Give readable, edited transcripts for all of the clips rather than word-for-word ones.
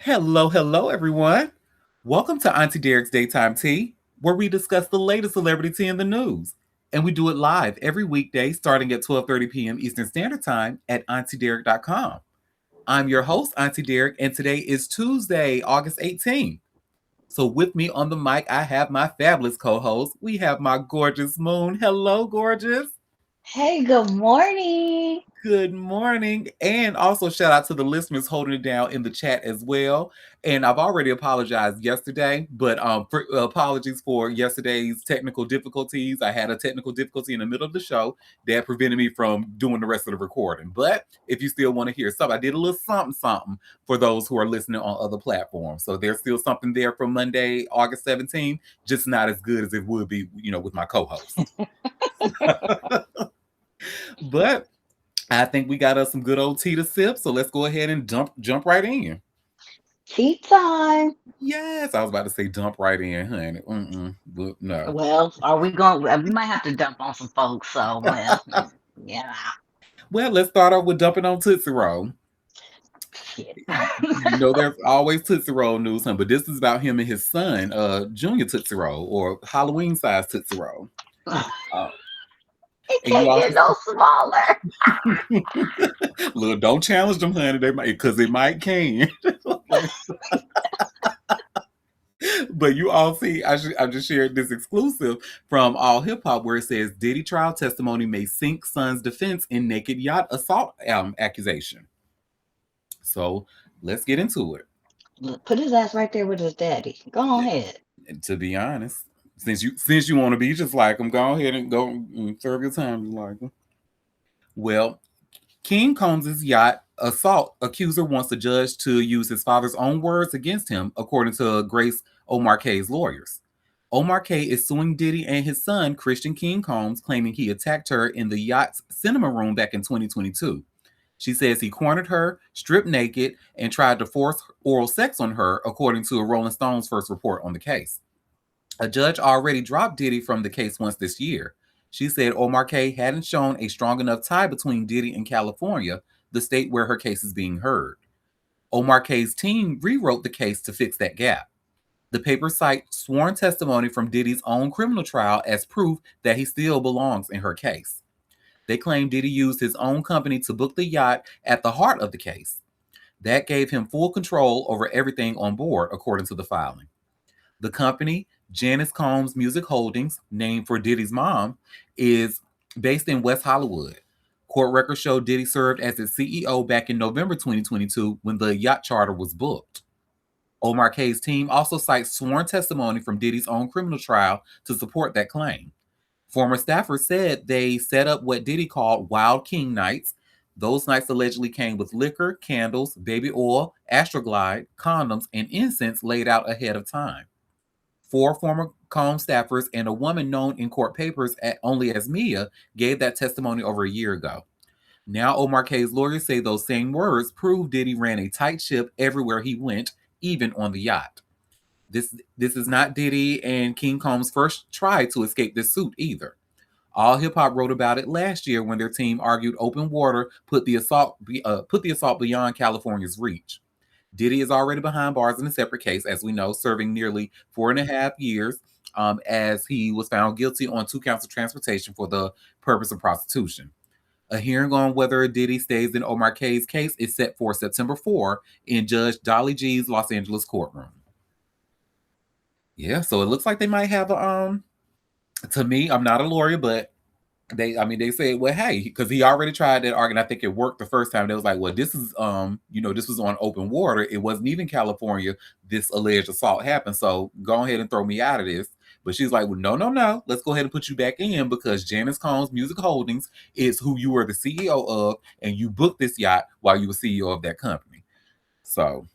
Hello, everyone. Welcome to Auntie Derek's Daytime Tea, where we discuss the latest celebrity tea in the news. And we do it live every weekday starting at 12:30 p.m. Eastern Standard Time at auntiederek.com. I'm your host, Auntie Derek, and today is Tuesday, August 18th. So with me on the mic, I have my fabulous co-host. We have my gorgeous Moon. Hello, gorgeous. Hey, good morning. Good morning. And also shout out to the listeners holding it down in the chat as well. And I've already apologized yesterday, but apologies for yesterday's technical difficulties. I had a technical difficulty in the middle of the show that prevented me from doing the rest of the recording. But if you still want to hear something, I did a little something for those who are listening on other platforms. So there's still something there from Monday, August 17th, just not as good as it would be, with my co-host. But I think we got us some good old tea to sip, so let's go ahead and jump right in. Tea time. Yes, I was about to say dump right in, honey. But no. Well, are we going? We might have to dump on some folks. So, yeah, Well, let's start off with dumping on Tootsie Roll. shit. There's always Tootsie Roll news, honey, but this is about him and his son, Junior Tootsie Roll, or Halloween size Tootsie Roll. Uh, It and you can't get also no smaller. look, don't challenge them, honey. They might because they might can. But you all see, I just shared this exclusive from All Hip Hop where it says Diddy trial testimony may sink son's defense in naked yacht assault accusation. So let's get into it. Look, put his ass right there with his daddy. Go ahead. And to be honest, since you want to be just like him, go ahead and go and serve your time just like him. Well, King Combs' yacht assault accuser wants the judge to use his father's own words against him, according to Grace O'Marquet's lawyers. O'Marquet is suing Diddy and his son, Christian King Combs, claiming he attacked her in the yacht's cinema room back in 2022. She says he cornered her, stripped naked, and tried to force oral sex on her, according to a Rolling Stones first report on the case. A judge already dropped Diddy from the case once this year. She said O'Marquet hadn't shown a strong enough tie between Diddy and California, the state where her case is being heard. O'Marquet's team rewrote the case to fix that gap. The paper cites sworn testimony from Diddy's own criminal trial as proof that he still belongs in her case. They claim Diddy used his own company to book the yacht at the heart of the case. That gave him full control over everything on board, according to the filing. The company, Janice Combs Music Holdings, named for Diddy's mom, is based in West Hollywood. Court records show Diddy served as its CEO back in November 2022 when the yacht charter was booked. Omar K's team also cites sworn testimony from Diddy's own criminal trial to support that claim. Former staffers said they set up what Diddy called Wild King Nights. Those nights allegedly came with liquor, candles, baby oil, Astroglide, condoms, and incense laid out ahead of time. Four former Combs staffers and a woman known in court papers only as Mia gave that testimony over a year ago. Now, Omar K's lawyers say those same words prove Diddy ran a tight ship everywhere he went, even on the yacht. This is not Diddy and King Combs' first try to escape this suit either. All Hip Hop wrote about it last year when their team argued open water put the assault beyond California's reach. Diddy is already behind bars in a separate case, as we know, serving nearly 4.5 years as he was found guilty on 2 counts of transportation for the purpose of prostitution. A hearing on whether Diddy stays in Omar K's case is set for September 4 in Judge Dolly G's Los Angeles courtroom. Yeah, so it looks like they might have a. To me, I'm not a lawyer, but they said, well, hey, because he already tried that argument. I think it worked the first time. They was like, well, this is this was on open water. It wasn't even California. This alleged assault happened. So go ahead and throw me out of this. But she's like, well, no. Let's go ahead and put you back in because Janice Combs Music Holdings is who you were the CEO of, and you booked this yacht while you were CEO of that company. So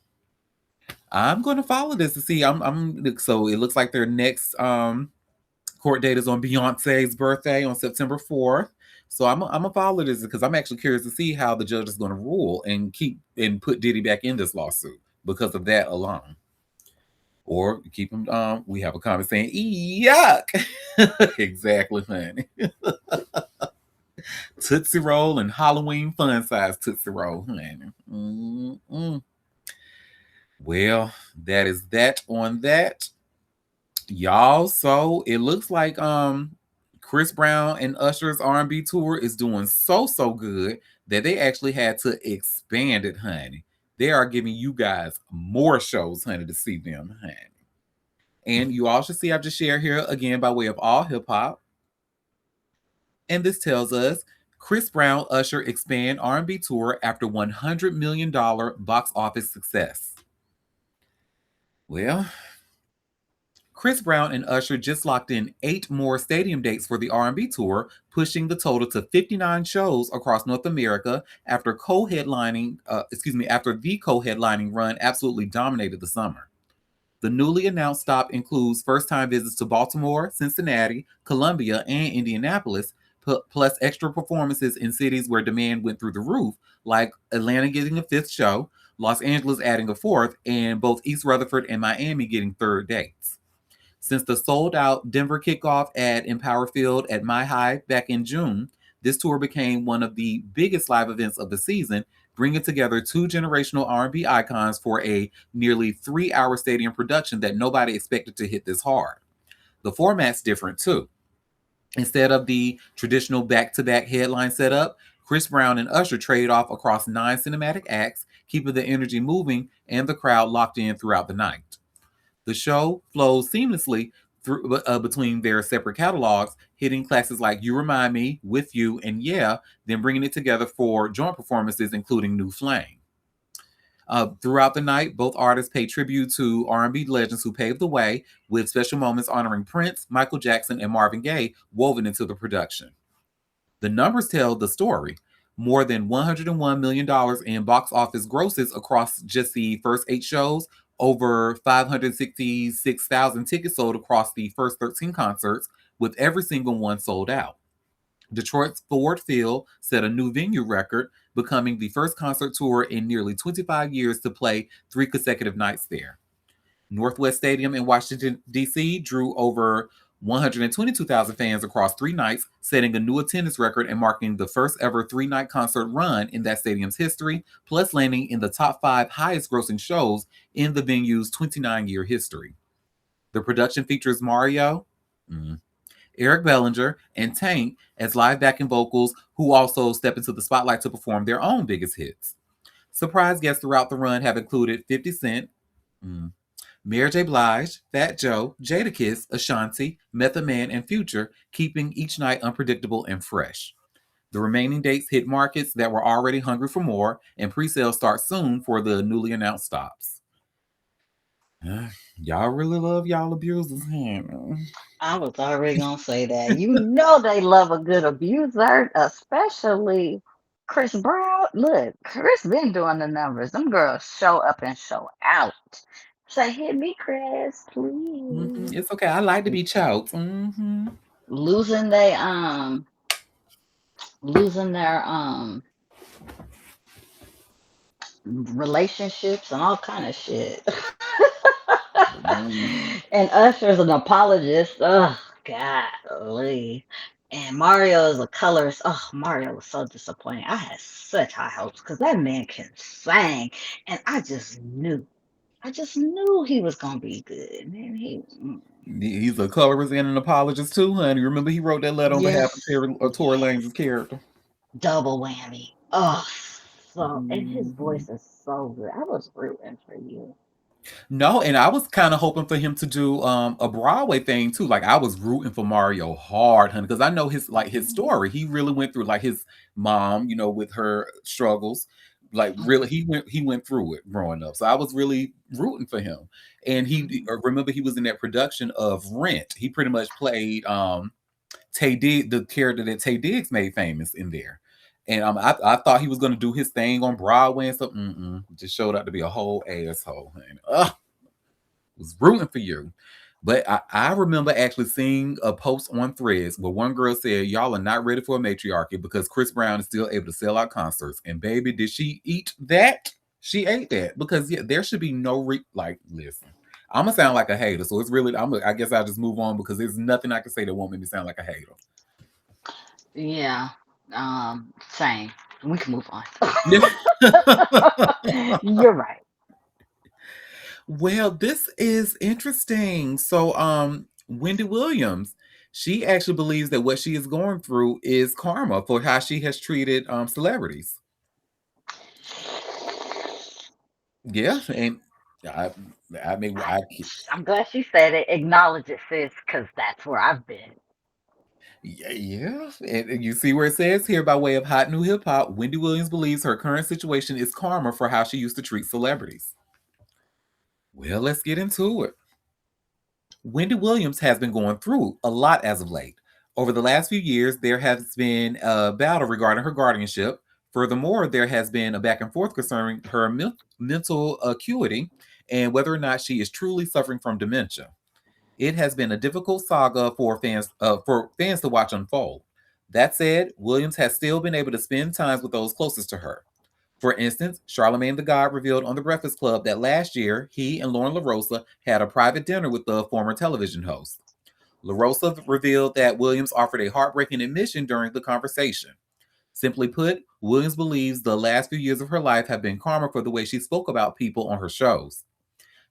I'm going to follow this to see. So it looks like their next court date is on Beyonce's birthday on September 4th. So I'm gonna follow this because I'm actually curious to see how the judge is going to rule and put Diddy back in this lawsuit because of that alone. Or keep him. We have a comment saying, "Yuck!" Exactly, honey. Tootsie Roll and Halloween fun size Tootsie Roll, honey. Mm-mm. Well, that is that on that, y'all. So it looks like Chris Brown and Usher's R&B tour is doing so good that they actually had to expand it, honey. They are giving you guys more shows, honey, to see them, honey. And you all should see I've just shared here again by way of all hip hop. And this tells us Chris Brown Usher expand R&B tour after $100 million box office success. Well, Chris Brown and Usher just locked in 8 more stadium dates for the R&B tour, pushing the total to 59 shows across North America after the co-headlining run absolutely dominated the summer. The newly announced stop includes first-time visits to Baltimore, Cincinnati, Columbia, and Indianapolis, plus extra performances in cities where demand went through the roof, like Atlanta getting a fifth show, Los Angeles adding a fourth, and both East Rutherford and Miami getting third dates. Since the sold out Denver kickoff at Empower Field at My High back in June, this tour became one of the biggest live events of the season, bringing together two generational R&B icons for a nearly 3-hour stadium production that nobody expected to hit this hard. The format's different too. Instead of the traditional back to back headline setup, Chris Brown and Usher trade off across 9 cinematic acts, keeping the energy moving and the crowd locked in throughout the night. The show flows seamlessly between their separate catalogs, hitting classes like You Remind Me, With You, and Yeah, then bringing it together for joint performances, including New Flame. Throughout the night, both artists pay tribute to R&B legends who paved the way, with special moments honoring Prince, Michael Jackson, and Marvin Gaye woven into the production. The numbers tell the story. More than $101 million in box office grosses across just the first 8 shows, over 566,000 tickets sold across the first 13 concerts, with every single one sold out. Detroit's Ford Field set a new venue record, becoming the first concert tour in nearly 25 years to play 3 consecutive nights there. Northwest Stadium in Washington, D.C. drew over 122,000 fans across 3 nights, setting a new attendance record and marking the first ever 3 night concert run in that stadium's history, plus landing in the top 5 highest grossing shows in the venue's 29-year history. The production features Mario, mm, Eric Bellinger, and Tank as live backing vocals who also step into the spotlight to perform their own biggest hits. Surprise guests throughout the run have included 50 Cent, mm, Mary J. Blige, Fat Joe, Jadakiss, Ashanti, Method Man, and Future, keeping each night unpredictable and fresh. The remaining dates hit markets that were already hungry for more, and pre-sales start soon for the newly announced stops. Y'all really love y'all abusers, huh? I was already gonna say that. You know they love a good abuser, especially Chris Brown. Look, Chris been doing the numbers. Them girls show up and show out. Say, hit me, Chris, please. It's okay. I like to be choked. Losing they losing their relationships and all kind of shit. Mm. And Usher's an apologist. Oh, golly. And Mario is a colorist. Oh, Mario was so disappointing. I had such high hopes because that man can sing. And I just knew he was going to be good. Man, He's a colorist and an apologist too, honey. Remember he wrote that letter on behalf of yes, Tory yes. Lanez's character. Double whammy. Oh, so, and his Mhm. voice is so good. I was rooting for you. No, and I was kind of hoping for him to do a Broadway thing too. Like I was rooting for Mario hard, honey, because I know his story. He really went through like his mom, with her struggles. Like really, Mhm. he went through it growing up. So I was really rooting for him. And he Mhm. remember he was in that production of Rent. He pretty much played Tay Diggs, the character that Tay Diggs made famous in there. And I thought he was gonna do his thing on Broadway and stuff. Just showed out to be a whole asshole. And was rooting for you. But I remember actually seeing a post on Threads where one girl said, "Y'all are not ready for a matriarchy because Chris Brown is still able to sell out concerts." And baby, did she eat that? She ate that because yeah, there should be no like. Listen, I'm gonna sound like a hater, so it's really. I guess I'll just move on because there's nothing I can say that won't make me sound like a hater. Yeah. Same. We can move on. Yeah. You're right. Well, this is interesting. So, Wendy Williams, she actually believes that what she is going through is karma for how she has treated celebrities. Yeah, and I, I mean, I, I'm glad she said it. Acknowledge it, sis, because that's where I've been. yeah, yeah. And you see where it says here by way of hot new hip hop, Wendy Williams believes her current situation is karma for how she used to treat celebrities. Well, let's get into it. Wendy Williams has been going through a lot as of late. Over the last few years, there has been a battle regarding her guardianship. Furthermore, there has been a back and forth concerning her mental acuity and whether or not she is truly suffering from dementia. It has been a difficult saga for fans to watch unfold. That said, Williams has still been able to spend time with those closest to her. For instance, Charlemagne the God revealed on The Breakfast Club that last year he and Lauren LaRosa had a private dinner with the former television host. LaRosa revealed that Williams offered a heartbreaking admission during the conversation. Simply put, Williams believes the last few years of her life have been karma for the way she spoke about people on her shows.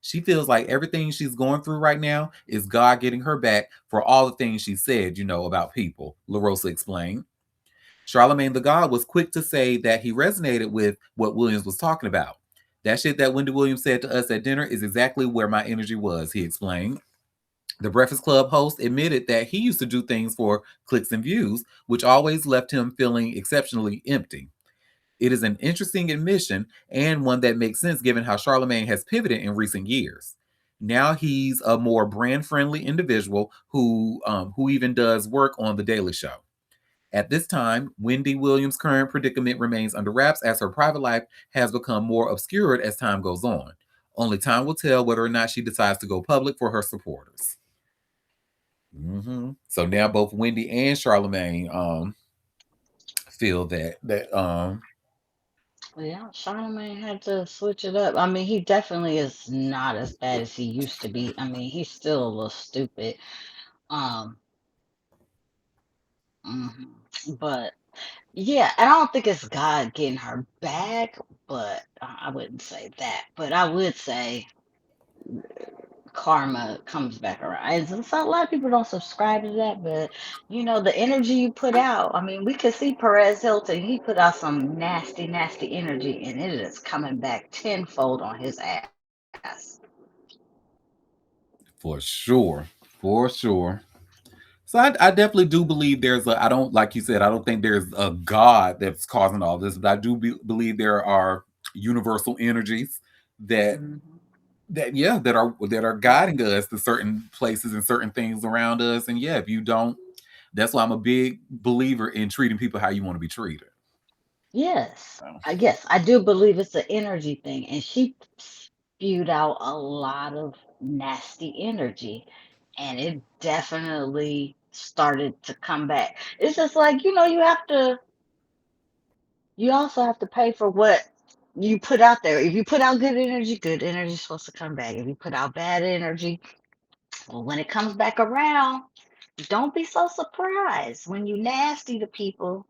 She feels like everything she's going through right now is God getting her back for all the things she said, about people, LaRosa explained. Charlemagne the God was quick to say that he resonated with what Williams was talking about. That shit that Wendy Williams said to us at dinner is exactly where my energy was, he explained. The Breakfast Club host admitted that he used to do things for clicks and views, which always left him feeling exceptionally empty. It is an interesting admission and one that makes sense given how Charlemagne has pivoted in recent years. Now he's a more brand friendly individual who even does work on the Daily Show. At this time, Wendy Williams' current predicament remains under wraps as her private life has become more obscured as time goes on. Only time will tell whether or not she decides to go public for her supporters. So now both Wendy and Charlemagne feel that. Well, yeah, Charlamagne had to switch it up. I mean, he definitely is not as bad as he used to be. I mean, he's still a little stupid. Um, mhm. But yeah, and I don't think it's God getting her back, but I wouldn't say that. But I would say karma comes back around. And so a lot of people don't subscribe to that, but the energy you put out. I mean, we could see Perez Hilton. He put out some nasty, nasty energy, and it is coming back tenfold on his ass. For sure. For sure. So I definitely do believe I don't, like you said, I don't think there's a God that's causing all this, but I do believe there are universal energies that Mhm. that are guiding us to certain places and certain things around us. And yeah, if you don't, that's why I'm a big believer in treating people how you want to be treated. Yes, So, I do believe it's an energy thing, and she spewed out a lot of nasty energy, and it definitely started to come back. It's just like you also have to pay for what you put out there. If you put out good energy is supposed to come back. If you put out bad energy, well, when it comes back around, don't be so surprised when you nasty to people.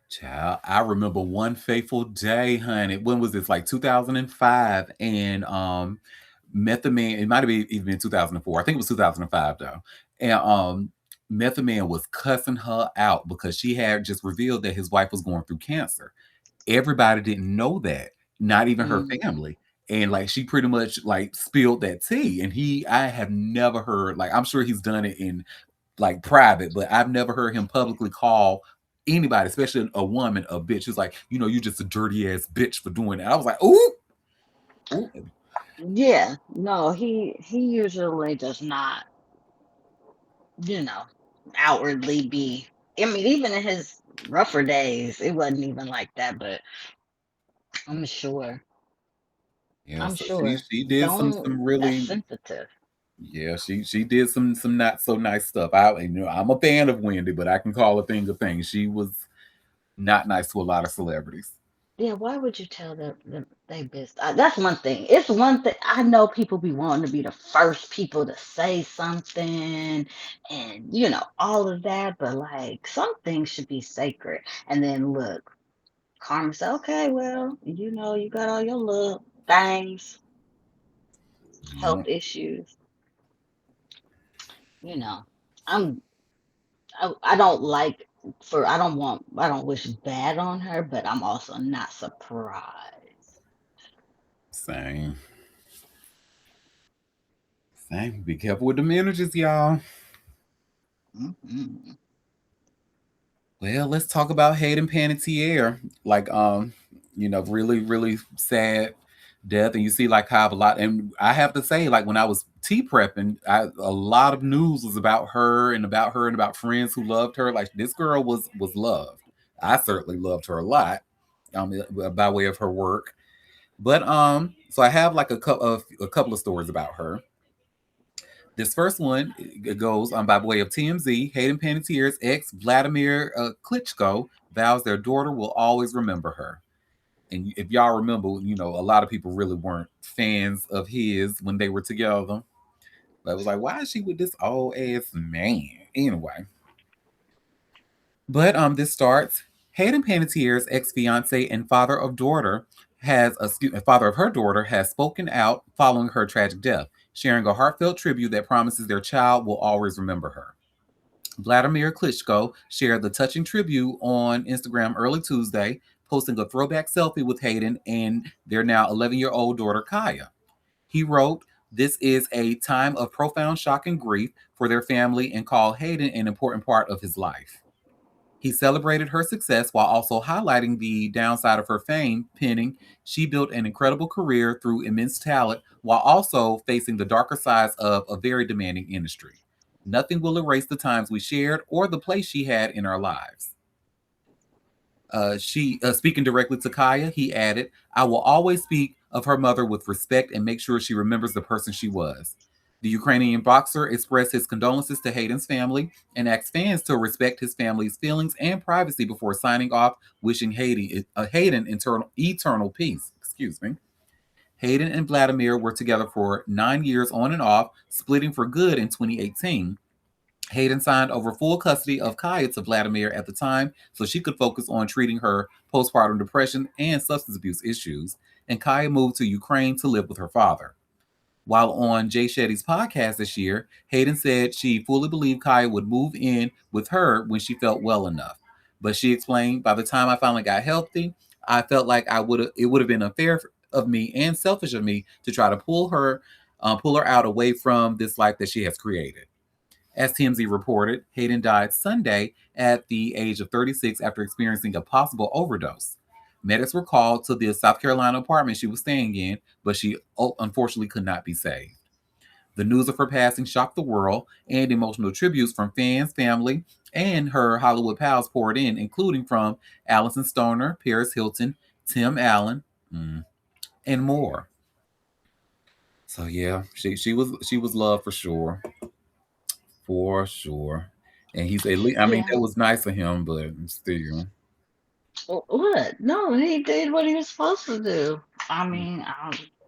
child, I remember one fateful day, honey. When was this? Like 2005, and Method Man. It might have even been 2004. I think it was 2005 though. And Method Man was cussing her out because she had just revealed that his wife was going through cancer. Everybody didn't know that, not even her Mhm. family. And like she pretty much like spilled that tea. And I have never heard, like, I'm sure he's done it in like private, but I've never heard him publicly call anybody, especially a woman, a bitch. He's like, you just a dirty ass bitch for doing that. I was like, ooh, ooh. Yeah, no, he usually does not, you know, outwardly be. I mean, even in his rougher days, it wasn't even like that. But I'm sure, Yeah, I'm so she sure. she did some Don't That's really, sensitive. yeah, she did some not so nice stuff. I'm a fan of Wendy, but I can call a thing a thing. She was not nice to a lot of celebrities. Yeah, why would you tell them they business? That's one thing. It's one thing. I know people be wanting to be the first people to say something and, all of that, but like some things should be sacred. And then look, Karma said, okay, well, you got all your love. things, health Yep. issues. You know, I'm I don't like for I don't wish bad on her, but I'm also not surprised. Same. Same. Be careful with them energies, y'all. Hmm. Well, let's talk about Hayden Panettiere. Like, really, really sad death. And you see, like, how a lot, and I have to say, like, when I was tea prepping, a lot of news was about her and about her and about friends who loved her. Like, this girl was loved. I certainly loved her a lot, by way of her work. But so I have like a couple of stories about her. This first one goes by way of TMZ. Hayden Panettiere's ex, Vladimir Klitschko, vows their daughter will always remember her. And if y'all remember, a lot of people really weren't fans of his when they were together. But it was like, why is she with this old ass man? Anyway, but this starts. Hayden Panettiere's ex fiance and father of her daughter has spoken out following her tragic death, sharing a heartfelt tribute that promises their child will always remember her. Vladimir Klitschko shared the touching tribute on Instagram early Tuesday, posting a throwback selfie with Hayden and their now 11-year-old daughter Kaya. He wrote, "This is a time of profound shock and grief for their family and called Hayden an important part of his life." He celebrated her success while also highlighting the downside of her fame, penning, "She built an incredible career through immense talent while also facing the darker sides of a very demanding industry. Nothing will erase the times we shared or the place she had in our lives." She speaking directly to Kaya, he added, "I will always speak of her mother with respect and make sure she remembers the person she was." The Ukrainian boxer expressed his condolences to Hayden's family and asked fans to respect his family's feelings and privacy before signing off, wishing Hayden eternal peace. Excuse me. Hayden and Vladimir were together for 9 years on and off, splitting for good in 2018. Hayden signed over full custody of Kaya to Vladimir at the time so she could focus on treating her postpartum depression and substance abuse issues, and Kaya moved to Ukraine to live with her father. While on Jay Shetty's podcast this year, Hayden said she fully believed Kaya would move in with her when she felt well enough. But she explained, "By the time I finally got healthy, I felt like it would have been unfair of me and selfish of me to try to pull her out away from this life that she has created." As TMZ reported, Hayden died Sunday at the age of 36 after experiencing a possible overdose. Medics were called to the South Carolina apartment she was staying in, but she unfortunately could not be saved. The news of her passing shocked the world, and emotional tributes from fans, family, and her Hollywood pals poured in, including from Allison Stoner, Paris Hilton, Tim Allen, and more. So yeah, she was loved for sure. And he said, I mean, Yeah. that was nice of him, but still, What? No, he did what he was supposed to do. I mean,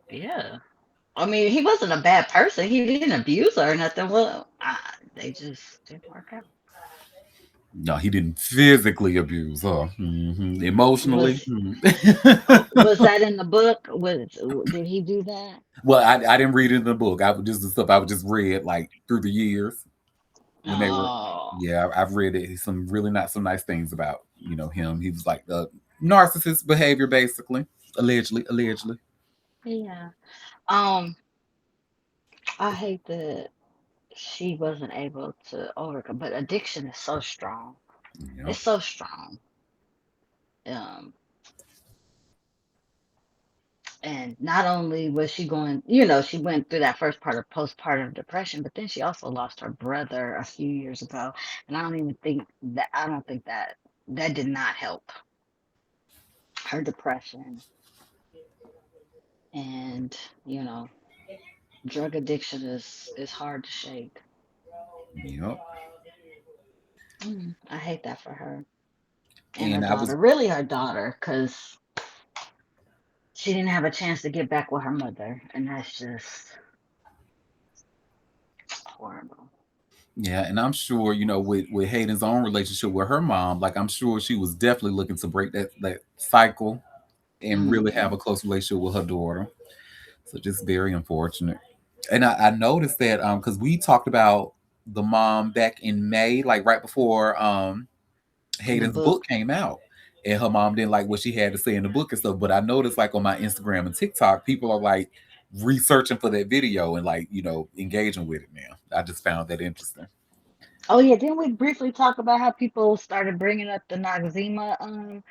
yeah. I mean, he wasn't a bad person. He didn't abuse her or nothing. Well, they just didn't work out. no, he didn't physically abuse her. Emotionally. Was was that in the book? Did he do that? Well, I didn't read it in the book. I would just the stuff I would just read like through the years when they were. Oh, Yeah, I've read it. Some really not some nice things about him. He was like the narcissist behavior, basically, allegedly. yeah. Um, I hate that she wasn't able to overcome, but addiction is so strong. Yep. It's so strong. Um, and not only was she going, she went through that first part of postpartum depression, but then she also lost her brother a few years ago. And I don't think that did not help her depression. And, you know, drug addiction is hard to shake. Yep. I hate that for her and her And I was daughter, really her daughter, because she didn't have a chance to get back with her mother. And that's just horrible. Yeah, and I'm sure, with Hayden's own relationship with her mom, like I'm sure she was definitely looking to break that cycle and really have Hmm. a close relationship with her daughter. So just very unfortunate. And I noticed that because we talked about the mom back in May, like right before The Hayden's book book. came out. And her mom didn't like what she had to say in the book and stuff. But I noticed like on my Instagram and TikTok, people are like researching for that video and like, engaging with it now. I just found that interesting. Oh yeah, didn't we briefly talk about how people started bringing up the Noxzema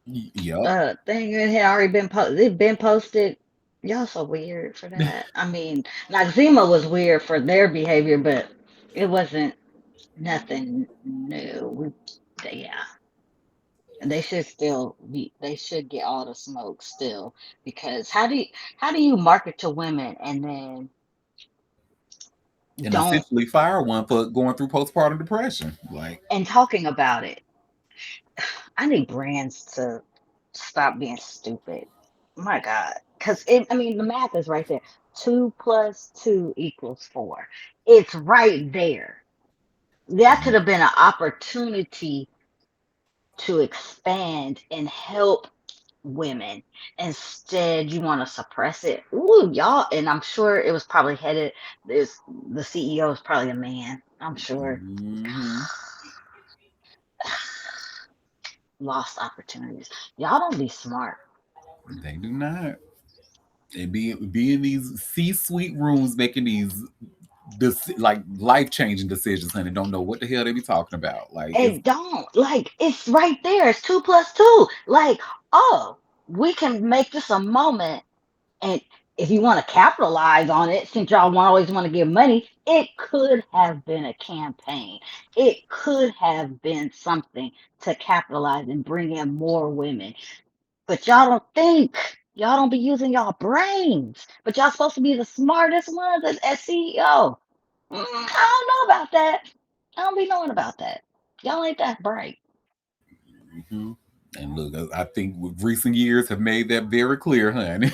Yep. thing? It had already been posted. It been posted. Y'all so weird for that. I mean, Noxzema was weird for their behavior, but it wasn't nothing new. Yeah, and they should still be. They should get all the smoke still because how do you market to women and then And don't essentially fire one for going through postpartum depression. Like, and talking about it? I need brands to stop being stupid. My God. Because I mean, the math is right there. Two plus two equals four. It's right there. That could have been an opportunity to expand and help women. Instead, you want to suppress it. Ooh, y'all. And I'm sure it was probably headed, this, the CEO is probably a man. I'm sure. mm-hmm. Lost opportunities. Y'all don't be smart. They do not. And be in these C-suite rooms making these like life changing decisions, honey. Don't know what the hell they be talking about. Like it's It don't. Like, it's right there. It's two plus two. Like, oh, we can make this a moment. And if you want to capitalize on it, since y'all always want to give money, it could have been a campaign. It could have been something to capitalize and bring in more women. But y'all don't think. Y'all don't be using y'all brains. But y'all supposed to be the smartest ones as CEO. I don't know about that. I don't be knowing about that. Y'all ain't that bright. hmm and look, I think with recent years have made that very clear, honey.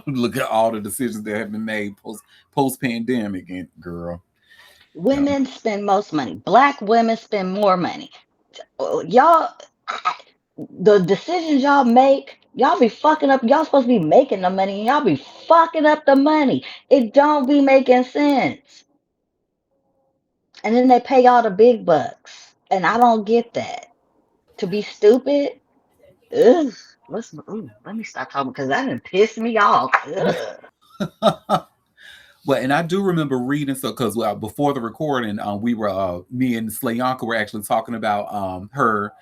Look at all the decisions that have been made post pandemic, and girl, um, Women spend most money. Black women spend more money. Y'all, the decisions y'all make, y'all be fucking up. Y'all supposed to be making the money, and y'all be fucking up the money. It don't be making sense. And then they pay y'all the big bucks, and I don't get that. To be stupid, ugh. Let me stop talking because that done pissed me off. Ugh. well, and I do remember reading so because before the recording, we were me and Slayanka were actually talking about her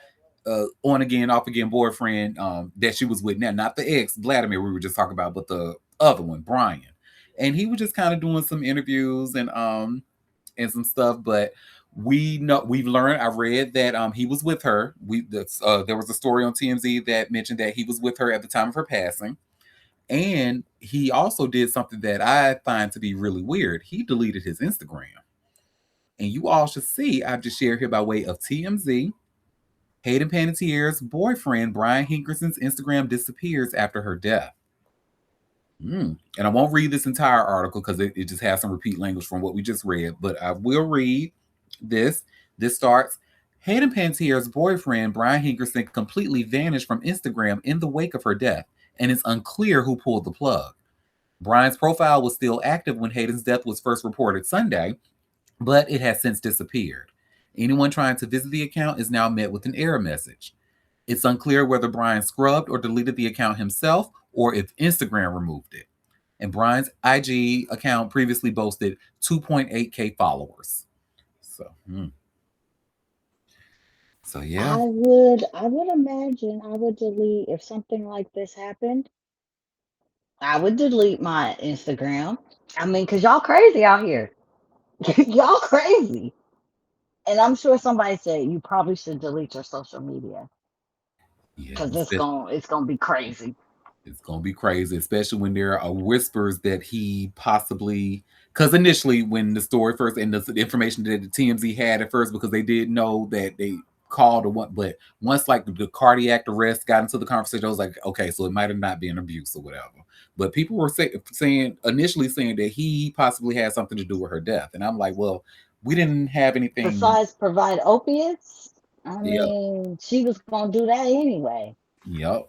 on again, off again boyfriend that she was with now, not the ex Vladimir we were just talking about, but the other one, Brian. And he was just kind of doing some interviews and some stuff, but we've learned. I read that he was with her. There was a story on TMZ that mentioned that he was with her at the time of her passing, and he also did something that I find to be really weird. He deleted his Instagram, and you all should see. I've just shared here by way of TMZ. Hayden Panettiere's boyfriend, Brian Hinkerson's Instagram disappears after her death. And I won't read this entire article because it just has some repeat language from what we just read, but I will read this. This starts Hayden Panettiere's boyfriend, Brian Hinkerson, completely vanished from Instagram in the wake of her death, and it's unclear who pulled the plug. Brian's profile was still active when Hayden's death was first reported Sunday, but it has since disappeared. Anyone trying to visit the account is now met with an error message. It's unclear whether Brian scrubbed or deleted the account himself or if Instagram removed it. And Brian's IG account previously boasted 2.8K followers. So, so yeah, I would imagine I would delete if something like this happened. I would delete my Instagram. I mean, cause y'all crazy out here. Y'all crazy. And I'm sure somebody said you probably should delete your social media yeah, because it's gonna be crazy. it's gonna be crazy, especially when there are whispers that he possibly. Because initially, when the story first and the information that the TMZ had at first, because they did know that they called or what, but once like the cardiac arrest got into the conversation, I was like, okay, so it might have not been abuse or whatever. But people were saying initially saying that he possibly had something to do with her death, and I'm like, well, we didn't have anything. Besides provide opiates, I Yep, mean, she was gonna do that anyway. yep.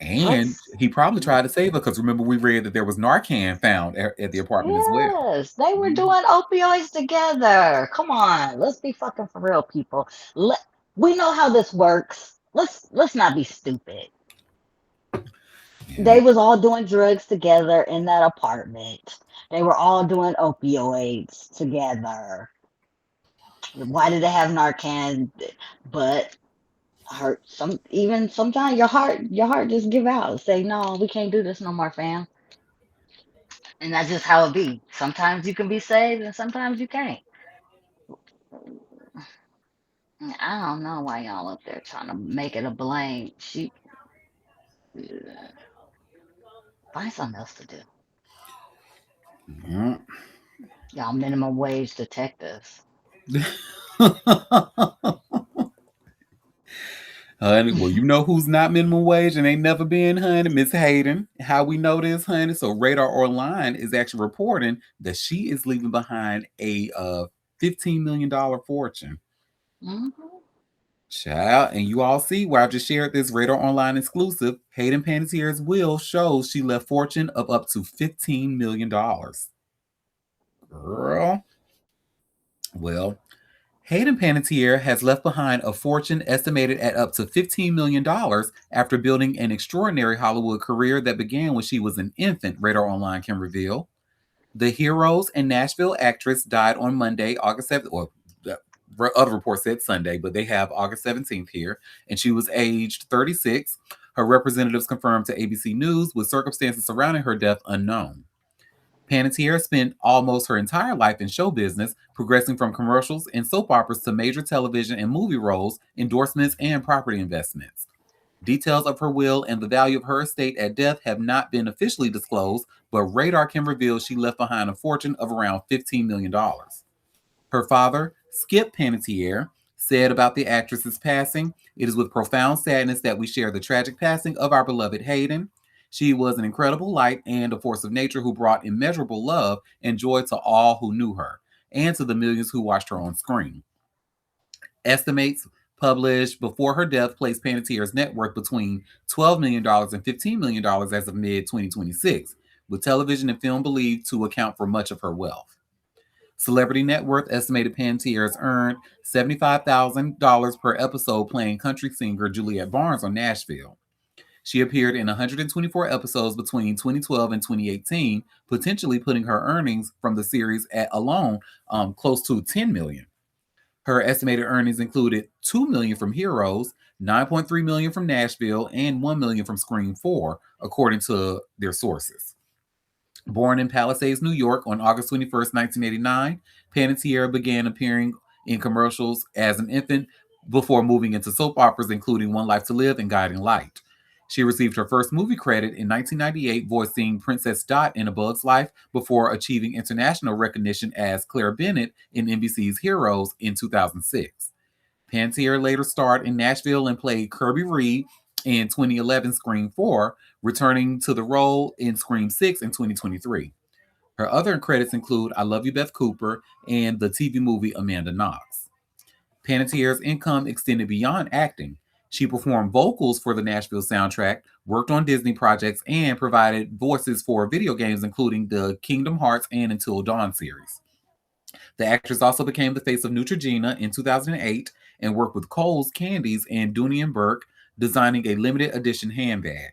And Let's. he probably tried to save her because remember we read that there was Narcan found at the apartment as well. Yes, they were Mhm. doing opioids together. Come on, let's be fucking for real, people. Let We know how this works. Let's not be stupid. Yeah. They was all doing drugs together in that apartment. They were all doing opioids together. Why did they have Narcan? But hurt some even sometimes your heart just give out. Say, no, we can't do this no more, fam. And that's just how it be. Sometimes you can be saved and sometimes you can't. I don't know why y'all up there trying to make it a blame. Find something else to do. Yeah. Y'all minimum wage detectives. Honey, well, you know who's not minimum wage and ain't never been, honey? Miss Hayden. How we know this, honey? So Radar Online is actually reporting that she is leaving behind a $15 million fortune. Hmm. Child, and you all see where I just shared this Radar Online exclusive. Hayden Panettiere's will shows she left fortune of up to $15 million. Girl. Well, Hayden Panettiere has left behind a fortune estimated at up to $15 million after building an extraordinary Hollywood career that began when she was an infant, Radar Online can reveal. The Heroes and Nashville actress died on Monday, August 7th. Well, the other report said Sunday, but they have August 17th here, and she was aged 36. Her representatives confirmed to ABC News, with circumstances surrounding her death unknown. Panettiere spent almost her entire life in show business, progressing from commercials and soap operas to major television and movie roles, endorsements, and property investments. Details of her will and the value of her estate at death have not been officially disclosed, but Radar can reveal she left behind a fortune of around $15 million. Her father, Skip Panettiere, said about the actress's passing, "It is with profound sadness that we share the tragic passing of our beloved Hayden. She was an incredible light and a force of nature who brought immeasurable love and joy to all who knew her, and to the millions who watched her on screen." Estimates published before her death placed Panettiere's net worth between $12 million and $15 million as of mid 2026, with television and film believed to account for much of her wealth. Celebrity Net Worth estimated Panettiere earned $75,000 per episode playing country singer Juliette Barnes on Nashville. She appeared in 124 episodes between 2012 and 2018, potentially putting her earnings from the series at alone close to $10 million. Her estimated earnings included $2 million from Heroes, $9.3 million from Nashville, and $1 million from Scream 4, according to their sources. Born in Palisades, New York on August 21st, 1989, Panettiere began appearing in commercials as an infant before moving into soap operas, including One Life to Live and Guiding Light. She received her first movie credit in 1998, voicing Princess Dot in A Bug's Life, before achieving international recognition as Claire Bennett in NBC's Heroes in 2006. Panettiere later starred in Nashville and played Kirby Reed in 2011 Scream 4, returning to the role in Scream 6 in 2023. Her other credits include I Love You, Beth Cooper, and the TV movie Amanda Knox. Panettiere's income extended beyond acting. She performed vocals for the Nashville soundtrack, worked on Disney projects, and provided voices for video games, including the Kingdom Hearts and Until Dawn series. The actress also became the face of Neutrogena in 2008 and worked with Kohl's Candies and Dooney and Burke, designing a limited edition handbag.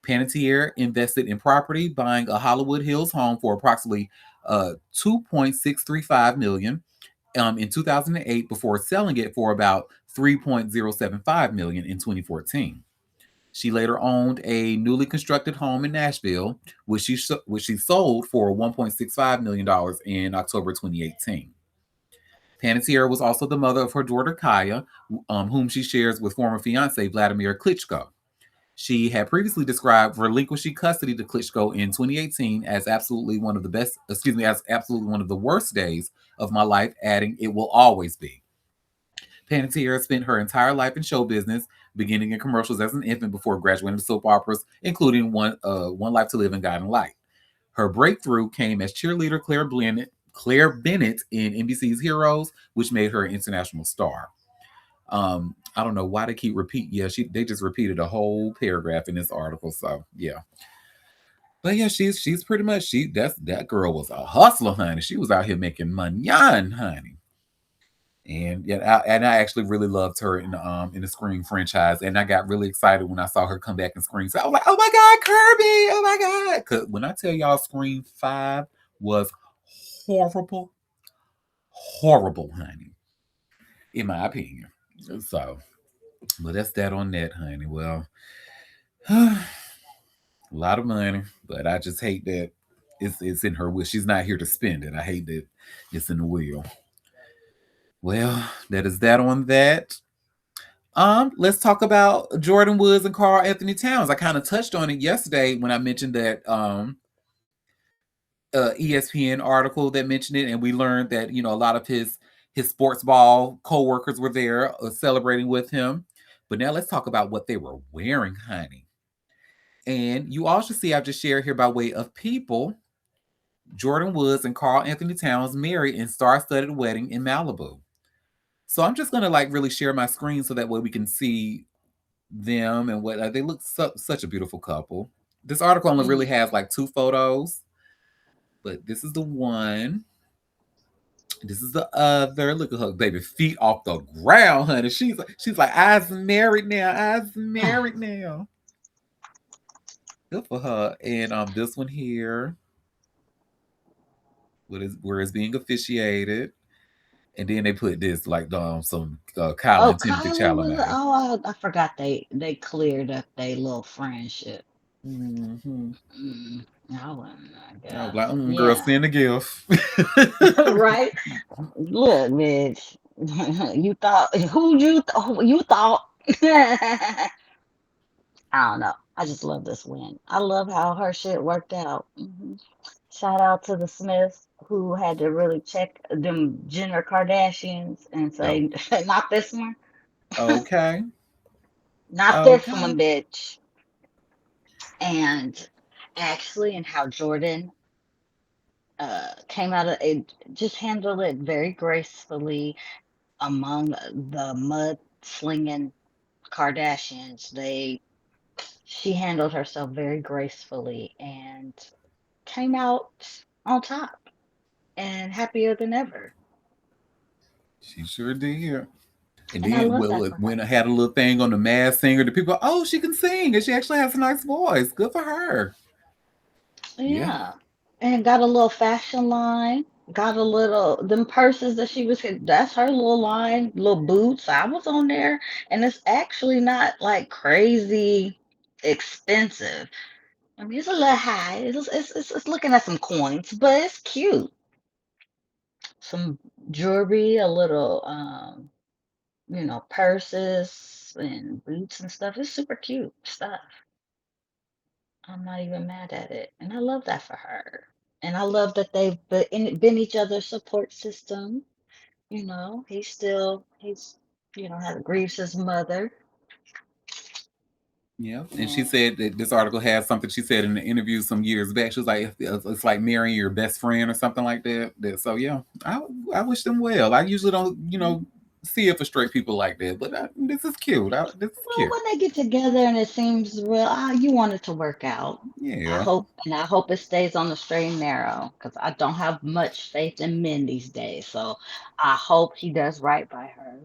Panettiere invested in property, buying a Hollywood Hills home for approximately 2.635 million in 2008 before selling it for about 3.075 million in 2014. She later owned a newly constructed home in Nashville, which she sold for $1.65 million in October 2018. Panettiere was also the mother of her daughter Kaya, whom she shares with former fiance Vladimir Klitschko. She had previously described relinquishing custody to Klitschko in 2018 as absolutely one of the worst days of my life, adding, "It will always be." Panettiere spent her entire life in show business, beginning in commercials as an infant before graduating to soap operas, including One Life to Live and Guiding Light. Her breakthrough came as cheerleader Claire Bennett in NBC's Heroes, which made her an international star. I don't know why they keep repeat. Yeah, they just repeated a whole paragraph in this article. So yeah, but yeah, she's pretty much that girl was a hustler, honey. She was out here making money, honey. And yeah, I actually really loved her in the Scream franchise, and I got really excited when I saw her come back and Scream. So I was like, "Oh my God, Kirby! Oh my God!" Because when I tell y'all, Scream 5 was horrible, horrible, honey, in my opinion. So, but that's that on that, honey. Well, a lot of money, but I just hate that it's in her will. She's not here to spend it. I hate that it's in the will. Well, that is that on that. Let's talk about Jordan Woods and Carl Anthony Towns. I kind of touched on it yesterday when I mentioned that ESPN article that mentioned it, and we learned that a lot of his sports ball co-workers were there celebrating with him. But now let's talk about what they were wearing, honey. And you all should see I've just shared here by way of people. Jordan Woods and Carl Anthony Towns married in star-studded wedding in Malibu. So I'm just gonna like really share my screen so that way we can see them and what they look such a beautiful couple. This article only really has like 2 photos, but this is the one. This is the other. Look at her baby feet off the ground, honey. She's like, I's married now. I's married now. Good for her. And this one here, where it's being officiated. And then they put this like some Kyle Oh, and Timothy Kyla was. Chalamet. I forgot they cleared up their little friendship. Mm-hmm. Mm, I wouldn't, I I was guess. like, girl, Yeah. send a gift. Right? Look, bitch. You thought who you thought? I don't know. I just love this win. I love how her shit worked out. Shout out to the Smiths who had to really check them Jenner Kardashians and Oh, say, not this one, okay. not this Okay. one, bitch. And Ashley and how Jordan came out of it, just handled it very gracefully among the mud-slinging Kardashians. She handled herself very gracefully and came out on top and happier than ever. She sure did. And And I then love well, that look, for when her. I had a little thing on the Masked Singer, the people, oh, she can sing, and she actually has a nice voice. Good for her. Yeah. Yeah. And got a little fashion line. Got a little them purses that she was that's her little line, little boots. I was on there and it's actually not like crazy expensive. I mean, it's a little high. It's looking at some coins, but it's cute. Some jewelry, a little purses and boots and stuff. It's super cute stuff. I'm not even mad at it. And I love that for her. And I love that they've been each other's support system. Has grieves his mother. Yeah. And she And said that this article has something she said in an interview some years back. She was like, it's like marrying your best friend or something like that. So, yeah, I wish them well. I usually don't, see it for straight people like that, but this is cute. This is well, cute. when they get together and it seems real, you want it to work out. Yeah. I hope it stays on the straight and narrow because I don't have much faith in men these days. So I hope he does right by her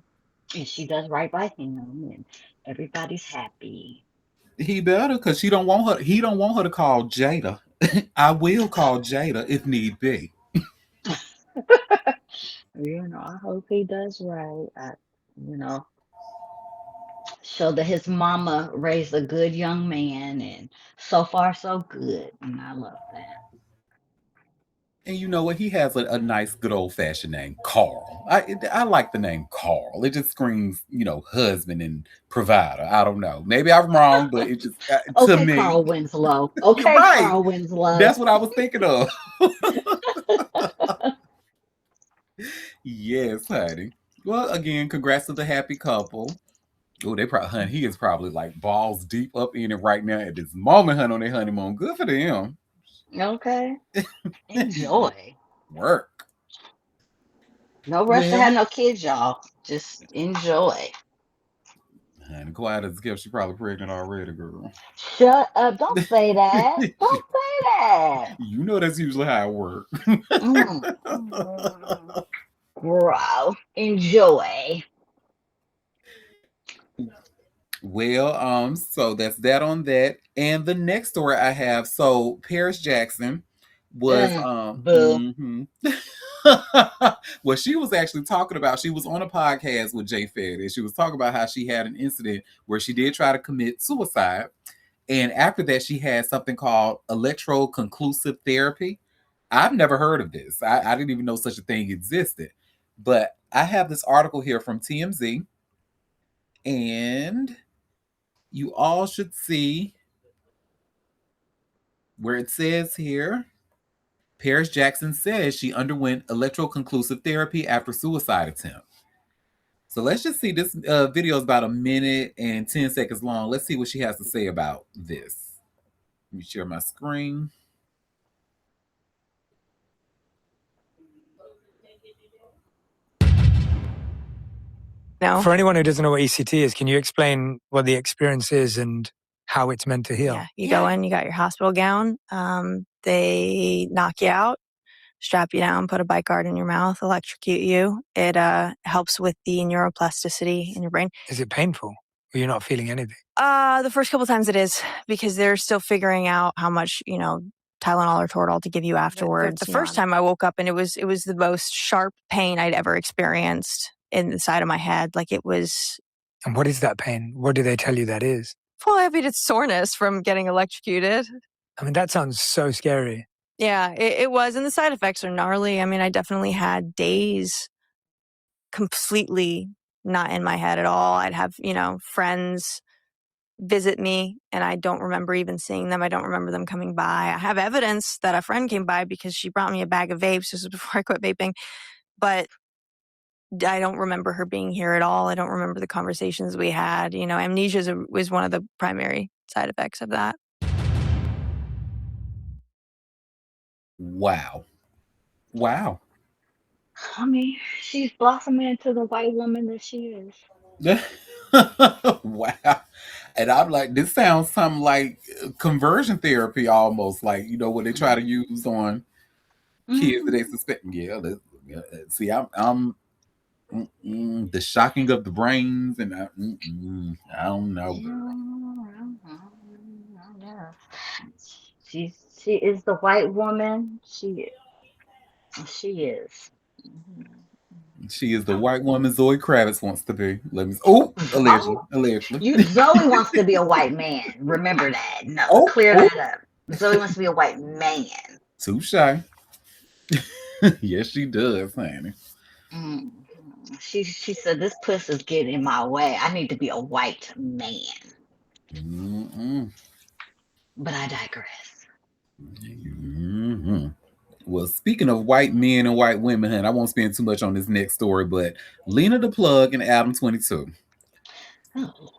and she does right by him and everybody's happy. He better, because he don't want her to call Jada. I will call Jada if need be. I hope he does right. You know, show that his mama raised a good young man, and so far so good, and I love that. And you know what? He has a nice, good old fashioned name, Carl. I like the name Carl. It just screams, husband and provider. I don't know. Maybe I'm wrong, but it just to Okay, me, Carl Winslow. you're Okay, right. Carl Winslow. That's what I was thinking of. Yes, honey. Well, again, congrats to the happy couple. Oh, they probably, honey, he is probably like balls deep up in it right now at this moment, honey, on their honeymoon. Good for them. Okay, enjoy. Work. No rush to Well, have no kids, y'all. Just enjoy. And quiet as kept, she probably pregnant already, girl. Shut up. Don't say that. Don't say that. You know that's usually how it works. Mm. Mm. Bro, enjoy. Well, so that's that on that. And the next story I have, so Paris Jackson was Boo. well, she was actually talking about, she was on a podcast with Jay Fed, and she was talking about how she had an incident where she did try to commit suicide. And after that, she had something called electroconclusive therapy. I've never heard of this. I didn't even know such a thing existed. But I have this article here from TMZ, and you all should see where it says here, Paris Jackson says she underwent electroconclusive therapy after suicide attempt. So let's just see. This video is about a minute and 10 seconds long. Let's see what she has to say about this. Let me share my screen. For anyone who doesn't know what ECT is, can you explain what the experience is and how it's meant to heal? Yeah, you go in, you got your hospital gown. They knock you out, strap you down, put a bite guard in your mouth, electrocute you. It helps with the neuroplasticity in your brain. Is it painful? Or you're not feeling anything? The first couple times it is, because they're still figuring out how much, Tylenol or Toradol to give you afterwards. The first time I woke up, and it was the most sharp pain I'd ever experienced in the side of my head. Like, it was. And what is that pain? What do they tell you that is? Well, I mean, it's soreness from getting electrocuted. I mean, that sounds so scary. Yeah, it was. And the side effects are gnarly. I mean, I definitely had days completely not in my head at all. I'd have, friends visit me, and I don't remember even seeing them. I don't remember them coming by. I have evidence that a friend came by because she brought me a bag of vapes. This was before I quit vaping. But I don't remember her being here at all. I don't remember the conversations we had. Amnesia was one of the primary side effects of that. Wow. Wow. I mean, she's blossoming into the white woman that she is. Wow. And I'm like, this sounds something like conversion therapy almost, like, what they try to use on kids that they suspect. Yeah, see, I'm the shocking of the brains, and I don't know. She is the white woman. She is. She is the white woman Zoe Kravitz wants to be. Let me. Oh, allegedly. Zoe wants to be a white man. Remember that. No, clear that up. Zoe wants to be a white man. Touche. Yes, she does, honey. She said, "This puss is getting in my way. I need to be a white man." But I digress. Well, speaking of white men and white women, honey, I won't spend too much on this next story, but Lena the Plug and Adam 22. Oh, Lord.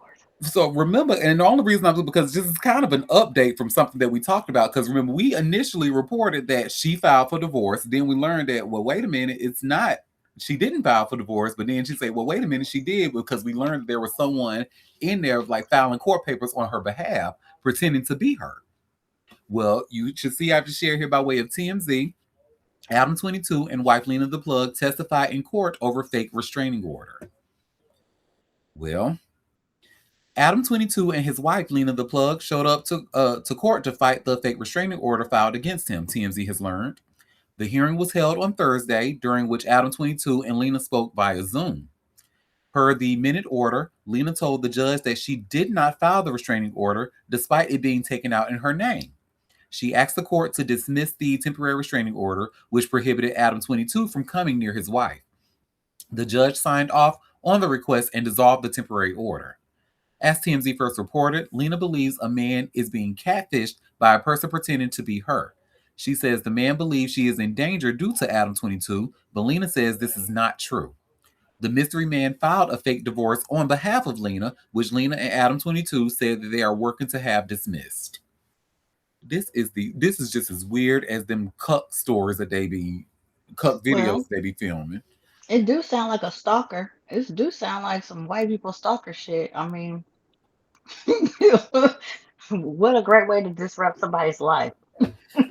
So remember, and the only reason I'm because this is kind of an update from something that we talked about. Because remember, we initially reported that she filed for divorce. Then we learned that, well, wait a minute, it's not. She didn't file for divorce, but then she said, well, wait a minute, she did, because we learned that there was someone in there like filing court papers on her behalf, pretending to be her. Well, you should see I have to share here by way of TMZ. Adam 22 and wife Lena the Plug testify in court over fake restraining order. Well, Adam 22 and his wife Lena the Plug showed up to court to fight the fake restraining order filed against him, TMZ has learned. The hearing was held on Thursday, during which Adam 22 and Lena spoke via Zoom. Per the minute order, Lena told the judge that she did not file the restraining order despite it being taken out in her name. She asked the court to dismiss the temporary restraining order, which prohibited Adam 22 from coming near his wife. The judge signed off on the request and dissolved the temporary order. As TMZ first reported, Lena believes a man is being catfished by a person pretending to be her. She says the man believes she is in danger due to Adam 22, but Lena says this is not true. The mystery man filed a fake divorce on behalf of Lena, which Lena and Adam 22 said that they are working to have dismissed. This is just as weird as them cuck stories that they be cuck videos they be filming. It do sound like a stalker. It do sound like some white people stalker shit. I mean, what a great way to disrupt somebody's life.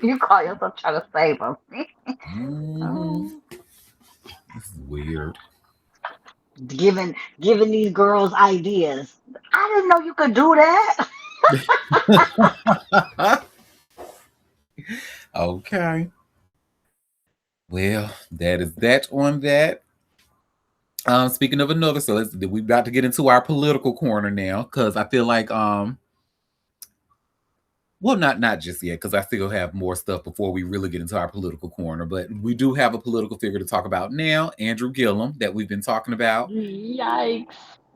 You call yourself trying to save them. Hmm. Oh, This is weird. giving these girls ideas. I didn't know you could do that. Okay. Well, that is that on that. Speaking of another, so we about to get into our political corner now, because I feel like well, not just yet, because I still have more stuff before we really get into our political corner. But we do have a political figure to talk about now, Andrew Gillum, that we've been talking about. Yikes.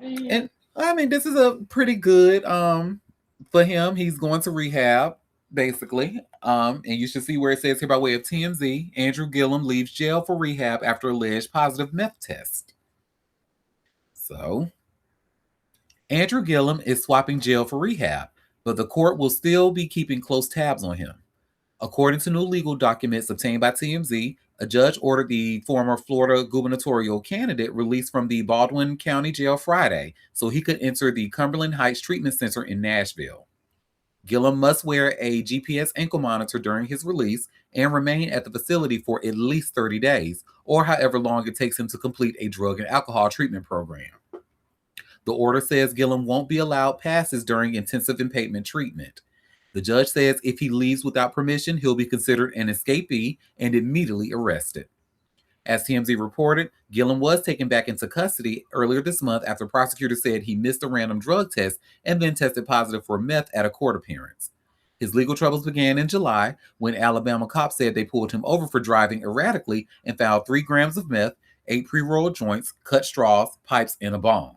Yeah. And I mean, this is a pretty good for him. He's going to rehab, basically. And you should see where it says here by way of TMZ, Andrew Gillum leaves jail for rehab after alleged positive meth test. So Andrew Gillum is swapping jail for rehab, but the court will still be keeping close tabs on him. According to new legal documents obtained by TMZ, a judge ordered the former Florida gubernatorial candidate released from the Baldwin County Jail Friday so he could enter the Cumberland Heights Treatment Center in Nashville. Gillum must wear a GPS ankle monitor during his release and remain at the facility for at least 30 days, or however long it takes him to complete a drug and alcohol treatment program. The order says Gillum won't be allowed passes during intensive impairment treatment. The judge says if he leaves without permission, he'll be considered an escapee and immediately arrested. As TMZ reported, Gillum was taken back into custody earlier this month after prosecutors said he missed a random drug test and then tested positive for meth at a court appearance. His legal troubles began in July when Alabama cops said they pulled him over for driving erratically and found 3 grams of meth, 8 pre rolled joints, cut straws, pipes, and a bong.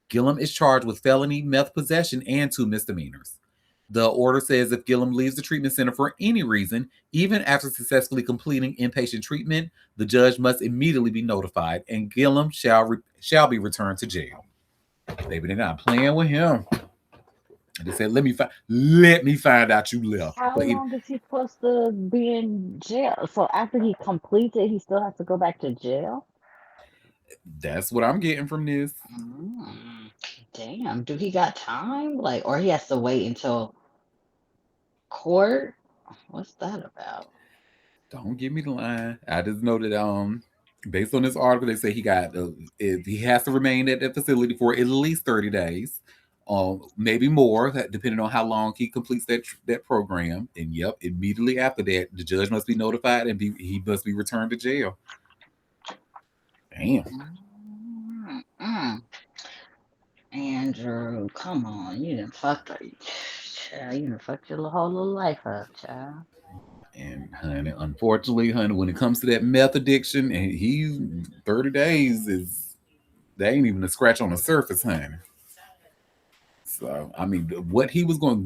Gillum is charged with felony meth possession and 2 misdemeanors. The order says if Gillum leaves the treatment center for any reason, even after successfully completing inpatient treatment, the judge must immediately be notified, and Gillum shall be returned to jail. Baby, they're not playing with him. They said, let me find out you left." How But long is he supposed to be in jail? So after he completes it, he still has to go back to jail? that's what I'm getting from this. Mm, damn. Do he got time? Like, or he has to wait until court? What's that about? Don't give me the line. I just know that based on this article, they say he has to remain at the facility for at least 30 days, maybe more, depending on how long he completes that program. And yep, immediately after that, the judge must be notified and he must be returned to jail. Damn. Mm-mm. Andrew, come on. You done fucked up. Child, you done fucked your whole little life up, child. And honey, unfortunately, honey, when it comes to that meth addiction, and he's 30 days is they ain't even a scratch on the surface, honey. So I mean, what he was going,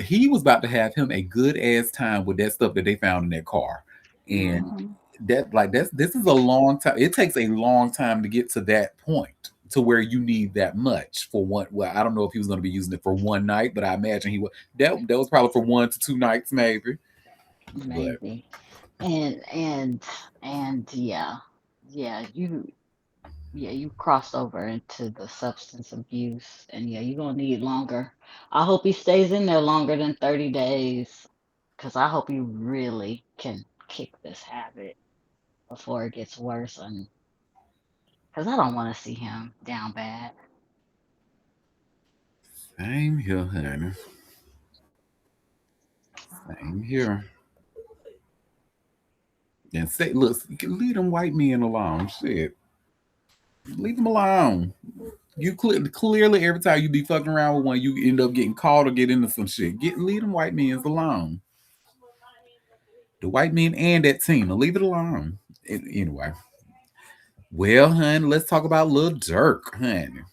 he was about to have him a good ass time with that stuff that they found in that car, and Hmm. this is a long time. It takes a long time to get to that point to where you need that much for one. Well, I don't know if he was going to be using it for one night, but I imagine he was. That was probably for 1 to 2 nights, maybe. But Maybe. And yeah. Yeah, you crossed over into the substance abuse, and yeah, you're gonna need longer. I hope he stays in there longer than 30 days, because I hope he really can kick this habit before it gets worse, and because I don't want to see him down bad. same here, honey. Same here. And say, look, leave them white men alone. Shit, leave them alone. You clearly every time you be fucking around with one, you end up getting caught or get into some shit. Leave them white men alone. The white men and that Tina, leave it alone. Anyway, well, hun, let's talk about Lil Durk, hun.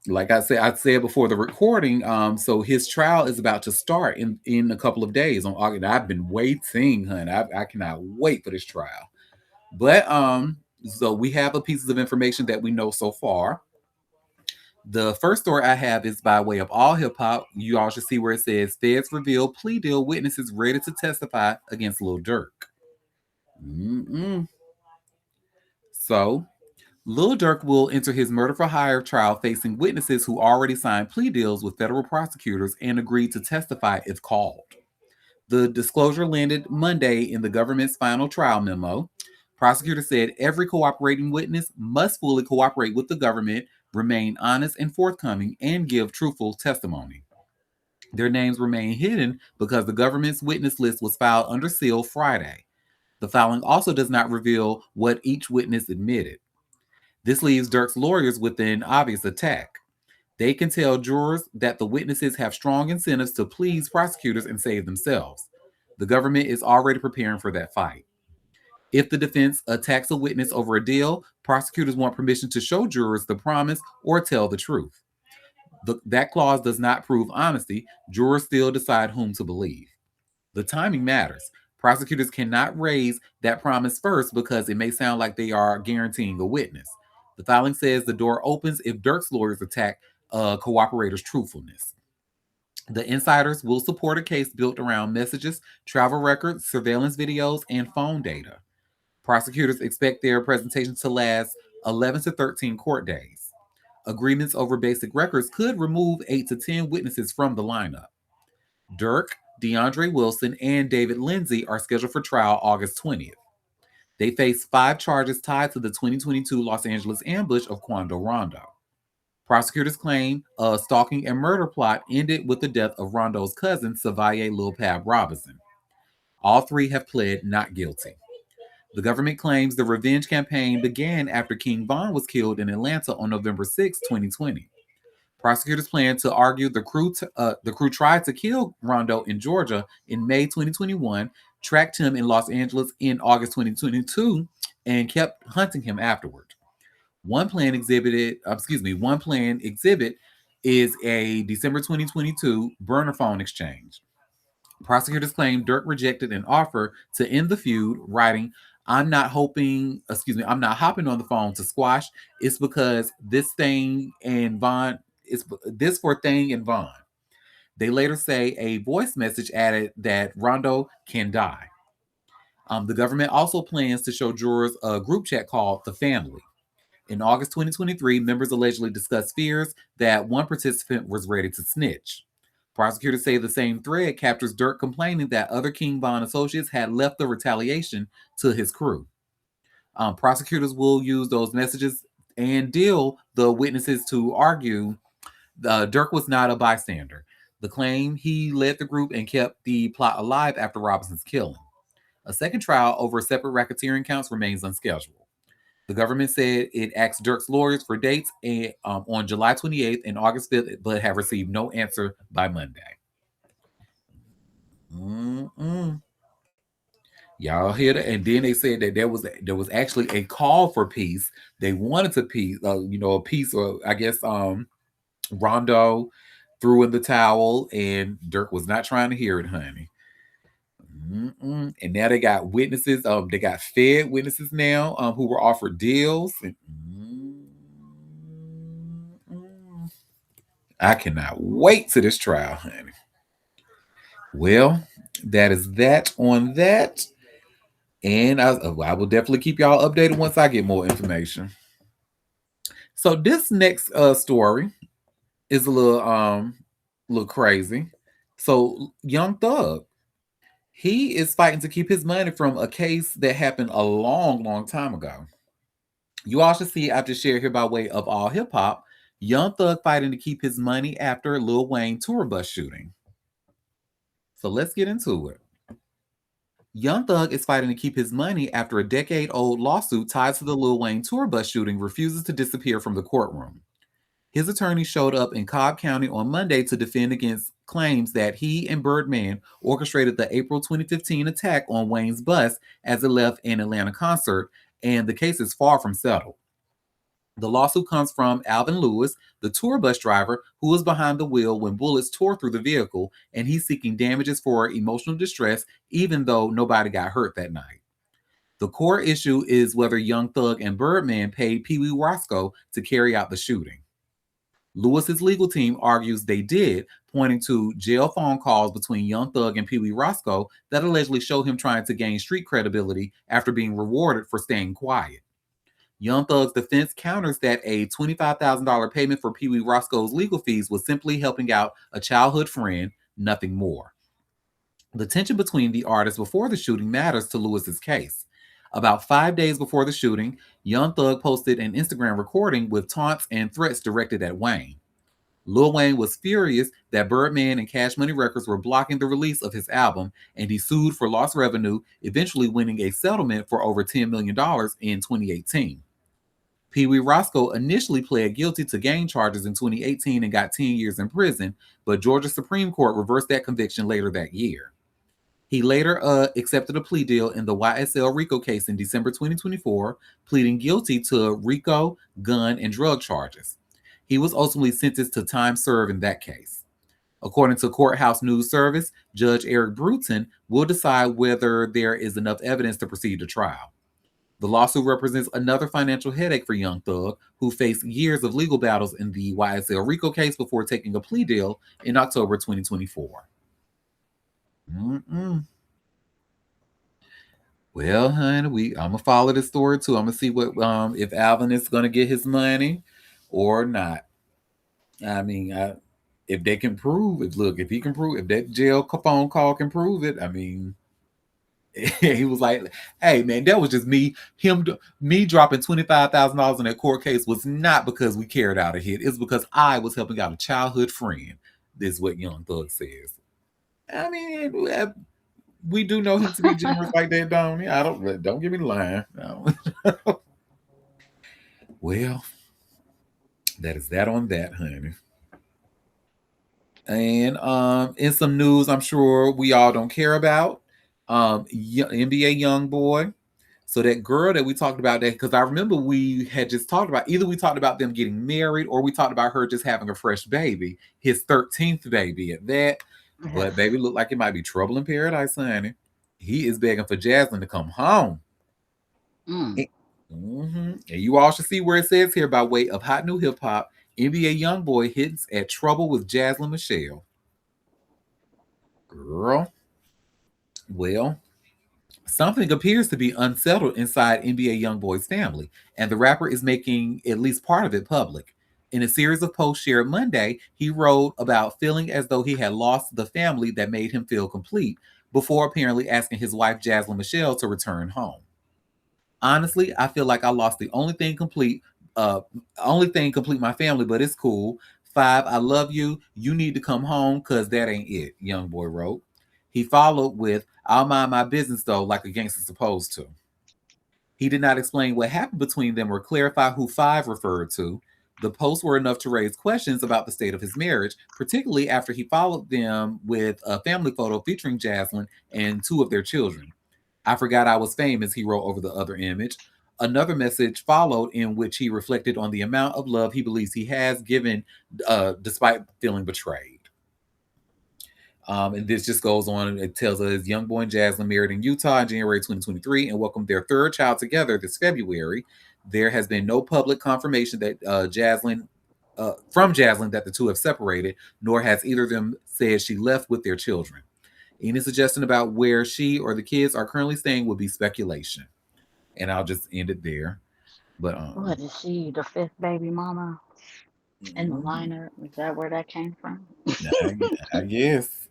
Like I said before the recording, so his trial is about to start in a couple of days on August. I've been waiting, hun. I cannot wait for this trial. But so we have a pieces of information that we know so far. The first story I have is by way of All Hip Hop. You all should see where it says Feds reveal plea deal witnesses ready to testify against Lil Durk. Mm-mm. So, Lil Durk will enter his murder for hire trial facing witnesses who already signed plea deals with federal prosecutors and agreed to testify if called. The disclosure landed Monday in the government's final trial memo. Prosecutors said every cooperating witness must fully cooperate with the government, remain honest and forthcoming, and give truthful testimony. Their names remain hidden because the government's witness list was filed under seal Friday. The filing also does not reveal what each witness admitted. This leaves Dirk's lawyers with an obvious attack. They can tell jurors that the witnesses have strong incentives to please prosecutors and save themselves. The government is already preparing for that fight. If the defense attacks a witness over a deal, prosecutors want permission to show jurors the promise or tell the truth. That clause does not prove honesty. Jurors still decide whom to believe. The timing matters. Prosecutors cannot raise that promise first because it may sound like they are guaranteeing a witness. The filing says the door opens if Dirk's lawyers attack a cooperator's truthfulness. The insiders will support a case built around messages, travel records, surveillance videos, and phone data. Prosecutors expect their presentation to last 11 to 13 court days. Agreements over basic records could remove 8 to 10 witnesses from the lineup. Dirk, DeAndre Wilson, and David Lindsay are scheduled for trial August 20th. They face 5 charges tied to the 2022 Los Angeles ambush of Quando Rondo. Prosecutors claim a stalking and murder plot ended with the death of Rondo's cousin, Savaye Lil Pab Robinson. All 3 have pled not guilty. The government claims the revenge campaign began after King Von was killed in Atlanta on November 6, 2020. Prosecutors plan to argue the crew tried to kill Rondo in Georgia in May 2021, tracked him in Los Angeles in August 2022, and kept hunting him afterward. One planned exhibit is a December 2022 burner phone exchange. Prosecutors claim Dirk rejected an offer to end the feud, writing, I'm not hopping on the phone to squash. It's because this thing and Vaughn, it's this for Thing and Vaughn. They later say a voice message added that Rondo can die. The government also plans to show jurors a group chat called The Family. In August 2023, members allegedly discussed fears that one participant was ready to snitch. Prosecutors say the same thread captures Dirk complaining that other King Von associates had left the retaliation to his crew. Prosecutors will use those messages and deal the witnesses to argue Dirk was not a bystander. The claim he led the group and kept the plot alive after Robinson's killing. A second trial over separate racketeering counts remains unscheduled. The government said it asked Dirk's lawyers for dates on July 28th and August 5th, but have received no answer by Monday. Y'all hear that? And then they said that there was actually a call for peace. They wanted to peace, a peace, or I guess Rondo threw in the towel, and Dirk was not trying to hear it, honey. And now they got witnesses. They got fed witnesses now who were offered deals. I cannot wait to this trial, honey. Well, that is that on that. And I will definitely keep y'all updated once I get more information. So this next story is a little crazy. So Young Thug, he is fighting to keep his money from a case that happened a long, long time ago. You all should see I've just shared here by way of All Hip Hop. Young Thug fighting to keep his money after Lil Wayne tour bus shooting. So let's get into it. Young Thug is fighting to keep his money after a decade-old lawsuit tied to the Lil Wayne tour bus shooting refuses to disappear from the courtroom. His attorney showed up in Cobb County on Monday to defend against claims that he and Birdman orchestrated the April 2015 attack on Wayne's bus as it left an Atlanta concert, and the case is far from settled. The lawsuit comes from Alvin Lewis, the tour bus driver who was behind the wheel when bullets tore through the vehicle, and he's seeking damages for emotional distress, even though nobody got hurt that night. The core issue is whether Young Thug and Birdman paid Pee Wee Roscoe to carry out the shooting. Lewis's legal team argues they did, pointing to jail phone calls between Young Thug and Pee Wee Roscoe that allegedly show him trying to gain street credibility after being rewarded for staying quiet. Young Thug's defense counters that a $25,000 payment for Pee Wee Roscoe's legal fees was simply helping out a childhood friend, nothing more. The tension between the artists before the shooting matters to Lewis's case. About 5 days before the shooting, Young Thug posted an Instagram recording with taunts and threats directed at Wayne. Lil Wayne was furious that Birdman and Cash Money Records were blocking the release of his album, and he sued for lost revenue, eventually winning a settlement for over $10 million in 2018. Pee Wee Roscoe initially pled guilty to gang charges in 2018 and got 10 years in prison, but Georgia Supreme Court reversed that conviction later that year. He later accepted a plea deal in the YSL RICO case in December 2024, pleading guilty to RICO, gun, and drug charges. He was ultimately sentenced to time served in that case. According to Courthouse News Service, Judge Eric Bruton will decide whether there is enough evidence to proceed to trial. The lawsuit represents another financial headache for Young Thug, who faced years of legal battles in the YSL RICO case before taking a plea deal in October 2024. Well, honey, I'm gonna follow this story too. I'm gonna see what if Alvin is gonna get his money or not. I mean, if they can prove it, if he can prove, if that jail phone call can prove it, I mean, he was like, "Hey, man, that was just me. Me dropping $25,000 in that court case was not because we carried out a hit. It's because I was helping out a childhood friend." This is what Young Thug says. I mean, we do know him to be generous like that, don't we? Don't give me the line. No. Well, that is that on that, honey. And in some news, I'm sure we all don't care about. NBA young boy. So that girl that we talked about, that because I remember we had just talked about, either we talked about them getting married or we talked about her just having a fresh baby, his 13th baby at that. But baby looked like it might be trouble in paradise, honey. He is begging for Jasmine to come home. And you all should see where it says here by way of hot new hip hop, NBA YoungBoy hints at trouble with Jasmine Michelle. Girl. Well, something appears to be unsettled inside NBA YoungBoy's family, and the rapper is making at least part of it public. In a series of posts shared Monday, he wrote about feeling as though he had lost the family that made him feel complete, before apparently asking his wife Jasmine Michelle to return home. Honestly, I feel like I lost the only thing complete my family, but it's cool. 5, I love you. You need to come home because that ain't it, young boy wrote. He followed with, I'll mind my business though, like a gangster's supposed to. He did not explain what happened between them or clarify who 5 referred to. The posts were enough to raise questions about the state of his marriage, particularly after he followed them with a family photo featuring Jasmine and 2 of their children. I forgot I was famous, he wrote over the other image. Another message followed in which he reflected on the amount of love he believes he has given despite feeling betrayed. And this just goes on. It tells us young boy and Jasmine married in Utah in January 2023 and welcomed their 3rd child together this February. There has been no public confirmation that from Jasmine that the 2 have separated, nor has either of them said she left with their children. Any suggestion about where she or the kids are currently staying would be speculation. And I'll just end it there. But what is she, the 5th baby mama in the lineup? Is that where that came from? I guess.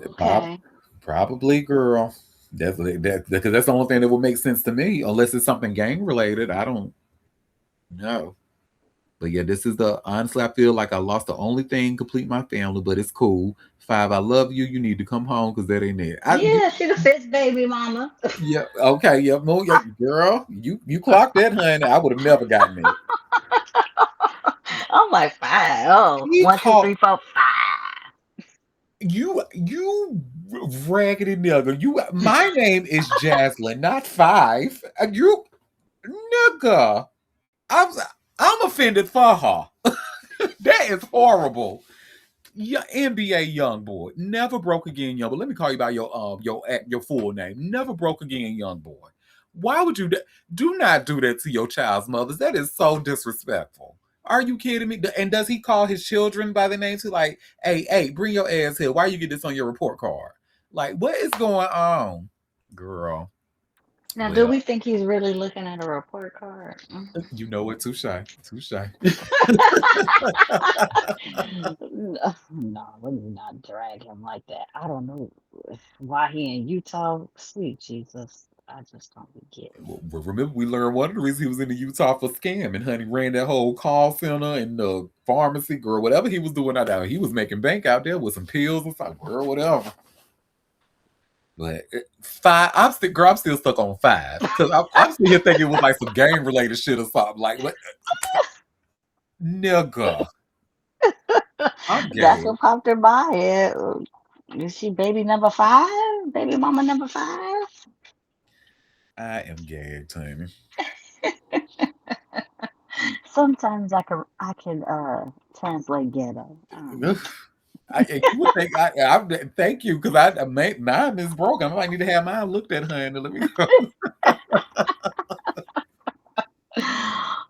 Okay. Probably, girl. That's because that's the only thing that would make sense to me, unless it's something gang related. I don't know. But yeah, this is honestly, I feel like I lost the only thing complete my family, but it's cool. 5, I love you. You need to come home because that ain't it. Yeah, she the 5th baby mama. Yeah, okay, yeah, girl, you clocked that, honey. I would have never gotten it. I'm like 5. Oh, 1, 2, 3, 4, 5. You raggedy nigga. My name is Jaslyn, not 5. You nigga. I'm offended for her. That is horrible. Yeah, NBA young boy. Never broke again, young boy. Let me call you by your full name. Never broke again, young boy. Why would you do not do that to your child's mothers? That is so disrespectful. Are you kidding me? And does he call his children by the name too? Like, hey, bring your ass here. Why you get this on your report card? Like, what is going on, girl? Now, do Well, we think he's really looking at a report card? you know what? Too shy. Too shy. No, let me not drag him like that. I don't know why he in Utah. Sweet Jesus. I just don't be getting it. Well, remember, we learned one of the reasons he was in the Utah for scam, and honey ran that whole call center and the pharmacy, girl, whatever he was doing out there. He was making bank out there with some pills and something, girl, whatever. But five, I'm still stuck on five because I'm still here thinking it was like some game related shit or something. Like, what, nigga? I'm That's gay. what popped in my head. Is she baby number 5? Baby mama number 5? I am gay, Tammy. Sometimes I can translate ghetto. You would think I thank you because mine is broken. I might need to have mine looked at, honey. Let me go.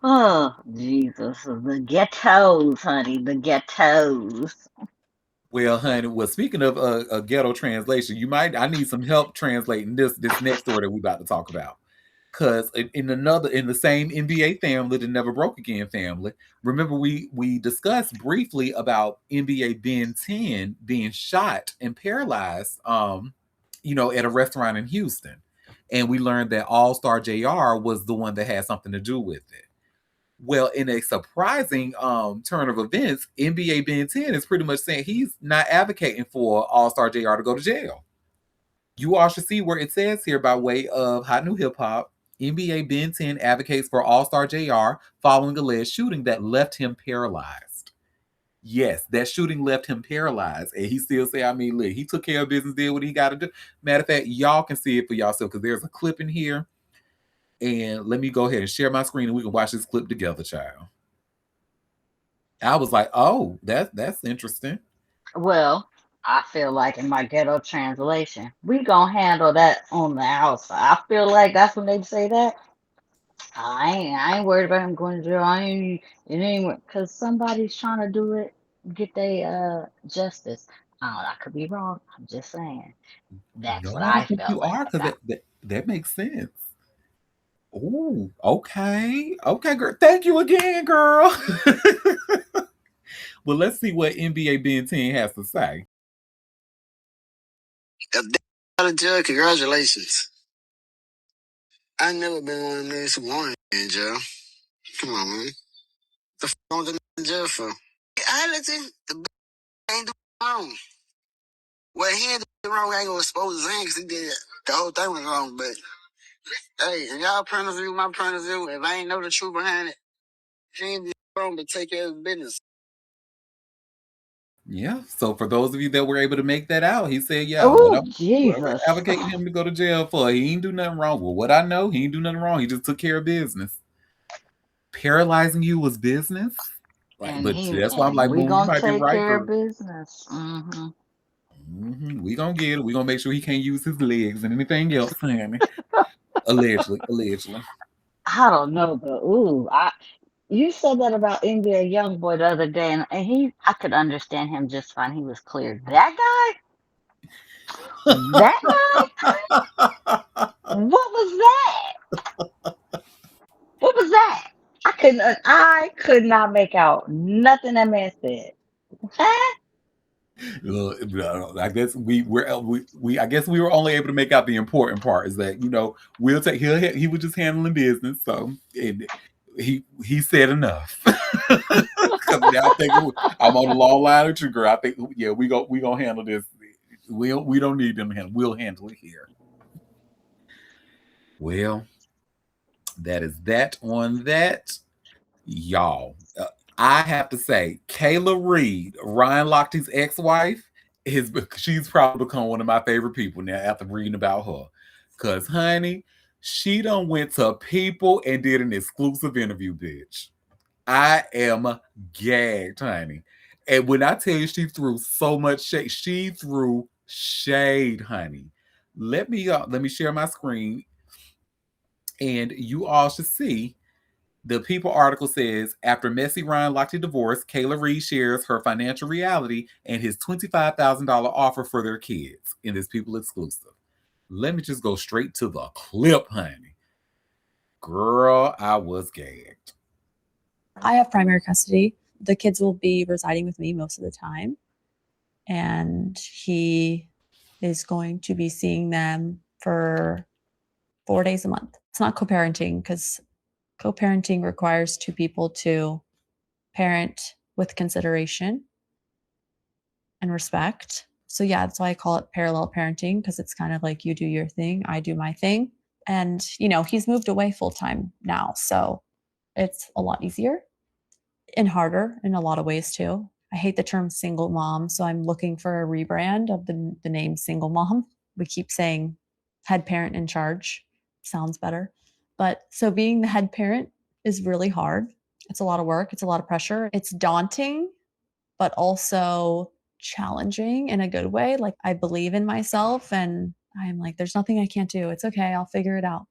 Oh, Jesus. The ghettos, honey. The ghettos. Well, honey. Well, speaking of a ghetto translation, I need some help translating this next story that we about to talk about. Because in the same NBA family, the Never Broke Again family, remember we discussed briefly about NBA Ben 10 being shot and paralyzed, at a restaurant in Houston, and we learned that All Star Jr. was the one that had something to do with it. Well, in a surprising turn of events, NBA Ben 10 is pretty much saying he's not advocating for All Star Jr. to go to jail. You all should see where it says here by way of Hot New Hip Hop. NBA Ben 10 advocates for All Star JR following alleged shooting that left him paralyzed. Yes, that shooting left him paralyzed. And he still say, look, he took care of business, did what he got to do. Matter of fact, y'all can see it for yourself because there's a clip in here. And let me go ahead and share my screen and we can watch this clip together, child. I was like, oh, that's interesting. Well, I feel like in my ghetto translation, we gonna handle that on the outside. I feel like that's when they say that. I ain't worried about him going to jail. It ain't because somebody's trying to do it, get their justice. I could be wrong. I'm just saying. That's No, what I I don't think you felt are because about. that makes sense. Oh, okay. Okay, girl. Thank you again, girl. Well, let's see what NBA Ben 10 has to say. If they got a judge, congratulations. I never been one of them niggas who wanted in jail. Come on, man. The f on the in jail for? I listen, the ain't doing wrong. Well, he ain't doing wrong. I ain't gonna expose his hand because he did the whole thing was wrong. But hey, in y'all point of view, my point of view, if I ain't know the truth behind it, he ain't doing wrong to take care of his business. Yeah. So for those of you that were able to make that out, he said, yeah, Oh, whatever Jesus. advocating him to go to jail for, he ain't do nothing wrong. Well, what I know, he ain't do nothing wrong. He just took care of business. Paralyzing you was business. Like, but that's why I'm like, We boom, you gonna might be take right, care of girl. business. We gonna get it. We gonna make sure he can't use his legs and anything else, honey. Allegedly. I don't know, but you said that about NBA YoungBoy the other day, and I could understand him just fine. He was clear. That guy, what was that? What was that? I could not make out nothing that man said. Huh? I guess I guess we were only able to make out the important part is that we'll take he was just handling business, so he said enough. Because now I think I'm on the long line with you, girl. I think we gonna handle this. We don't need them to handle. We'll handle it here. Well, that is that on that, y'all. I have to say, Kayla Reed, Ryan Lochte's ex-wife, she's probably become one of my favorite people now after reading about her. Cause honey, she done went to people and did an exclusive interview, bitch. I am gagged, honey. And when I tell you she threw so much shade, she threw shade, honey. Let me share my screen, and you all should see. The People article says, after messy Ryan Lochte divorce, Kayla Reed shares her financial reality and his $25,000 offer for their kids in this People exclusive. Let me just go straight to the clip, honey. Girl, I was gagged. I have primary custody. The kids will be residing with me most of the time. And he is going to be seeing them for 4 days a month. It's not co-parenting because co-parenting requires two people to parent with consideration and respect. So yeah, that's why I call it parallel parenting, because it's kind of like you do your thing, I do my thing. And, he's moved away full time now. So it's a lot easier and harder in a lot of ways too. I hate the term single mom. So I'm looking for a rebrand of the name single mom. We keep saying head parent in charge. Sounds better. But so being the head parent is really hard. It's a lot of work. It's a lot of pressure. It's daunting, but also challenging in a good way. Like I believe in myself and I'm like, there's nothing I can't do. It's okay. I'll figure it out.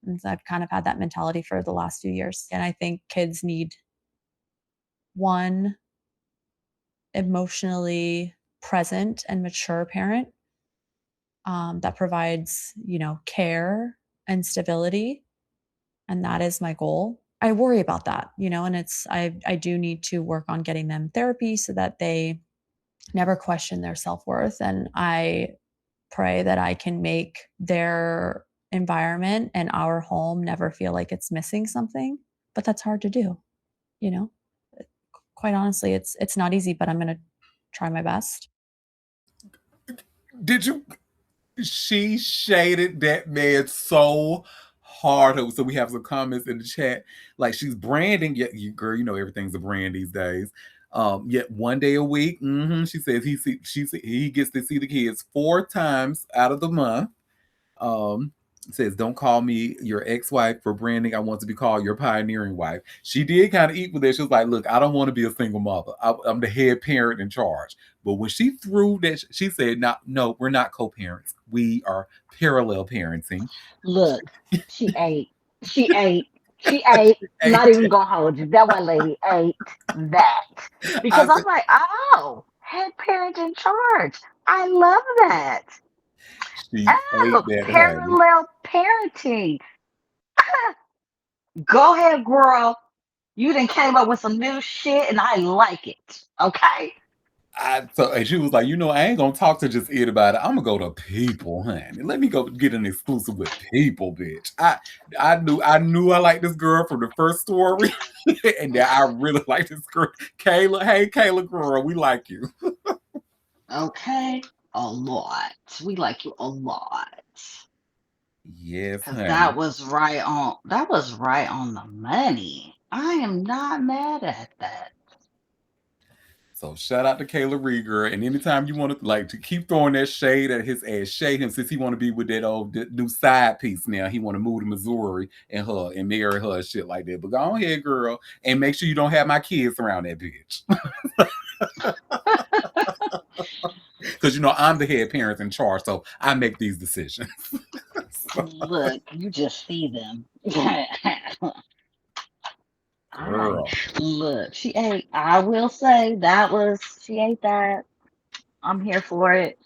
And so I've kind of had that mentality for the last few years. And I think kids need one emotionally present and mature parent that provides, care and stability. And that is my goal. I worry about that, and I do need to work on getting them therapy so that they never question their self-worth. And I pray that I can make their environment and our home never feel like it's missing something. But that's hard to do, you know? Quite honestly, it's not easy, but I'm gonna try my best. Did you? She shaded that man so hard. So we have some comments in the chat. Like she's branding. Yet, girl, everything's a brand these days. Yet one day a week, she says he gets to see the kids 4 times out of the month. Says, don't call me your ex-wife for branding. I want to be called your pioneering wife. She did kind of eat with that. She was like, look, I don't want to be a single mother. I'm the head parent in charge. But when she threw that, she said, no, we're not co-parents. We are parallel parenting. Look, she ate. She ate. She ate. Not even gonna hold you. That one lady ate that. Because I'm like, oh, head parent in charge. I love that. She Oh, ate that, honey. parallel parenting. Go ahead, girl. You done came up with some new shit and I like it. Okay? And she was like, I ain't gonna talk to just anybody. I'm gonna go to people, honey. Let me go get an exclusive with people, bitch. I knew I liked this girl from the first story, and now I really like this girl, Kayla. Hey, Kayla, girl, we like you. Okay, a lot. We like you a lot. Yes, Cause honey. that was right on. That was right on the money. I am not mad at that. So shout out to Kayla Rieger. And anytime you want to keep throwing that shade at his ass, shade him since he want to be with that old new side piece now. He want to move to Missouri and marry her and shit like that. But go ahead, girl, and make sure you don't have my kids around that bitch. Because I'm the head parent in charge, so I make these decisions. Look, you just see them. Girl. Look, she ate. I will say she ate that. I'm here for it.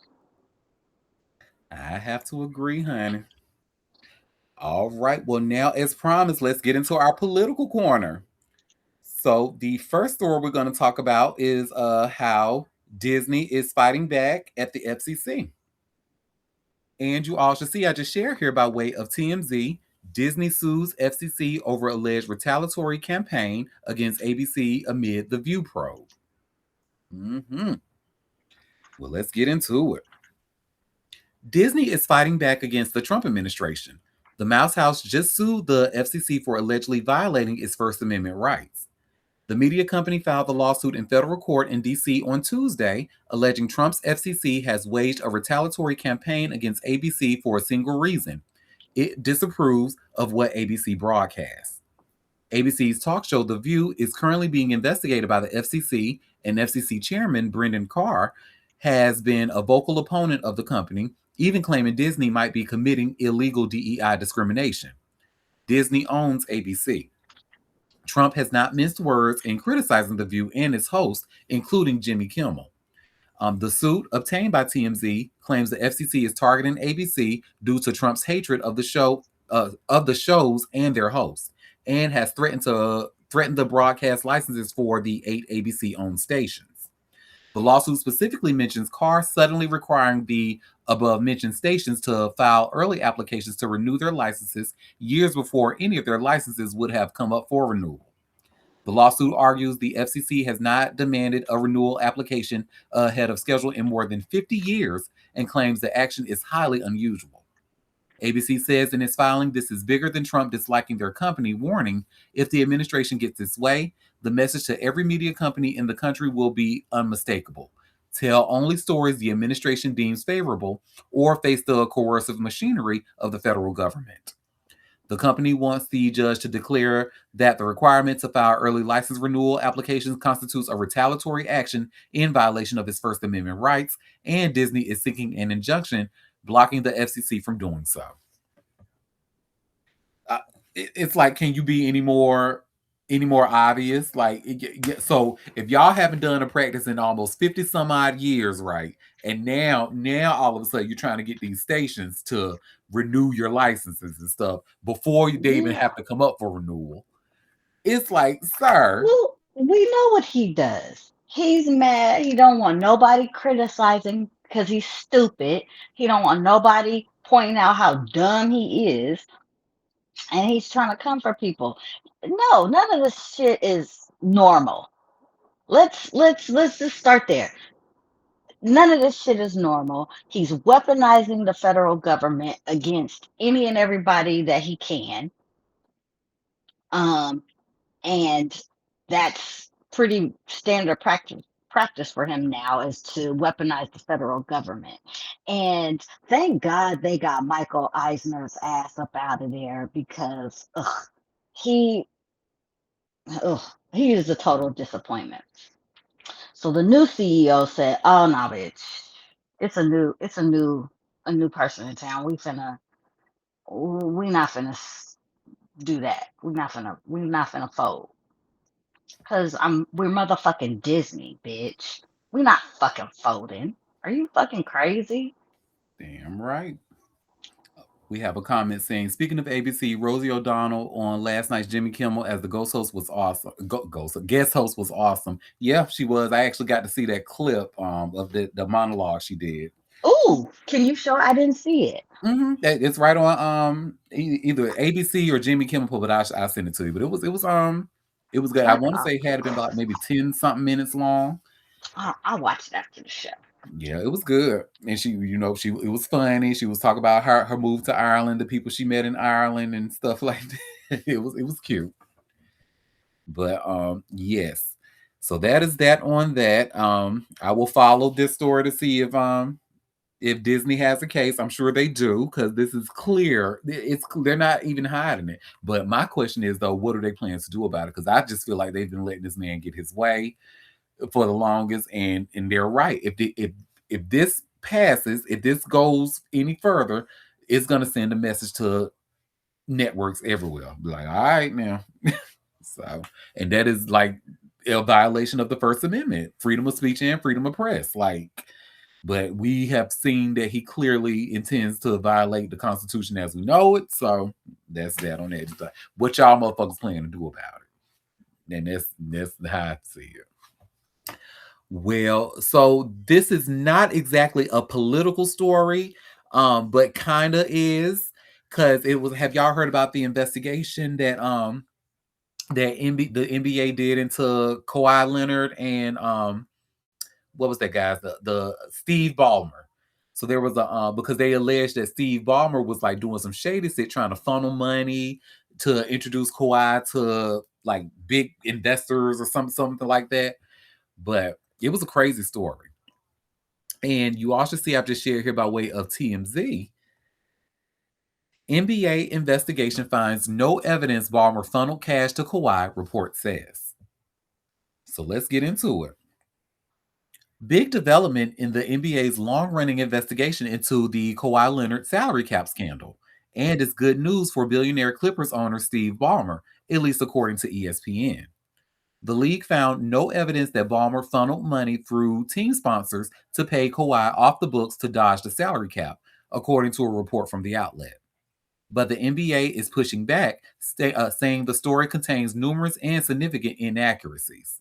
I have to agree, honey. All right. Well, now, as promised, let's get into our political corner. So, the first story we're going to talk about is how Disney is fighting back at the FCC. And you all should see, I just shared here by way of TMZ. Disney sues FCC over alleged retaliatory campaign against ABC amid the View probe. Well, let's get into it. Disney is fighting back against the Trump administration. The Mouse House just sued the FCC for allegedly violating its First Amendment rights. The media company filed the lawsuit in federal court in D.C. on Tuesday, alleging Trump's FCC has waged a retaliatory campaign against ABC for a single reason. It disapproves of what ABC broadcasts. ABC's talk show The View is currently being investigated by the FCC, and FCC Chairman Brendan Carr has been a vocal opponent of the company, even claiming Disney might be committing illegal DEI discrimination. Disney owns ABC. Trump has not minced words in criticizing The View and its host, including Jimmy Kimmel. The suit obtained by TMZ claims the FCC is targeting ABC due to Trump's hatred of the shows and their hosts, and has threatened the broadcast licenses for the 8 ABC-owned stations. The lawsuit specifically mentions Carr suddenly requiring the above-mentioned stations to file early applications to renew their licenses years before any of their licenses would have come up for renewal. The lawsuit argues the FCC has not demanded a renewal application ahead of schedule in more than 50 years and claims the action is highly unusual. ABC says in its filing this is bigger than Trump disliking their company, warning if the administration gets its way, the message to every media company in the country will be unmistakable. Tell only stories the administration deems favorable or face the coercive machinery of the federal government. The company wants the judge to declare that the requirement to file early license renewal applications constitutes a retaliatory action in violation of its First Amendment rights, and Disney is seeking an injunction blocking the FCC from doing so. It's like, can you be any more obvious? Like, so if y'all haven't done a practice in almost 50 some odd years, right? And now all of a sudden you're trying to get these stations to renew your licenses and stuff before they even have to come up for renewal. It's like, sir. Well, we know what he does. He's mad. He don't want nobody criticizing because he's stupid. He don't want nobody pointing out how dumb he is. And he's trying to comfort people. No, none of this shit is normal. Let's just start there. None of this shit is normal. He's weaponizing the federal government against any and everybody that he can. And that's pretty standard practice for him now, is to weaponize the federal government. And thank God they got Michael Eisner's ass up out of there, because he is a total disappointment. So the new CEO said, "Oh no, bitch, it's a new person in town. We not finna do that. We not finna fold, because we're motherfucking Disney, bitch. We not fucking folding. Are you fucking crazy?" Damn right. We have a comment saying, speaking of ABC, Rosie O'Donnell on last night's Jimmy Kimmel as the ghost host was awesome. Guest host was awesome. Yeah, she was. I actually got to see that clip of the monologue she did. Ooh, can you show? I didn't see it. Mm-hmm. It's right on either ABC or Jimmy Kimmel, but I'll send it to you. But it was good. I want to say it had been about maybe 10 something minutes long. I'll watch it after the show. Yeah, it was good. And she, it was funny. She was talking about her move to Ireland, the people she met in Ireland and stuff like that. It was cute. But yes. So that is that on that. I will follow this story to see if Disney has a case. I'm sure they do, because this is clear. They're not even hiding it. But my question is, though, what are they planning to do about it? Because I just feel like they've been letting this man get his way for the longest, and they're right. If this passes, if this goes any further, it's going to send a message to networks everywhere. Be like, all right now. So, and that is like a violation of the First Amendment, freedom of speech and freedom of press. Like, but we have seen that he clearly intends to violate the Constitution as we know it. So that's that on that. What y'all motherfuckers plan to do about it? And that's how I see it. Well, so this is not exactly a political story, but kind of is, because it was. Have y'all heard about the investigation that the NBA did into Kawhi Leonard and what was that guy's the Steve Ballmer? So there was a because they alleged that Steve Ballmer was like doing some shady shit, trying to funnel money to introduce Kawhi to like big investors or something like that. But it was a crazy story. And you also see I've just shared here by way of TMZ. NBA investigation finds no evidence Ballmer funneled cash to Kawhi, report says. So let's get into it. Big development in the NBA's long-running investigation into the Kawhi Leonard salary cap scandal. And it's good news for billionaire Clippers owner Steve Ballmer, at least according to ESPN. The league found no evidence that Ballmer funneled money through team sponsors to pay Kawhi off the books to dodge the salary cap, according to a report from the outlet. But the NBA is pushing back, saying the story contains numerous and significant inaccuracies.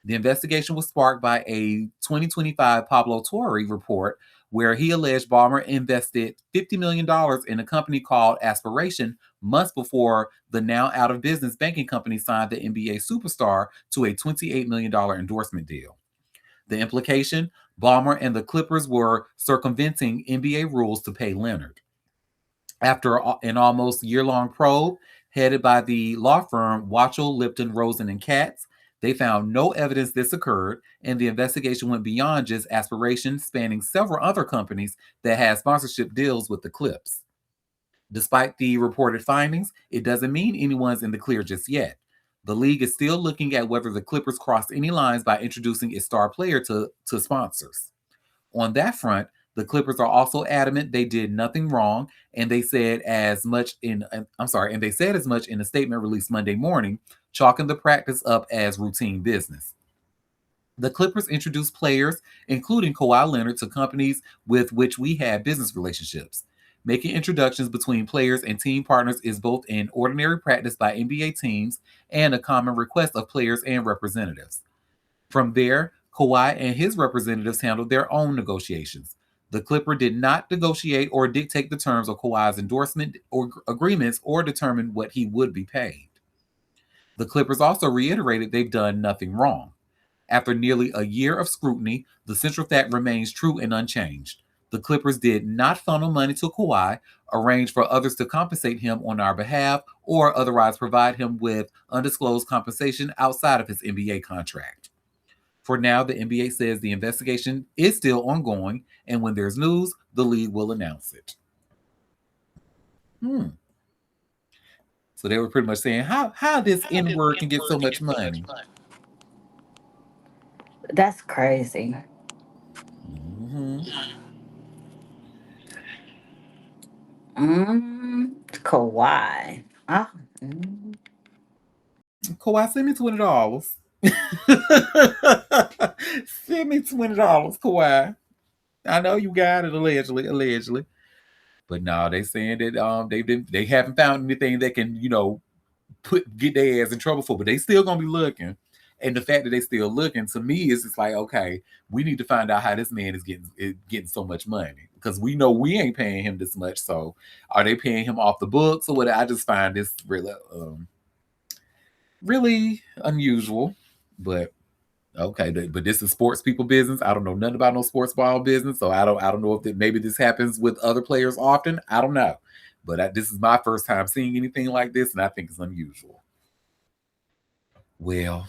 The investigation was sparked by a 2025 Pablo Torre report where he alleged Ballmer invested $50 million in a company called Aspiration months before the now out of business banking company signed the NBA superstar to a $28 million endorsement deal. The implication: Ballmer and the Clippers were circumventing NBA rules to pay Leonard. After an almost year-long probe headed by the law firm Watchell, Lipton, Rosen, and Katz, they found no evidence this occurred, and the investigation went beyond just Aspiration, spanning several other companies that had sponsorship deals with the Clips. Despite the reported findings, it doesn't mean anyone's in the clear just yet. The league is still looking at whether the Clippers crossed any lines by introducing its star player to sponsors. On that front, the Clippers are also adamant they did nothing wrong, and they said as much in a statement released Monday morning, chalking the practice up as routine business. The Clippers introduced players, including Kawhi Leonard, to companies with which we have business relationships. Making introductions between players and team partners is both an ordinary practice by NBA teams and a common request of players and representatives. From there, Kawhi and his representatives handled their own negotiations. The Clipper did not negotiate or dictate the terms of Kawhi's endorsement or agreements or determine what he would be paid. The Clippers also reiterated they've done nothing wrong. After nearly a year of scrutiny, the central fact remains true and unchanged. The Clippers did not funnel money to Kawhi, arrange for others to compensate him on our behalf, or otherwise provide him with undisclosed compensation outside of his NBA contract. For now, the NBA says the investigation is still ongoing, and when there's news, the league will announce it. So they were pretty much saying how this N-word can get so much money. That's crazy. Kawhi. Kawhi, send me $20. Send me $20, Kawhi. I know you got it, allegedly. But no, they saying that they haven't found anything that can, get their ass in trouble for, but they still gonna be looking. And the fact that they still looking, to me, is just like, okay, we need to find out how this man is getting so much money, because we know we ain't paying him this much. So are they paying him off the books or what? I just find this really unusual. But okay, but this is sports people business. I don't know nothing about no sports ball business, so I don't know if maybe this happens with other players often. I don't know, but this is my first time seeing anything like this, and I think it's unusual. Well,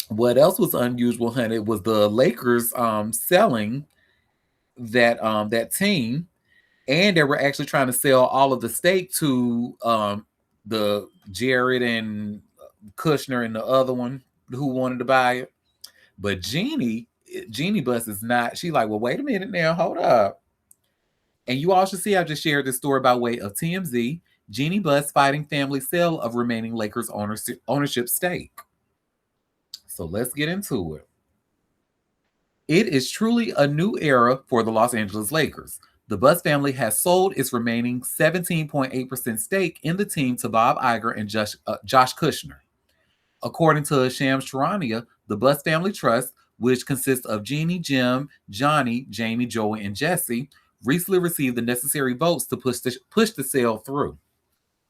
what else was unusual, honey, was the Lakers selling that team, and they were actually trying to sell all of the stake to the Jared and Kushner and the other one who wanted to buy it. But Jeannie Buss is not. She like, well, wait a minute now, hold up. And you all should see I just shared this story by way of TMZ. Jeannie Buss fighting family sale of remaining Lakers ownership stake. So let's get into it. It is truly a new era for the Los Angeles Lakers. The Buss family has sold its remaining 17.8% stake in the team to Bob Iger and Josh Kushner. According to Shams Charania, the Buss Family Trust, which consists of Jeannie, Jim, Johnny, Jamie, Joey, and Jesse, recently received the necessary votes to push the sale through.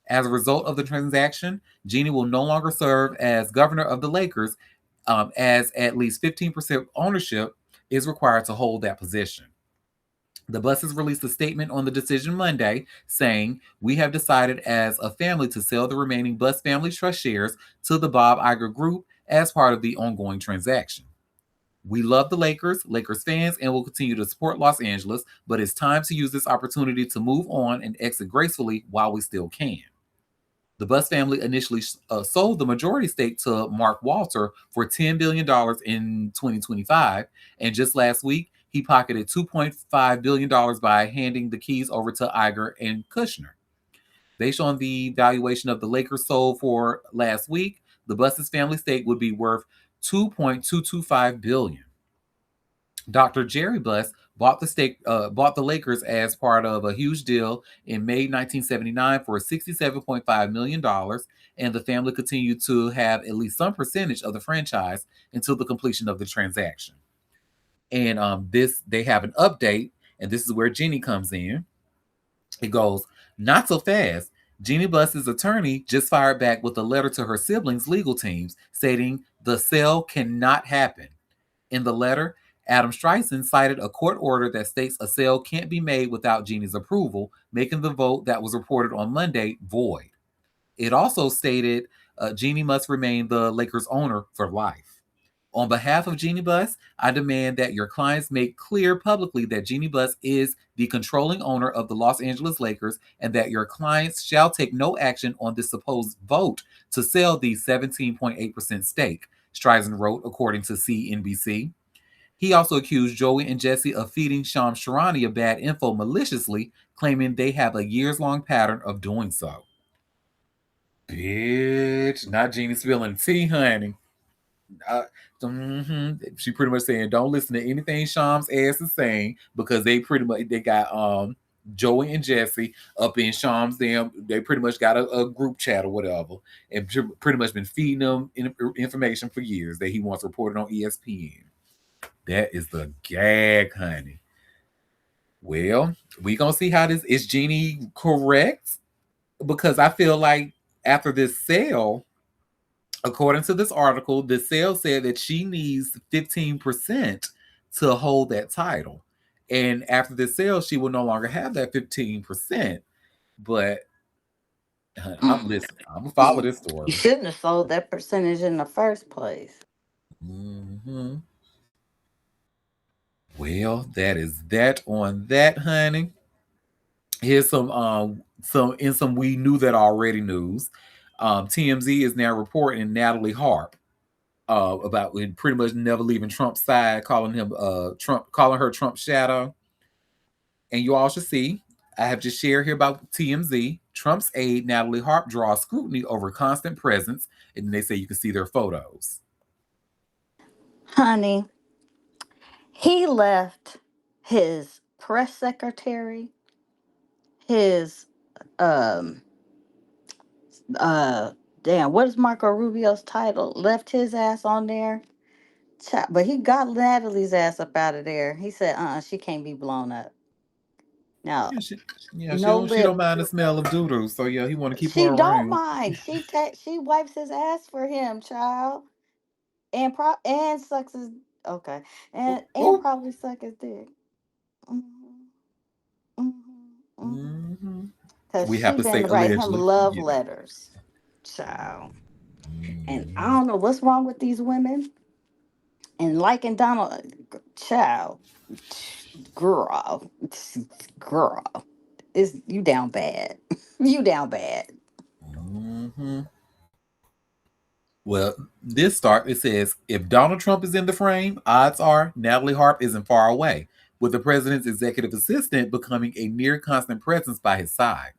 As a result of the transaction, Jeannie will no longer serve as governor of the Lakers, as at least 15% ownership is required to hold that position. The Busses released a statement on the decision Monday saying, "We have decided as a family to sell the remaining Buss Family Trust shares to the Bob Iger Group as part of the ongoing transaction. We love the Lakers fans, and will continue to support Los Angeles, but it's time to use this opportunity to move on and exit gracefully while we still can." The Buss family initially sold the majority stake to Mark Walter for $10 billion in 2025, and just last week, he pocketed $2.5 billion by handing the keys over to Iger and Kushner. Based on the valuation of the Lakers sold for last week, the the Buss's family stake would be worth $2.225 billion. Dr. Jerry Buss bought the Lakers as part of a huge deal in May 1979 for $67.5 million, and the family continued to have at least some percentage of the franchise until the completion of the transaction. And they have an update, and this is where Jenny comes in. It goes, not so fast. Jeannie Buss's attorney just fired back with a letter to her siblings' legal teams stating the sale cannot happen. In the letter, Adam Streisand cited a court order that states a sale can't be made without Jeannie's approval, making the vote that was reported on Monday void. It also stated Jeannie must remain the Lakers' owner for life. On behalf of Jeannie Buss, I demand that your clients make clear publicly that Jeannie Buss is the controlling owner of the Los Angeles Lakers and that your clients shall take no action on this supposed vote to sell the 17.8% stake, Streisand wrote, according to CNBC. He also accused Joey and Jesse of feeding Shams Charania bad info maliciously, claiming they have a years-long pattern of doing so. Bitch, not Jeannie spilling tea, honey. She pretty much saying don't listen to anything Shams ass is saying because they got Joey and Jesse up in Shams they pretty much got a group chat or whatever and pretty much been feeding them information for years that he wants reported on ESPN. That is the gag, honey. Well, we gonna see how this is. Jeannie correct? Because I feel like after this sale, according to this article, the sale said that she needs 15% to hold that title. And after this sale, she will no longer have that 15%. But I'm listening. I'm gonna follow this story. You shouldn't have sold that percentage in the first place. Mm-hmm. Well, that is that on that, honey. Here's some we knew that already news. TMZ is now reporting Natalie Harp about pretty much never leaving Trump's side, calling her Trump's shadow. And you all should see, I have just shared here about TMZ. Trump's aide Natalie Harp draws scrutiny over constant presence, and they say you can see their photos. Honey, he left his press secretary, his what is Marco Rubio's title? Left his ass on there. But he got Natalie's ass up out of there. He said, she can't be blown up. Now, she don't mind the smell of doodoo, so yeah, he want to keep her around. She don't mind. She wipes his ass for him, child, and sucks his and probably suck his dick. Because we have to say write him allegedly. love letters, child. And I don't know what's wrong with these women. And liking Donald, child, girl, is you down bad? You down bad? Well, it says, if Donald Trump is in the frame, odds are Natalie Harp isn't far away, with the president's executive assistant becoming a near constant presence by his side.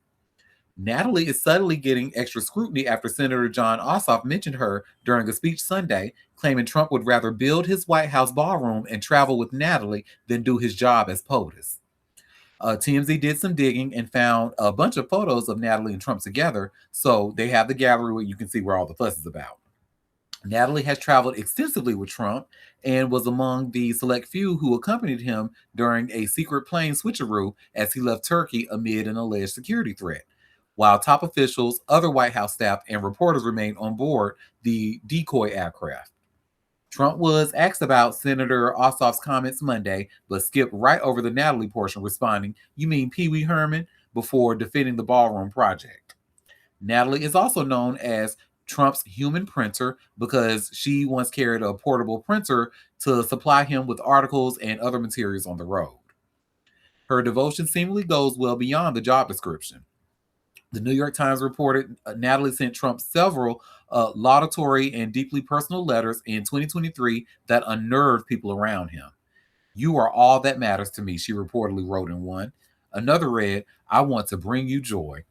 Natalie is suddenly getting extra scrutiny after Senator John Ossoff mentioned her during a speech Sunday, claiming Trump would rather build his White House ballroom and travel with Natalie than do his job as POTUS. TMZ did some digging and found a bunch of photos of Natalie and Trump together, so they have the gallery where you can see where all the fuss is about. Natalie has traveled extensively with Trump and was among the select few who accompanied him during a secret plane switcheroo as he left Turkey amid an alleged security threat. While top officials, other White House staff, and reporters remained on board the decoy aircraft. Trump was asked about Senator Ossoff's comments Monday, but skipped right over the Natalie portion, responding, "You mean Pee Wee Herman?" before defending the ballroom project. Natalie is also known as Trump's human printer because she once carried a portable printer to supply him with articles and other materials on the road. Her devotion seemingly goes well beyond the job description. The New York Times reported Natalie sent Trump several laudatory and deeply personal letters in 2023 that unnerved people around him. "You are all that matters to me," she reportedly wrote in one. Another read, "I want to bring you joy."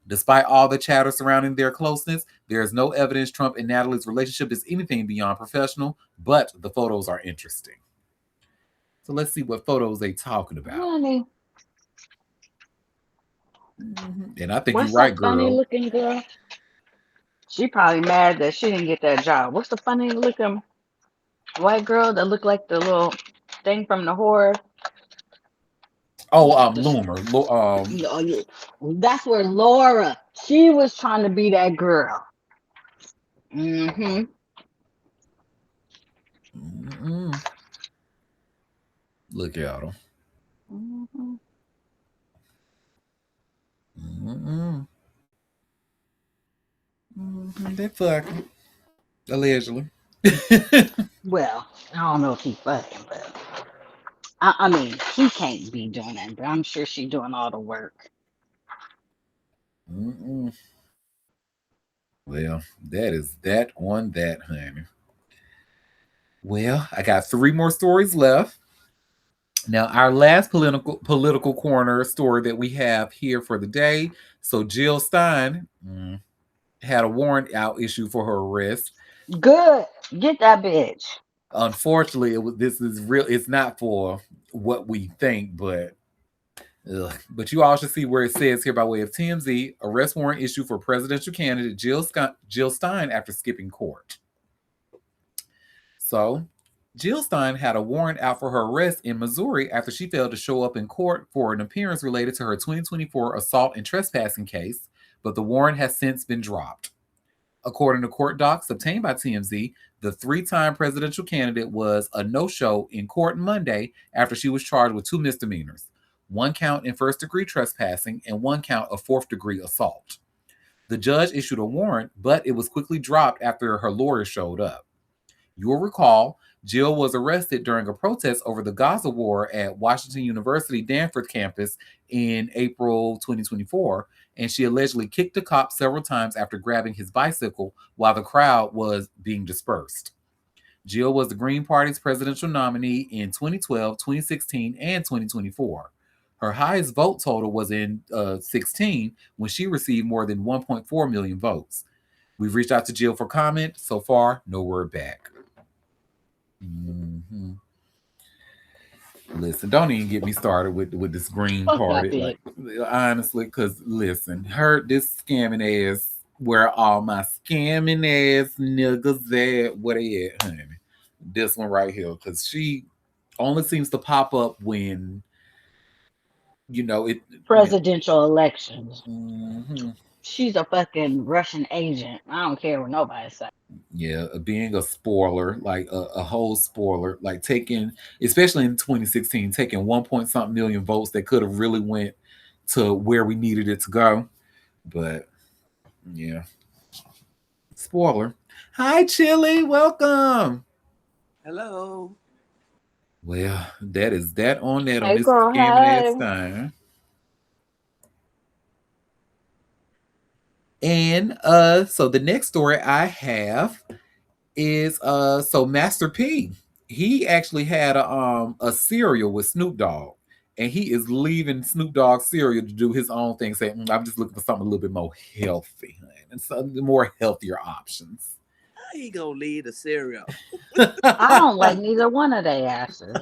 Despite all the chatter surrounding their closeness, there is no evidence Trump and Natalie's relationship is anything beyond professional, but the photos are interesting. So let's see what photos they talking about. Honey, And I think you're what's the right, funny girl. looking girl? She probably mad that she didn't get that job. What's the funny looking white girl that looked like the little thing from the horror? Oh, The, Loomer. oh, yeah. That's where Laura. She was trying to be that girl. Mm-hmm. Look at them. Mm-hmm. They fucking. Allegedly. Well, I don't know if he fucking, but I mean, he can't be doing that, but I'm sure she's doing all the work. Well, that is that on that, honey. Well, I got 3 more stories left. Now, our last political corner story that we have here for the day. So, Jill Stein had a warrant out issued for her arrest. Good. Get that bitch. Unfortunately, this is real. It's not for what we think, but but you all should see where it says here by way of TMZ: arrest warrant issued for presidential candidate Jill Stein after skipping court. So, Jill Stein had a warrant out for her arrest in Missouri after she failed to show up in court for an appearance related to her 2024 assault and trespassing case, but the warrant has since been dropped. According to court docs obtained by TMZ, the 3-time presidential candidate was a no-show in court Monday after she was charged with 2 misdemeanors, 1 count in first-degree trespassing and 1 count of fourth-degree assault. The judge issued a warrant, but it was quickly dropped after her lawyer showed up. You'll recall, Jill was arrested during a protest over the Gaza war at Washington University Danforth campus in April 2024, and she allegedly kicked a cop several times after grabbing his bicycle while the crowd was being dispersed. Jill was the Green Party's presidential nominee in 2012, 2016, and 2024. Her highest vote total was in 16 when she received more than 1.4 million votes. We've reached out to Jill for comment. So far, no word back. Listen, don't even get me started with this Green Fuck that Party. bitch. Like, honestly, because listen, this scamming ass, where all my scamming ass niggas at? Where they at, honey? This one right here, because she only seems to pop up when it. Presidential elections. Mm-hmm. She's a fucking Russian agent. I don't care what nobody says. Yeah, being a spoiler, like a whole spoiler, like taking, especially in 2016, taking 1 point something million votes that could have really went to where we needed it to go. But yeah, spoiler. Hi, Chili, welcome. Hello. Well, that is that on that on Hey, this girl, scamming ass hey. time. And so the next story I have is so Master P. He actually had a cereal with Snoop Dogg, and he is leaving Snoop Dogg's cereal to do his own thing, saying, I'm just looking for something a little bit more healthy and some more healthier options. How you gonna leave the cereal? I don't like neither one of their asses.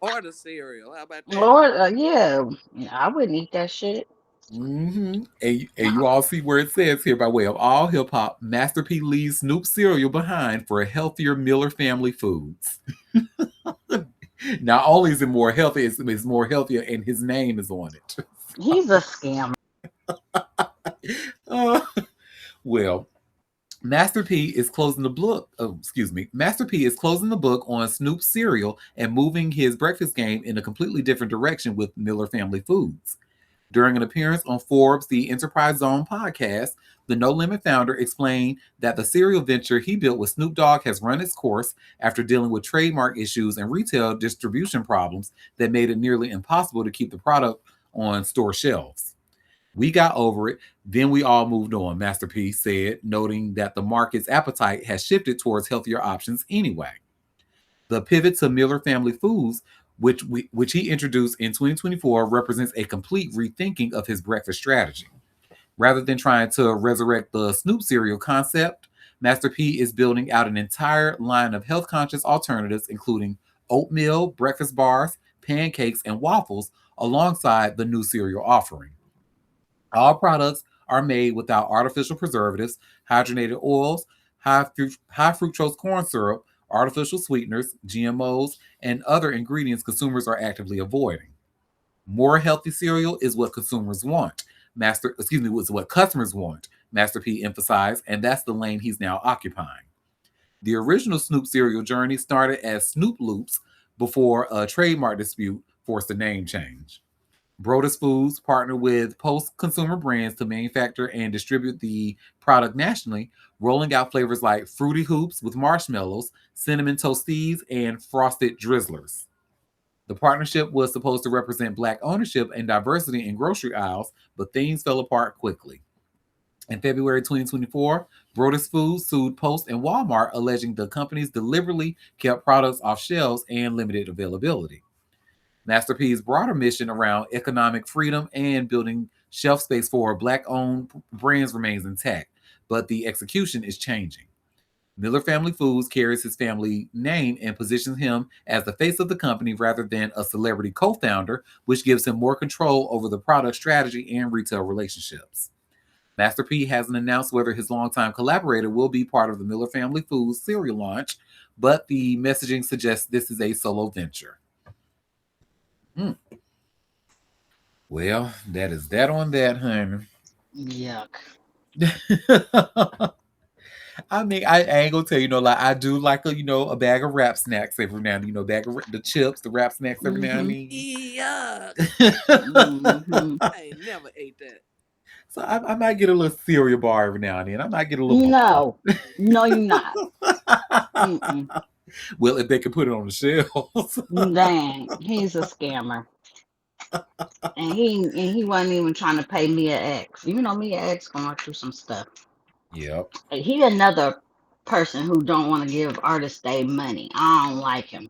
Or the cereal. How about that? Lord, yeah, I wouldn't eat that shit. And you all see where it says here by way of all hip hop, Master P leaves Snoop cereal behind for a healthier Miller family foods. Not only is it more healthy, it's more healthier, and his name is on it. He's a scammer. Well, Master P is closing the book. Oh, excuse me. Master P is closing the book on Snoop's cereal and moving his breakfast game in a completely different direction with Miller Family Foods. During an appearance on Forbes' The Enterprise Zone podcast, the No Limit founder explained that the cereal venture he built with Snoop Dogg has run its course after dealing with trademark issues and retail distribution problems that made it nearly impossible to keep the product on store shelves. We got over it, then we all moved on, Master P said, noting that the market's appetite has shifted towards healthier options anyway. The pivot to Miller Family Foods, which he introduced in 2024, represents a complete rethinking of his breakfast strategy. Rather than trying to resurrect the Snoop cereal concept, Master P is building out an entire line of health conscious alternatives, including oatmeal, breakfast bars, pancakes, and waffles, alongside the new cereal offering. All products are made without artificial preservatives, hydrogenated oils, high fructose corn syrup, artificial sweeteners, GMOs, and other ingredients consumers are actively avoiding. More healthy cereal is what consumers want. Was what customers want. Master P emphasized, and that's the lane he's now occupying. The original Snoop cereal journey started as Snoop Loops before a trademark dispute forced a name change. Brodus Foods partnered with post consumer brands to manufacture and distribute the product nationally, rolling out flavors like Fruity Hoops with marshmallows, cinnamon toasties, and frosted drizzlers. The partnership was supposed to represent Black ownership and diversity in grocery aisles, but things fell apart quickly. In February 2024, Brodus Foods sued Post and Walmart, alleging the companies deliberately kept products off shelves and limited availability. Master P's broader mission around economic freedom and building shelf space for Black owned brands remains intact, but the execution is changing. Miller Family Foods carries his family name and positions him as the face of the company rather than a celebrity co founder, which gives him more control over the product strategy and retail relationships. Master P hasn't announced whether his longtime collaborator will be part of the Miller Family Foods cereal launch, but the messaging suggests this is a solo venture. Hmm. Well, that is that on that, honey. Yuck. I mean, I ain't gonna tell you, like I do like a bag of wrap snacks every now and then, bag of the chips, the wrap snacks every now and Mm-hmm. then. Yuck. Mm-hmm. I ain't never ate that. So I might get a little cereal bar every now and then. I might get a little No. No, you're not. Mm-mm. Well, if they could put it on the shelves. Dang. He's a scammer. And he wasn't even trying to pay Mia X. You know Mia X going through some stuff. Yep. He another person who don't want to give artists their money. I don't like him.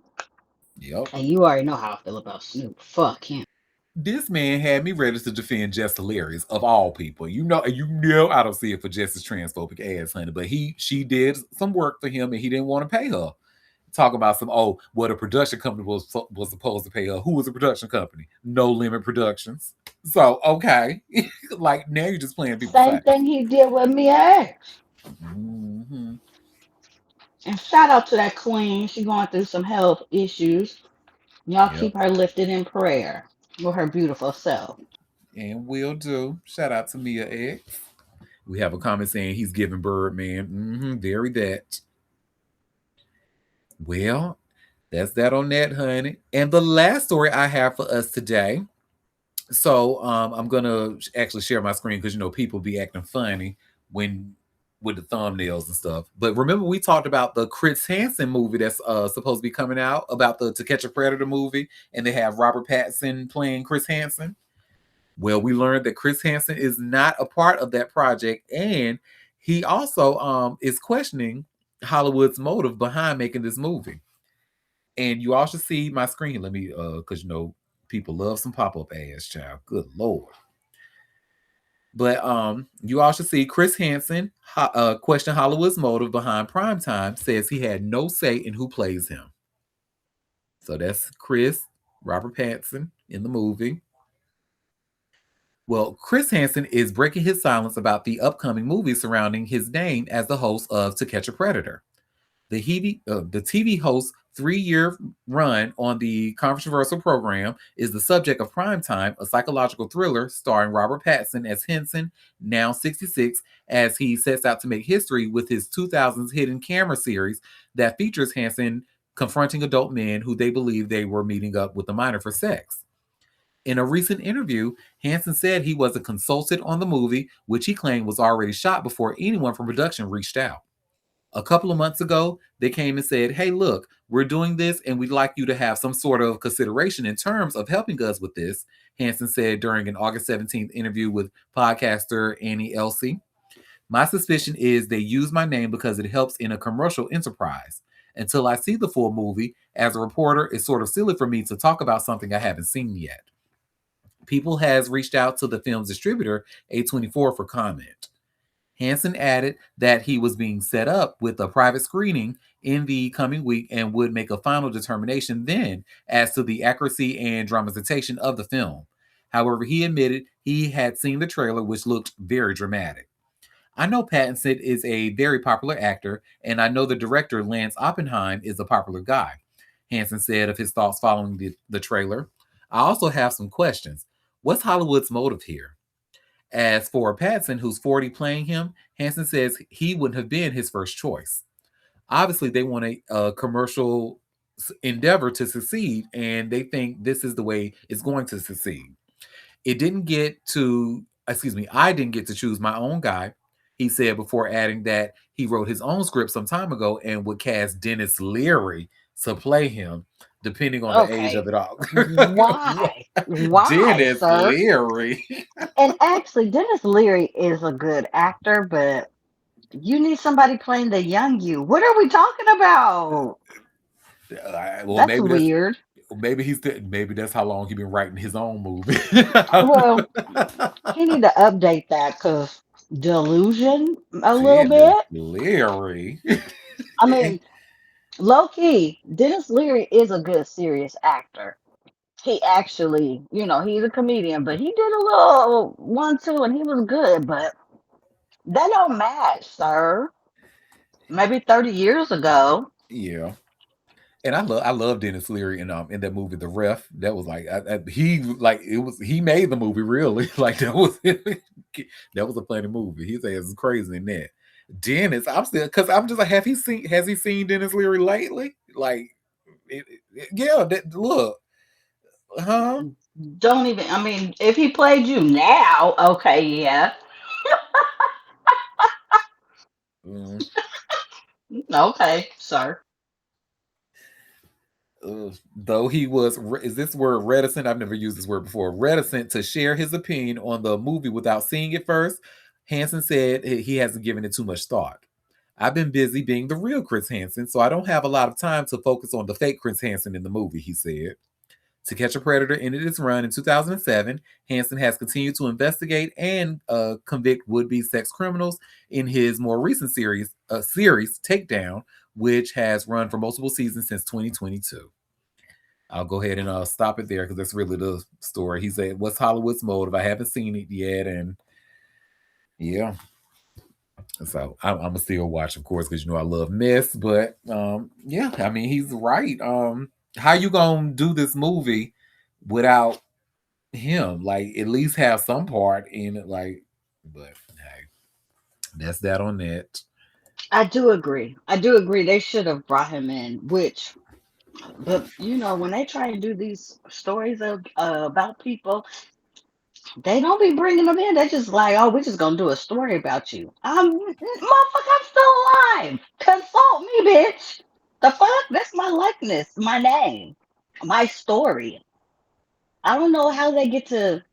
Yep. And you already know how I feel about Snoop. Fuck him. This man had me ready to defend Jess Hilarious of all people. You know I don't see it for Jess's transphobic ass, honey, but she did some work for him and he didn't want to pay her. Talk about what a production company was supposed to pay her. Who was the production company? No Limit Productions. So okay, like now you're just playing people's Same face. thing he did with Mia X. Mm-hmm. And shout out to that queen. She going through some health issues. Y'all Yep, keep her lifted in prayer with her beautiful self. and will do. Shout out to Mia X. We have a comment saying he's giving Birdman. Very that. Well, that's that on that, honey. And the last story I have for us today. So I'm gonna actually share my screen because people be acting funny when with the thumbnails and stuff. But remember, we talked about the Chris Hansen movie that's supposed to be coming out about the To Catch a Predator movie, and they have Robert Pattinson playing Chris Hansen. Well, we learned that Chris Hansen is not a part of that project, and he also is questioning Hollywood's motive behind making this movie. And you all should see my screen. Let me, because people love some pop-up ads, child. Good lord. But you all should see Chris Hansen question Hollywood's motive behind Primetime, says he had no say in who plays him. So that's Robert Pattinson in the movie. Well, Chris Hansen is breaking his silence about the upcoming movie surrounding his name as the host of To Catch a Predator. The TV host's 3-year run on the controversial program is the subject of Primetime, a psychological thriller starring Robert Pattinson as Henson, now 66, as he sets out to make history with his 2000s hidden camera series that features Henson confronting adult men who they believe they were meeting up with a minor for sex. In a recent interview, Hansen said he was a consultant on the movie, which he claimed was already shot before anyone from production reached out. A couple of months ago, they came and said, "Hey, look, we're doing this and we'd like you to have some sort of consideration in terms of helping us with this," Hansen said during an August 17th interview with podcaster Annie Elsey. "My suspicion is they use my name because it helps in a commercial enterprise. Until I see the full movie, as a reporter, it's sort of silly for me to talk about something I haven't seen yet." People has reached out to the film's distributor, A24, for comment. Hansen added that he was being set up with a private screening in the coming week and would make a final determination then as to the accuracy and dramatization of the film. However, he admitted he had seen the trailer, which looked very dramatic. I know Pattinson is a very popular actor, and I know the director, Lance Oppenheim, is a popular guy, Hansen said of his thoughts following the trailer. I also have some questions. What's Hollywood's motive here? As for Pattinson, who's 40 playing him, Hansen says he wouldn't have been his first choice. Obviously, they want a commercial endeavor to succeed, and they think this is the way it's going to succeed. It didn't get to, excuse me, I didn't get to choose my own guy, he said before adding that he wrote his own script some time ago and would cast Dennis Leary to play him, depending on the age Okay. of it all. Why? Why, Dennis sir? Leary. And actually, Dennis Leary is a good actor, but you need somebody playing the young you. What are we talking about? Well, That's weird. maybe that's how long he been writing his own movie. Well, he need to update that because delusion a little Dennis bit. Leary. I mean, low key, Dennis Leary is a good serious actor. He actually, he's a comedian, but he did a little one too, and he was good. But that don't match, sir. Maybe 30 years ago. Yeah. And I love Dennis Leary in that movie The Ref. That was like he like it was he made the movie really like that was a funny movie. His ass is crazy in that. Dennis, I'm still because I'm just like has he seen Dennis Leary lately? Like yeah, look, huh? Don't even, I mean, if he played you now, okay, yeah. Mm, Okay, sir. though he was is this word reticent? I've never used this word before. Reticent to share his opinion on the movie without seeing it first. Hansen said he hasn't given it too much thought. I've been busy being the real Chris Hansen, so I don't have a lot of time to focus on the fake Chris Hansen in the movie, he said. To Catch a Predator ended its run in 2007. Hansen has continued to investigate and convict would-be sex criminals in his more recent series Takedown, which has run for multiple seasons since 2022. I'll go ahead and stop it there because that's really the story. He said, "What's Hollywood's motive? I haven't seen it yet, and yeah, so I'm gonna still watch, of course, because I love mess. But yeah, I mean, he's right. How you gonna do this movie without him? Like, at least have some part in it. Like, but hey, that's that on that. I do agree. I do agree. They should have brought him in, but when they try to do these stories about people, they don't be bringing them in. They just like, oh, we're just gonna do a story about you. Motherfucker, I'm still alive. Consult me, bitch. The fuck? That's my likeness, my name, my story. I don't know how they get to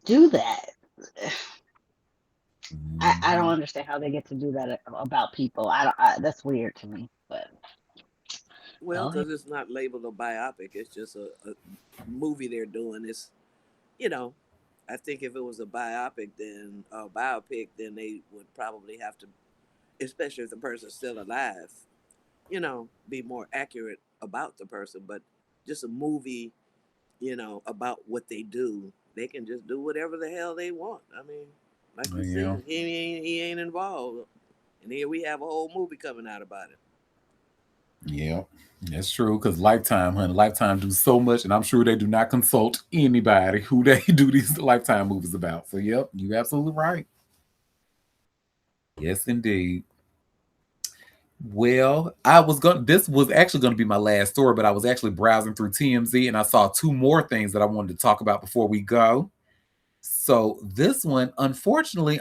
do that. I don't Mhm. understand how they get to do that about people. That's weird to me. But Well, go ahead. because it's not labeled a biopic. It's just a movie they're doing. It's, you know, I think if it was a biopic, then they would probably have to, especially if the person's still alive, be more accurate about the person. But just a movie, about what they do, they can just do whatever the hell they want. I mean, like you Yeah, said, he ain't involved, and here we have a whole movie coming out about it. yeah, that's true. Because Lifetime, honey, Lifetime do so much, and I'm sure they do not consult anybody who they do these Lifetime movies about. So, yep, you're absolutely right. Yes, indeed. Well, this was actually gonna be my last story, but I was actually browsing through TMZ and I saw two more things that I wanted to talk about before we go. So this one, unfortunately,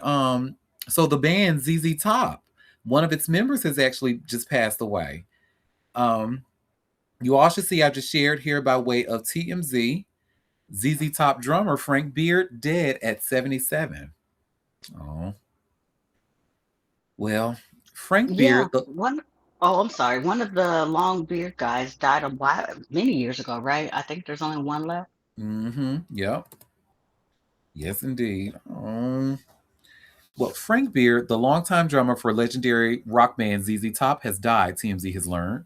so the band ZZ Top, one of its members has actually just passed away. Um, you all should see I just shared here by way of TMZ. ZZ Top drummer Frank Beard dead at 77. Oh, well, Frank Yeah, Beard, the one oh, I'm sorry. One of the long beard guys died a while, many years ago, right? I think there's only one left. Mm-hmm. Yep. Yes, indeed. Well, Frank Beard, the longtime drummer for legendary rock band ZZ Top, has died, TMZ has learned.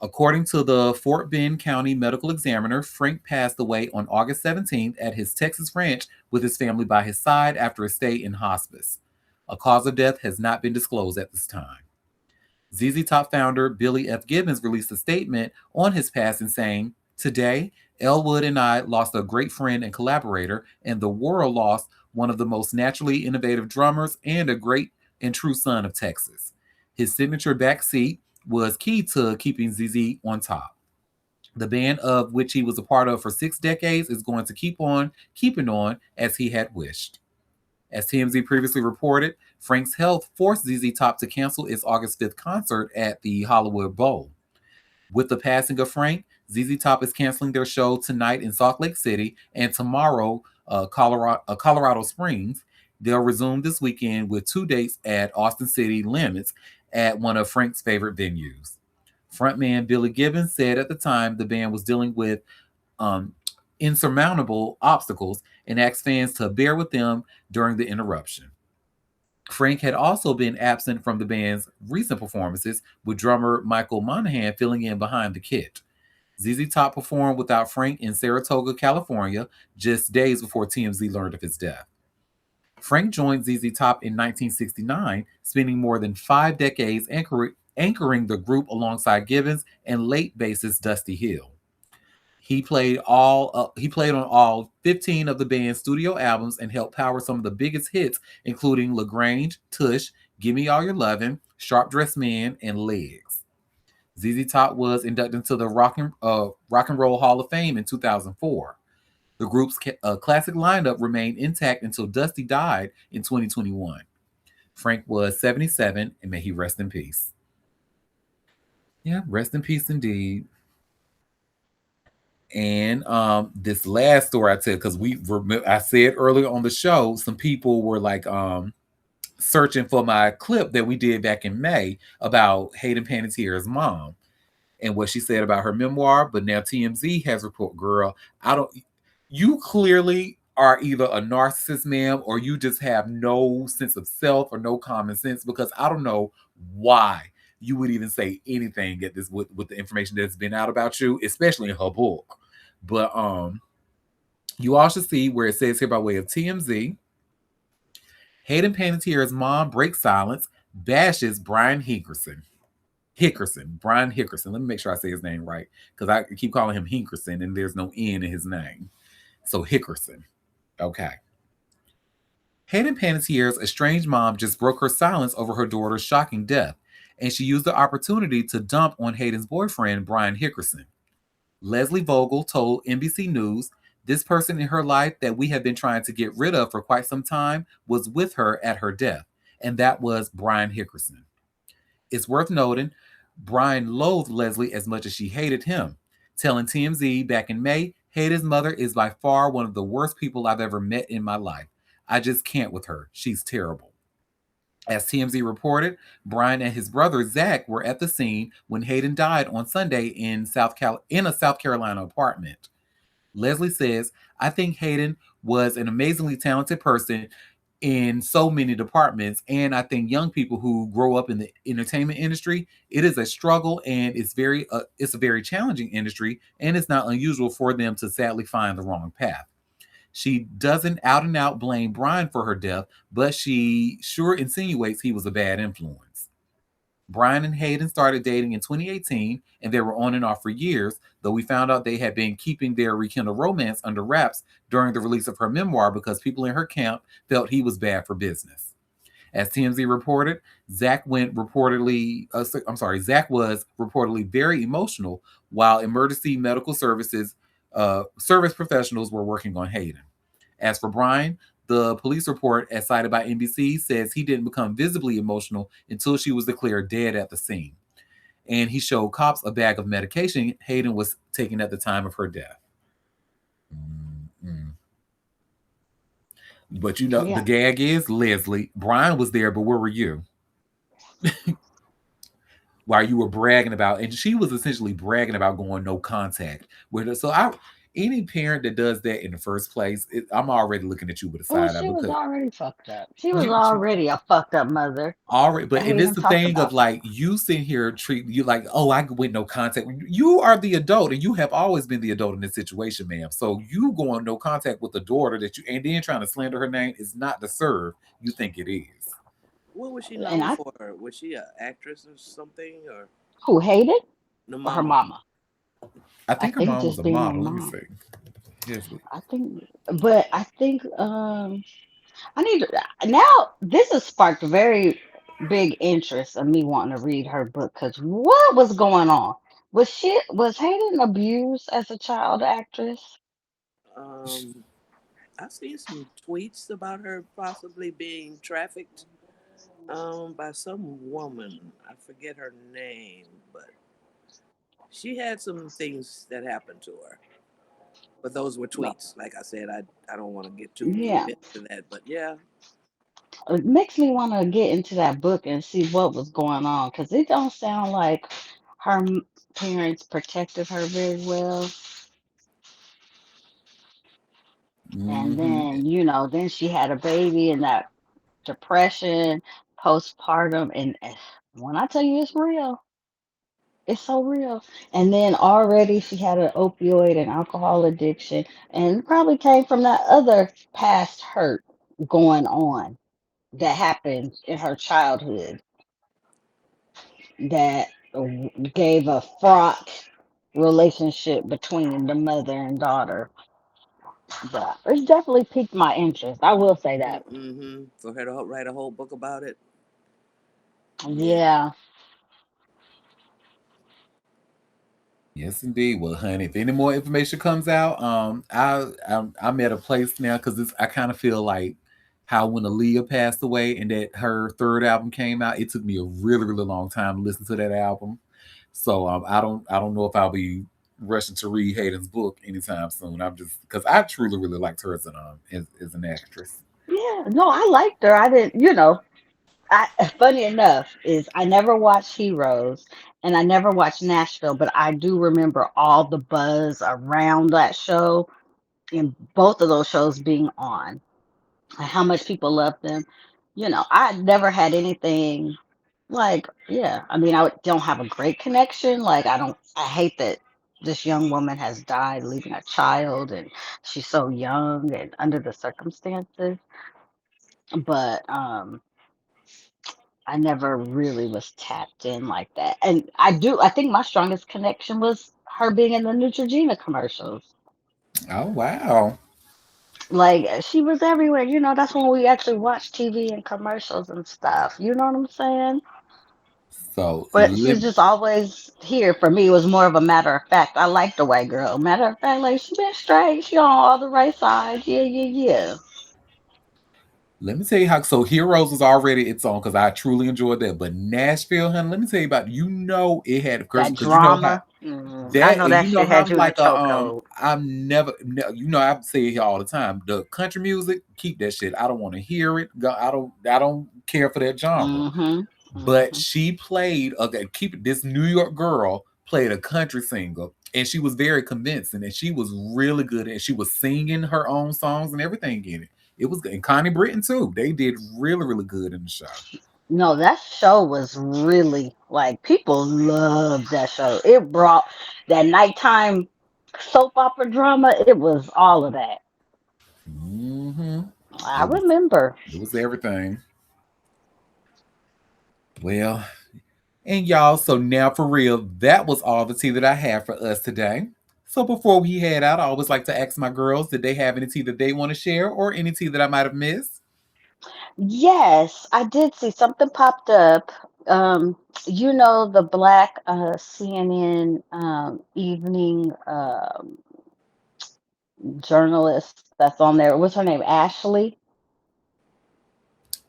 According to the Fort Bend County Medical Examiner, Frank passed away on August 17th at his Texas ranch with his family by his side after a stay in hospice. A cause of death has not been disclosed at this time. ZZ Top founder Billy F. Gibbons released a statement on his passing saying, "Today, Elwood and I lost a great friend and collaborator, and the world lost one of the most naturally innovative drummers and a great and true son of Texas. His signature backseat was key to keeping ZZ on top. The band of which he was a part of for 6 decades is going to keep on keeping on as he had wished." As TMZ previously reported, Frank's health forced ZZ Top to cancel its August 5th concert at the Hollywood Bowl. With the passing of Frank, ZZ Top is canceling their show tonight in Salt Lake City and tomorrow, Colorado Springs. They'll resume this weekend with 2 dates at Austin City Limits at one of Frank's favorite venues. Frontman Billy Gibbons said at the time the band was dealing with um, insurmountable obstacles and asked fans to bear with them during the interruption. Frank had also been absent from the band's recent performances, with drummer Michael Monahan filling in behind the kit. ZZ Top performed without Frank in Saratoga, California, just days before TMZ learned of his death. Frank joined ZZ Top in 1969, spending more than 5 decades anchoring the group alongside Gibbons and late bassist Dusty Hill. He played on all 15 of the band's studio albums and helped power some of the biggest hits, including LaGrange, Tush, Gimme All Your Lovin', Sharp Dressed Man, and Legs. ZZ Top was inducted into the Rock and Roll Hall of Fame in 2004. The group's classic lineup remained intact until Dusty died in 2021. Frank was 77, and may he rest in peace. Yeah, rest in peace indeed. And this last story I tell, because I said earlier on the show, some people were like searching for my clip that we did back in May about Hayden Panettiere's mom and what she said about her memoir. But now TMZ has report, girl, you clearly are either a narcissist, ma'am, or you just have no sense of self or no common sense, because I don't know why you would even say anything at this with the information that's been out about you, especially in her book. But you all should see where it says here by way of TMZ. Hayden Panettiere's mom breaks silence, bashes Brian Brian Hickerson. Let me make sure I say his name right, because I keep calling him Hinkerson and there's no N in his name. So Hickerson. Okay. Hayden Panettiere's estranged mom just broke her silence over her daughter's shocking death, and she used the opportunity to dump on Hayden's boyfriend, Brian Hickerson. Leslie Vogel told NBC News, "This person in her life that we have been trying to get rid of for quite some time was with her at her death, and that was Brian Hickerson." It's worth noting, Brian loathed Leslie as much as she hated him, telling TMZ back in May, "Hayden's mother is by far one of the worst people I've ever met in my life. I just can't with her. She's terrible." As TMZ reported, Brian and his brother Zach were at the scene when Hayden died on Sunday in a South Carolina apartment. Leslie says, "I think Hayden was an amazingly talented person in so many departments, and I think young people who grow up in the entertainment industry, it is a struggle, and it's a very challenging industry, and it's not unusual for them to sadly find the wrong path." She doesn't out and out blame Brian for her death, but she sure insinuates he was a bad influence. Brian and Hayden started dating in 2018, and they were on and off for years, though we found out they had been keeping their rekindled romance under wraps during the release of her memoir because people in her camp felt he was bad for business. As TMZ reported, Zach was reportedly very emotional while emergency medical service professionals were working on Hayden. As for Brian, the police report, as cited by NBC, says he didn't become visibly emotional until she was declared dead at the scene. And he showed cops a bag of medication Hayden was taking at the time of her death. Mm-hmm. But the gag is, Leslie, Brian was there, but where were you? While you were bragging about, and she was essentially bragging about going no contact with her. So Any parent that does that in the first place, I'm already looking at you with a Well, side eye she was because already fucked up. She was you already a fucked up mother. already, What but are we and it's even the talking thing of about? like you sitting here treating you like, oh, I with no contact. You are the adult, and you have always been the adult in this situation, ma'am. So you going no contact with the daughter that you and then trying to slander her name is not the serve you think it is. What was she And known I for? Was she an actress or something, or who hated the or her mama? mama. I I think her think mom was just a being her model. Let me mom. see. Yes, I think, but I think I need now. This has sparked very big interest of me wanting to read her book because what was going on? Was Hayden abused as a child actress? Um, I seen some tweets about her possibly being trafficked by some woman. I forget her name, but she had some things that happened to her. But those were No. tweets. Like I said, I don't want to get too deep Yeah, into that. But yeah, it makes me want to get into that book and see what was going on because it don't sound like her parents protected her very well. And mm-hmm. then, then she had a baby and that depression, postpartum. And when I tell you it's real, it's so real. And then already she had an opioid and alcohol addiction, and it probably came from that other past hurt going on that happened in her childhood that gave a fraught relationship between the mother and daughter. But it's definitely piqued my interest. I will say that. mm-hmm. For her to write a whole book about it, yeah. Yeah. Yes, indeed. Well, honey, if any more information comes out, I'm at a place now because I kind of feel like how when Aaliyah passed away and that her third album came out, it took me a really really long time to listen to that album. So I don't know if I'll be rushing to read Hayden's book anytime soon. I'm just because I truly really liked her as an actress. Yeah. No, I liked her. I didn't, I funny enough is I never watched Heroes and I never watched Nashville, but I do remember all the buzz around that show and both of those shows being on and how much people loved them. I never had anything like, yeah. I mean, don't have a great connection. Like, I hate that this young woman has died leaving a child and she's so young and under the circumstances. But I never really was tapped in like that. And I think my strongest connection was her being in the Neutrogena commercials. Oh wow! Like she was everywhere. That's when we actually watched TV and commercials and stuff. You know what I'm saying? So But she's just always here. For me, it was more of a matter of fact. I like the white girl. Matter of fact, like she been straight. She on all the right sides. Yeah, yeah, yeah. let me tell you how. So Heroes was already its own because I truly enjoyed that. But Nashville, honey, let me tell you about. It had That because you know how drama. I that know and that you know shit how had I'm you in a like a chokehold. I'm never I say it here all the time. The country music, keep that shit. I don't want to hear it. I don't care for that genre. Mm-hmm. But Mm-hmm. she played keep it this New York girl played a country singer and she was very convincing and she was really good and she was singing her own songs and everything in it. It was good. And Connie Britton too. They did really, really good in the show. No, that show was really like people loved that show. It brought that nighttime soap opera drama. It was all of that. Hmm. I It was remember. it was everything. Well, and y'all, so now for real, that was all the tea that I have for us today. So before we head out, I always like to ask my girls, did they have any tea that they want to share or any tea that I might have missed? Yes, I did see something popped up. The black CNN evening journalist that's on there. What's her name? Ashley.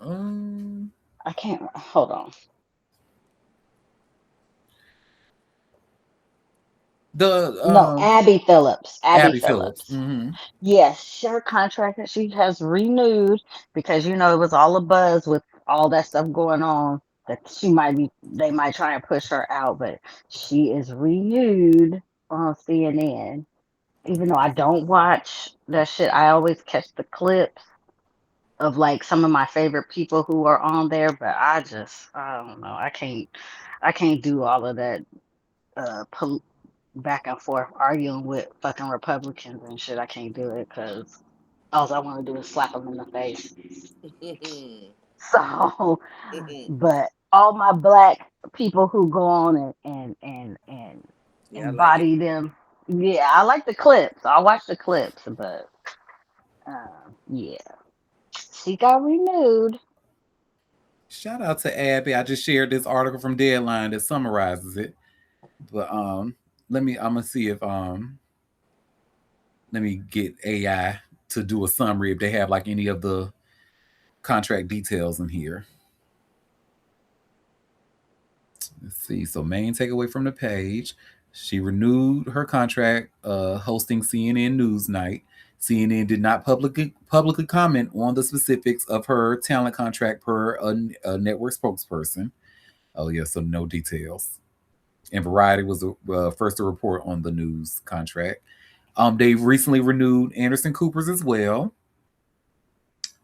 Um, I can't. Hold on. the No, Abby Phillips. Abby Abby Phillips. Phillips. Hmm. Yes, her contract that she has renewed because it was all a buzz with all that stuff going on that they might try and push her out, but she is renewed on CNN. even though I don't watch that shit, I always catch the clips of like some of my favorite people who are on there. But I don't know. I can't do all of that back and forth arguing with fucking Republicans and shit. I can't do it because all I want to do is slap them in the face. So, but all my black people who go on and Yeah, I like it. embody them, yeah, I like the clips. I watch the clips, but yeah, she got renewed. Shout out to Abby. I just shared this article from Deadline that summarizes it. But I'm gonna see if let me get AI to do a summary if they have like any of the contract details in here. Let's see. So main takeaway from the page. She renewed her contract hosting CNN Newsnight. CNN did not publicly comment on the specifics of her talent contract per a network spokesperson. Oh yeah, so no details. And Variety was the first to report on the news contract. They recently renewed Anderson Cooper's as well.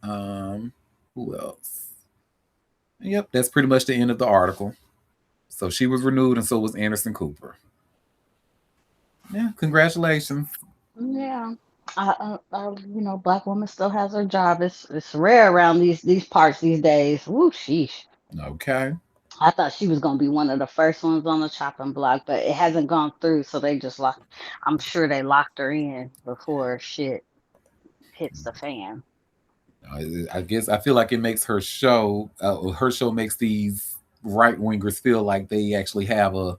Um, who else? Yep, that's pretty much the end of the article. So she was renewed, and so was Anderson Cooper. Yeah, congratulations. Yeah. Black woman still has her job. It's rare around these parts these days. Woo, sheesh. Okay. I thought she was gonna be one of the first ones on the chopping block, but it hasn't gone through, so they just locked. I'm sure they locked her in before shit hits the fan. I guess I feel like it makes her show makes these right wingers feel like they actually have a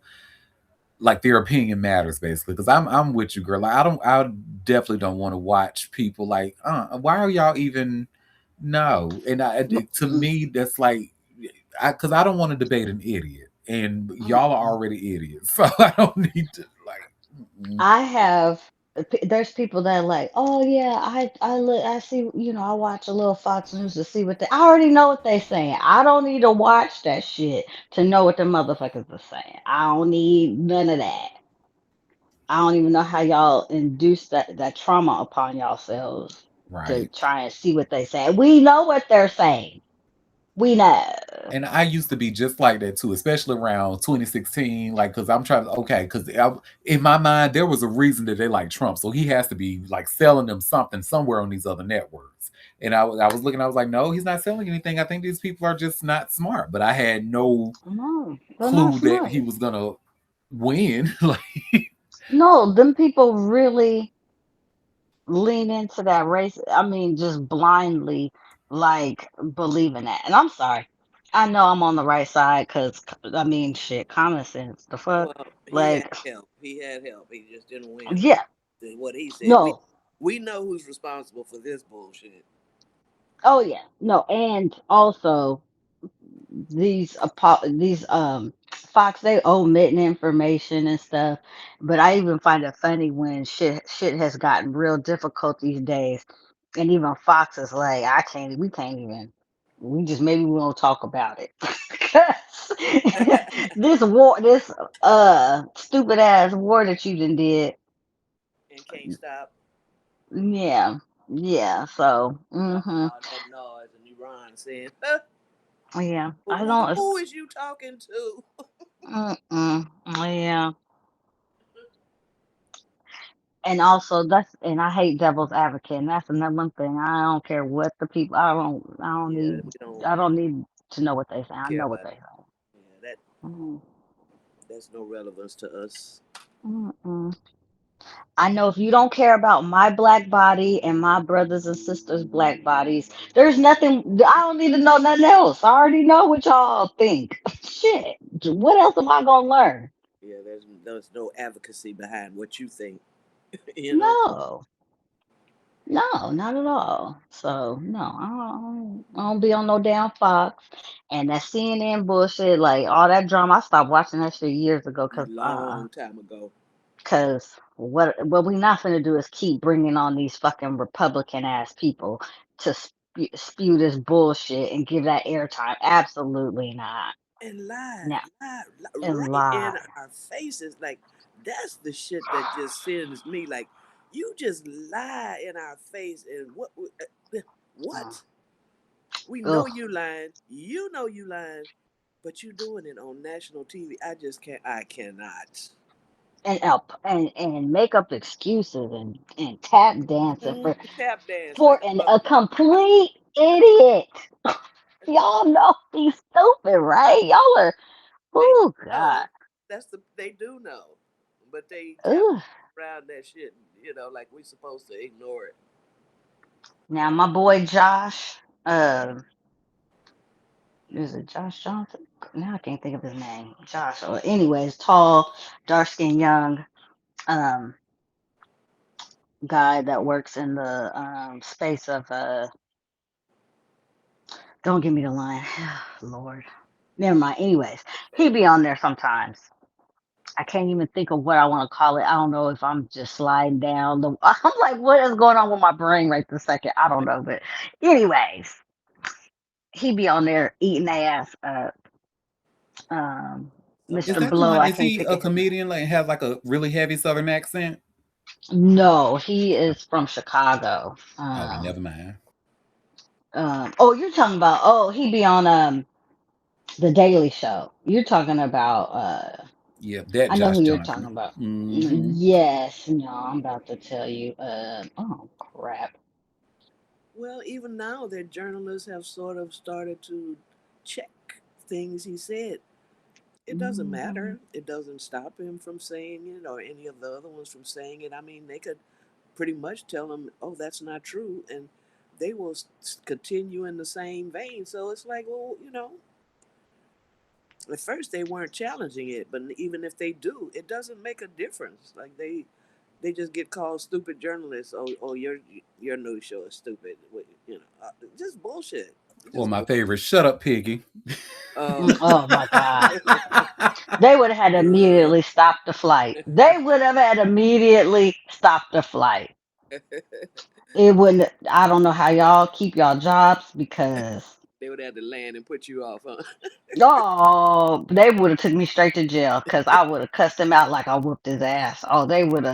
like their opinion matters basically. Because I'm with you, girl. Like, I definitely don't want to watch people like why are y'all even no? And to Mm, me that's like because I don't want to debate an idiot, and mm, y'all are mm. already idiots, so I don't need to like. I have. There's people that are like, oh yeah, I see, I watch a little Fox News to see what they. I already know what they saying. I don't need to watch that shit to know what the motherfuckers are saying. I don't need none of that. I don't even know how y'all induce that trauma upon yourselves to Right. try and see what they say. We know what they're saying. We know. And I used to be just like that too, especially around 2016. Like, cause I'm trying to, okay, cause in my mind, there was a reason that they like Trump. So he has to be like selling them something somewhere on these other networks. And I was looking, I was like, no, he's not selling anything. I think these people are just not smart. But I had no No, they're not clue that he smart. was gonna win. Like, No, them people really lean into that race. I mean, just blindly like believing that. And I'm sorry. I know I'm on the right side because I mean, shit, common sense. The fuck, Well, he had like, help. He had help. He just didn't win. yeah, What he said. We no, we know who's responsible for this bullshit. oh yeah, no, and also these Fox, they omitting information and stuff. But I even find it funny when shit has gotten real difficult these days, and even Fox is like, we can't even, we just, maybe we won't talk about it. 'Cause this stupid ass war that you done did. And can't stop. Yeah, yeah. So That noise in Iran saying, yeah, well, I don't. who is you talking to? Yeah. And also and I hate devil's advocate, and that's another one thing. I don't care what the people. Yeah, we don't I don't need to know what they say. I care know what about they it. say. Yeah, Mm, that's no relevance to us. mm-mm. I know if you don't care about my black body and my brothers and sisters' black bodies, there's nothing. I don't need to know nothing else. I already know what y'all think. Shit. What else am I gonna learn? Yeah, there's no advocacy behind what you think. you know. No. No, not at all. So no, I don't be on no damn Fox and that CNN bullshit, like all that drama. I stopped watching that shit years ago A long time ago. cause what we not gonna do is keep bringing on these fucking Republican ass people to spew this bullshit and give that airtime. Absolutely not. And lie, No, and right in lie. our faces. Like that's the shit that just sends me like, You just lie in our face, and Uh, what? We know ugh. you lying. You know you lying, but you doing it on national TV. I just can't. I cannot. And make up excuses and tap dancing Tap dance for like a an a motherfucker. complete idiot. Y'all know he's stupid, right? Y'all are, They oh God. know. They do know, but they tap Ugh. around that shit. Like we supposed to ignore it. Now my boy Josh, um, is it Josh Johnson? Now I can't think of his name. Josh, or anyways, tall, dark skinned young um guy that works in the space of don't give me the line. Lord. Never mind. Anyways, he be on there sometimes. I can't even think of what I want to call it. I don't know if I'm just sliding down the. I'm like, what is going on with my brain right this second? I don't know, but anyways, he be on there eating ass. Um, Is Mr. Somebody that the Blow, one? I Is can't he think a of his name. comedian? Like has like a really heavy Southern accent? No, he is from Chicago. Okay, never mind. Oh, you're talking about. Oh, he be on the Daily Show. You're talking about. Yeah, that I know Josh who you're talking Johnson. about. Hmm. Yes, no, I'm about to tell you. Oh crap. Well, even now, their journalists have sort of started to check things he said. It doesn't Mhm. matter. It doesn't stop him from saying it or any of the other ones from saying it. I mean, they could pretty much tell him, "Oh, that's not true," and they will continue in the same vein. So it's like, well, at first they weren't challenging it, but even if they do, it doesn't make a difference. Like they just get called stupid journalists. Oh, your news show is stupid. Just bullshit. Or Just my favorite, Shut Up Piggy. Oh my God. They would have had to immediately stop the flight. They would have had to immediately stop the flight. It wouldn't. I don't know how y'all keep y'all jobs because they would have to land and put you off, huh? oh, they would have took me straight to jail because I would have cussed him out like I whooped his ass. Oh, they would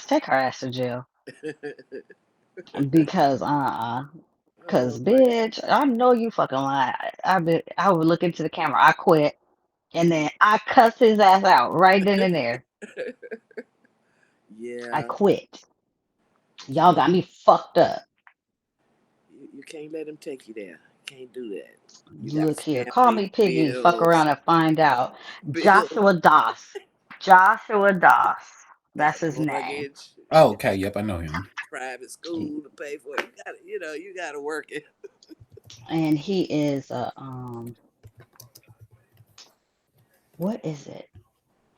take her ass to jail because Oh cause my bitch, I know you fucking lying. I would look into the camera. I quit, and then I cussed his ass out right then and there. I yeah. quit. Y'all got me fucked up. You can't let him take you there. Can't do that. You got Look here, call family, me Piggy. Fuck bills, around and find out. bills. Joshua Doss. Joshua Doss. Got That's a his name. mortgage. Oh, You okay, yep, I know him. private school to pay for. You got to work it. And he is a what is it?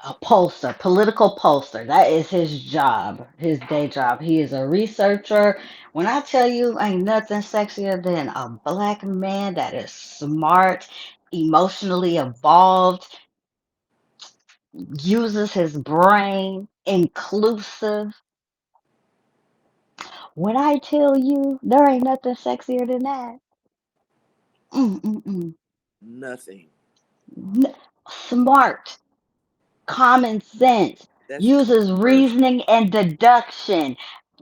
A pollster, political pollster. That is his job, his day job. He is a researcher. When I tell you, ain't nothing sexier than a black man that is smart, emotionally evolved, uses his brain, inclusive. When I tell you, there ain't nothing sexier than that. Mm-mm-mm. Nothing. Smart, common sense, That's uses first. reasoning and deduction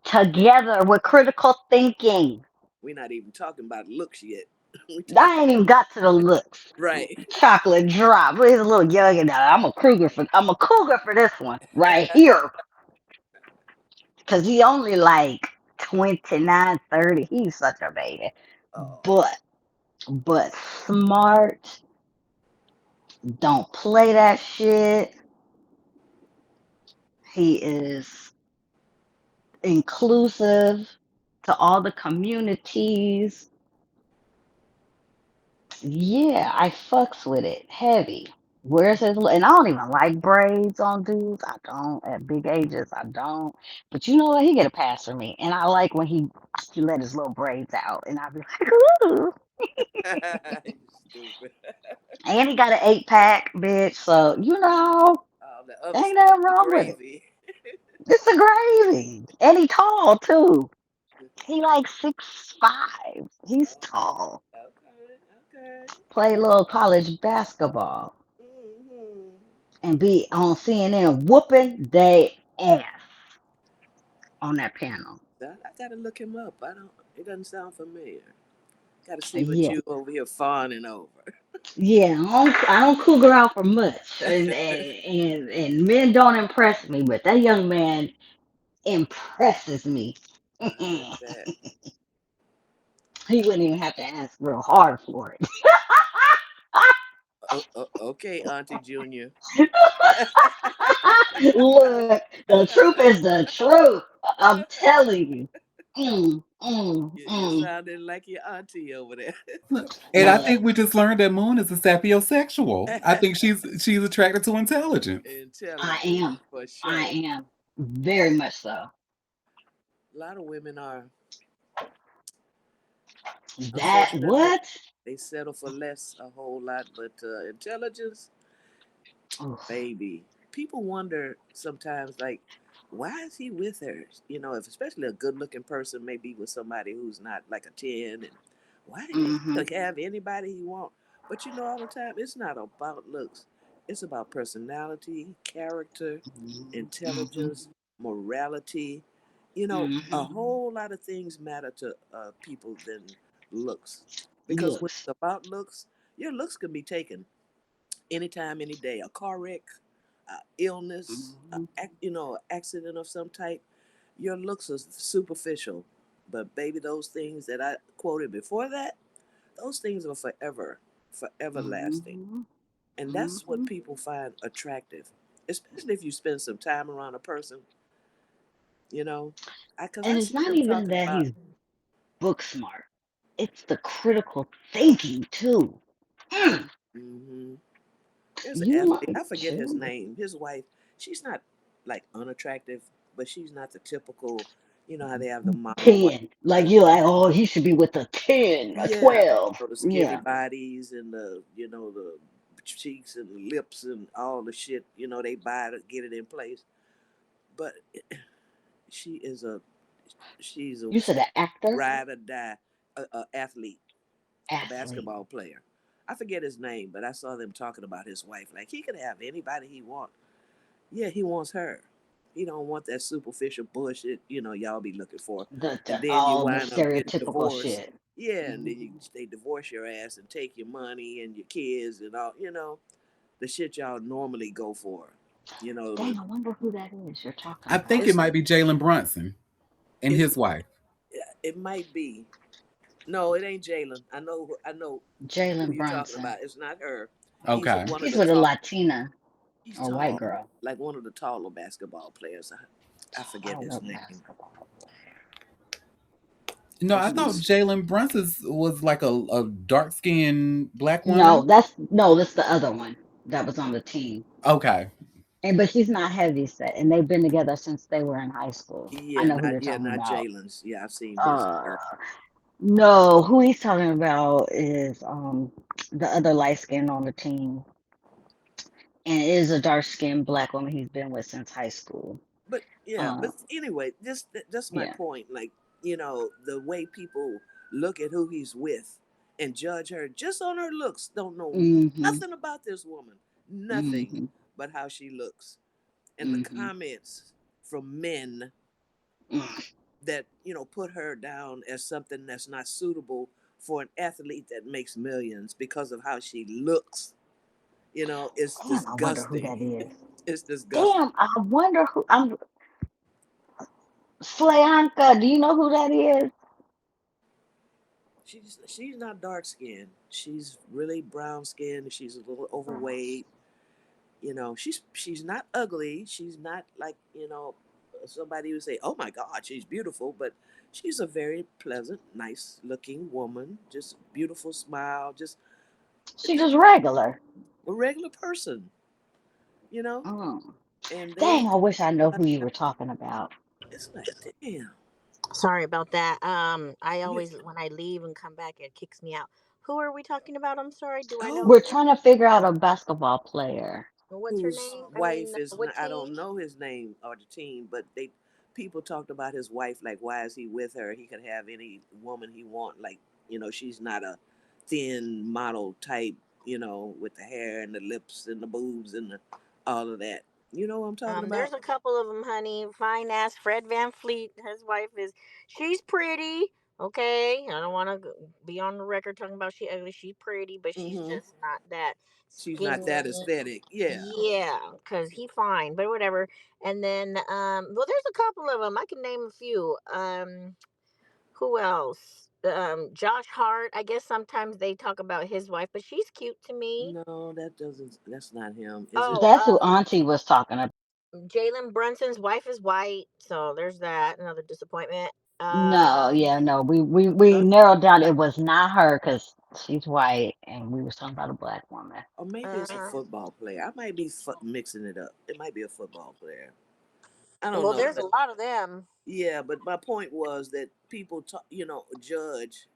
together with critical thinking. We're not even talking about looks yet. we talk I ain't even got to the looks. right. Chocolate drop. He's a little young now. I'm a cougar for this one right here. Cause he only like 29, 30. He's such a baby. Oh, But smart, don't play that shit. He is inclusive to all the communities. Yeah, I fucks with it heavy. Where's his and I don't even like braids on dudes. I don't at big ages. I don't. But you know what? He get a pass for me, and I like when he let his little braids out, and I be like, ooh. you stupid. And he got an 8 pack, bitch. So All the other ain't stuff, nothing the wrong with it. gravy. It's a gravy, and he tall too. He like 6'5". He's tall. Okay, okay. Play a little college basketball Hmm. and be on CNN whooping they ass. on that panel. I gotta look him up. I don't. It doesn't sound familiar. Got to see what Yeah, you over here fawning over. yeah. I don't cougar out for much, and men don't impress me, but that young man impresses me. I He bet. wouldn't even have to ask real hard for it. Okay, Auntie Junior. Look, the truth is the truth. I'm telling you. Mm, mm, You mm. sounded like your auntie over there. And I Look, think we just learned that Moon is a sapiosexual. I think she's attracted to intelligence. I Intelligent am. for I sure. am. Very much so. A lot of women are, That unfortunately, what? they settle for less a whole lot, but intelligence, Oof. baby. People wonder sometimes, like, why is he with her? You know, if especially a good-looking person may be with somebody who's not like a 10, and why he Mm-hmm. could have anybody he want. But you know, all the time, it's not about looks. It's about personality, character, Mm-hmm. intelligence, morality. You know, a Mm-hmm. whole lot of things matter to people than looks. Because when Looks. it's about looks, your looks can be taken anytime, any day. A car wreck, illness, Mm-hmm. accident of some type. Your looks are superficial, but baby, those things that I quoted before that, those things are forever, forever lasting, Mm-hmm. and that's what Mm-hmm. people find attractive, especially if you spend some time around a person. You know, because I And it's see not them even talking that about. he's book smart. It's the critical thinking too. Mm. Hmm. There's an You athlete. like I forget his to name. His wife. She's not like unattractive, but she's not the typical. You know how they have the model wife. 10. Like The, you're like, oh, he should be with a 10, a yeah, 12. the skinny Yeah. bodies and the cheeks and lips and all the shit. They buy to get it in place. But she is a she's a You said an actor? ride or die a athlete, a Athlete. basketball player. I forget his name, but I saw them talking about his wife. Like he could have anybody he wants. Yeah, he wants her. He don't want that superficial bullshit, y'all be looking for. And then you All the wind up getting stereotypical divorced. shit. Yeah, and then Hmm. they divorce your ass and take your money and your kids and all, the shit y'all normally go for. You know, the Dang, I wonder who that is you're talking I think about. it it's might be Jalen Brunson and it's his wife. it might be. No, it ain't Jalen. I know who Jalen you're talking Brunson. about. It's not her. He's Okay. one of He's the with a tall. Latina He's or white tall, girl. like one of the taller basketball players. I forget his Taller name, basketball player. No, but I thought he's Jalen Brunson was like a dark skinned black No, woman. that's the other one that was on the team. Okay. And but she's not heavy set, and they've been together since they were in high school. I know who you're talking not about. Jalen's. Yeah, I've seen his Uh, stuff. no, who he's talking about is the other light skin on the team, and it is a dark skinned black woman he's been with since high school. But yeah, Uh, but anyway, that's my yeah. point. Like the way people look at who he's with and judge her just on her looks, don't know Mhm. nothing about this woman, nothing Mhm. but how she looks, and the Mhm. comments from men Mm. that put her down as something that's not suitable for an athlete that makes millions because of how she looks. It's Damn, I wonder who disgusting. that is. It's disgusting. Damn, I wonder who. I'm Slayanka. Do you know who that is? She's not dark skinned. She's really brown skinned. She's a little overweight. She's not ugly. She's not like somebody would say, "Oh my God, she's beautiful," but she's a very pleasant, nice looking woman. Just beautiful smile. She Just just regular. a regular person. You know, Mm. and they Dang, I wish I know who you were talking about. it's like, damn. Sorry about that. I Yeah. always when I leave and come back, it kicks me out. Who are we talking about? I'm sorry. Do I know Oh, We're trying to figure out a basketball player. what's her whose name? I wife mean, is what I team? don't know his name or the team, but they people talked about his wife like why is he with her? He could have any woman he want. Like she's not a thin model type. With the hair and the lips and the boobs and all of that. You know what I'm talking There's about? a couple of them, honey. Fine ass Fred Van Fleet. His wife is. She's pretty. Okay, I don't want to be on the record talking about she ugly. She's pretty, but she's Hmm. just not that She's not that skinny. aesthetic. Yeah. Yeah, cause he fine, but whatever. And then, well, there's a couple of them. I can name a few. Who else? Josh Hart. I guess sometimes they talk about his wife, but she's cute to me. No, that doesn't. That's not him. Is it? Oh, That's who Auntie was talking about. Jalen Brunson's wife is white, so there's that. Another disappointment. No, Um, yeah, no, we Uh, narrowed down. It was not her because she's white, and we was talking about a black woman. or maybe it's a uh, football player. I might be mixing it up. It might be a football player. I don't well, know, there's a but lot of them. yeah. But my point was that people, judge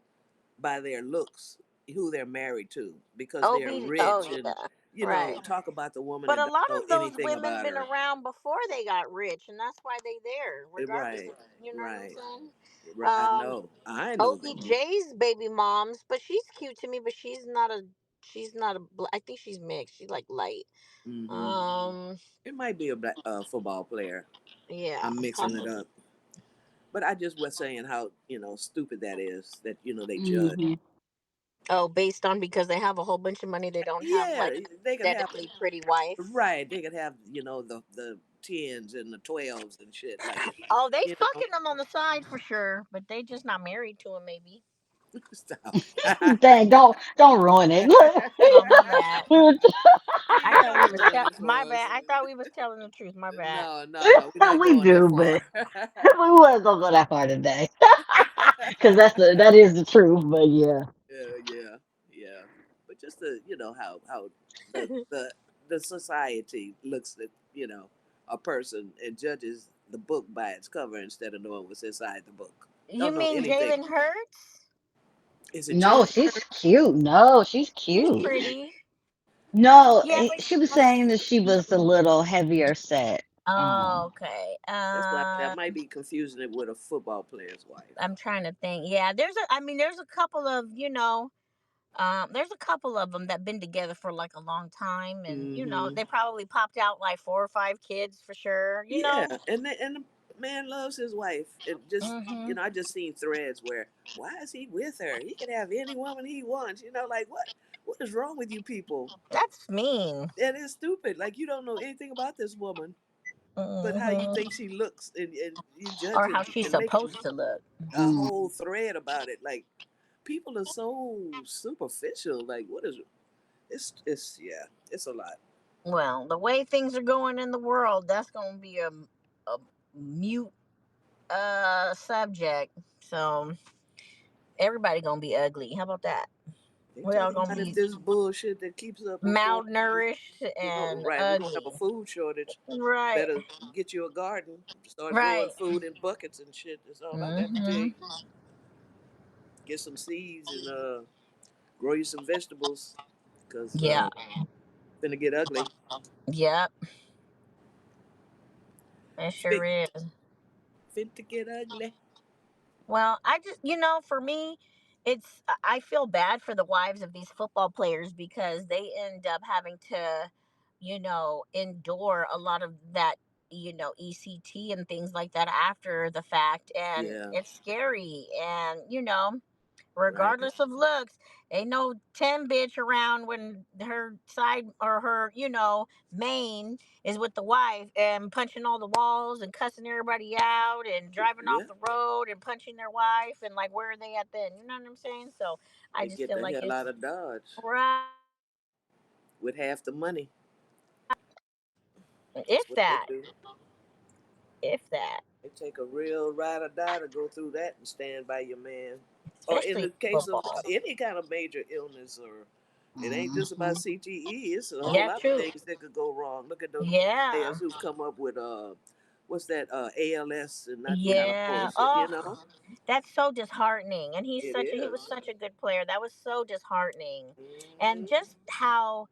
by their looks who they're married to because they're Oh rich and yeah, right. talk about the woman But and a don't lot know of those anything women about been her. around before they got rich, and that's why they there, regardless Right, of you know what I'm right, saying. right. I know that. OBJ's baby moms, but she's cute to me, but she's not a I think she's mixed. She's like light. Hmm. Um, It might be a football player. yeah, I'm mixing it possibly. up, but I just was saying how stupid that is that they judge. Hmm. Oh, based on because they have a whole bunch of money, they don't have Yeah, like an they could have aesthetically pretty wife. right. They could have the tens and the 12s and shit like Oh, they you know. fucking them on the side for sure, but they just not married to him, maybe. Stop. Dang, don't ruin it. Oh, my bad. I thought I'm we was done, my cause bad. I thought we was telling the truth. My bad. no, no, no, we're not We going that do, but far. we wasn't gonna go that far today because that is the truth. But yeah. Yeah, yeah, yeah. But just how the society looks at a person and judges the book by its cover instead of knowing what's inside the book. You Don't know mean anything. Jalen Hurts? Is it No, Jalen she's Hurts? cute. No, she's She's cute. pretty. No, Yeah, but she was saying that she was a little heavier set. oh, okay. That's why I might be confusing it with a football player's wife. I'm trying to think. Yeah, I mean, there's a couple of, there's a couple of them that been together for like a long time, and Hmm. they probably popped out like 4 or 5 kids for sure. Yeah, and the man loves his wife. It just Hmm. I just seen threads where why is he with her? He can have any woman he wants. Like what is wrong with you people? That's mean. That is stupid. Like you don't know anything about this woman, but how you Hmm. think she looks and you Or judging how she's and making supposed to look. a Mm. whole thread about it. Like people are so superficial. Like what is it's yeah, it's a lot. Well, the way things are going in the world, that's gonna be a mute subject. So everybody gonna be ugly. How about that? They We all talking gonna about if be this bullshit that keeps up will go on, malnourished and right, we're gonna have a ugly. food shortage. Right. Better get you a garden. Start growing Right. food in buckets and shit. That's all I got to tell Hmm. you. Get some seeds and grow you some vegetables, cause Yeah. finna get ugly. Yep. It sure Fit is. fit to get ugly. Well, I just, for me, I feel bad for the wives of these football players because they end up having to, endure a lot of that, ECT and things like that after the fact. And Yeah, it's scary. And, right. regardless of looks, ain't no 10 bitch around when her side or her, main is with the wife and punching all the walls and cussing everybody out and driving Yeah, off the road and punching their wife and like where are they at then? You know what I'm saying? So I they just get feel the like hell it's out of Dodge right. with half the money. That's If what they that, do. if that, They take a real ride or die to go through that and stand by your man. Or in especially the case of football. any kind of major illness, or it ain't just about Mhm. CTE. It's a whole Yeah, lot of true. things that could go wrong. Look at those Yeah. players who've come up with what's that ALS and not kind of Yeah. bullshit. Oh, that's so disheartening. And It he was is. such a good player. That was so disheartening. And Mm-hmm. just how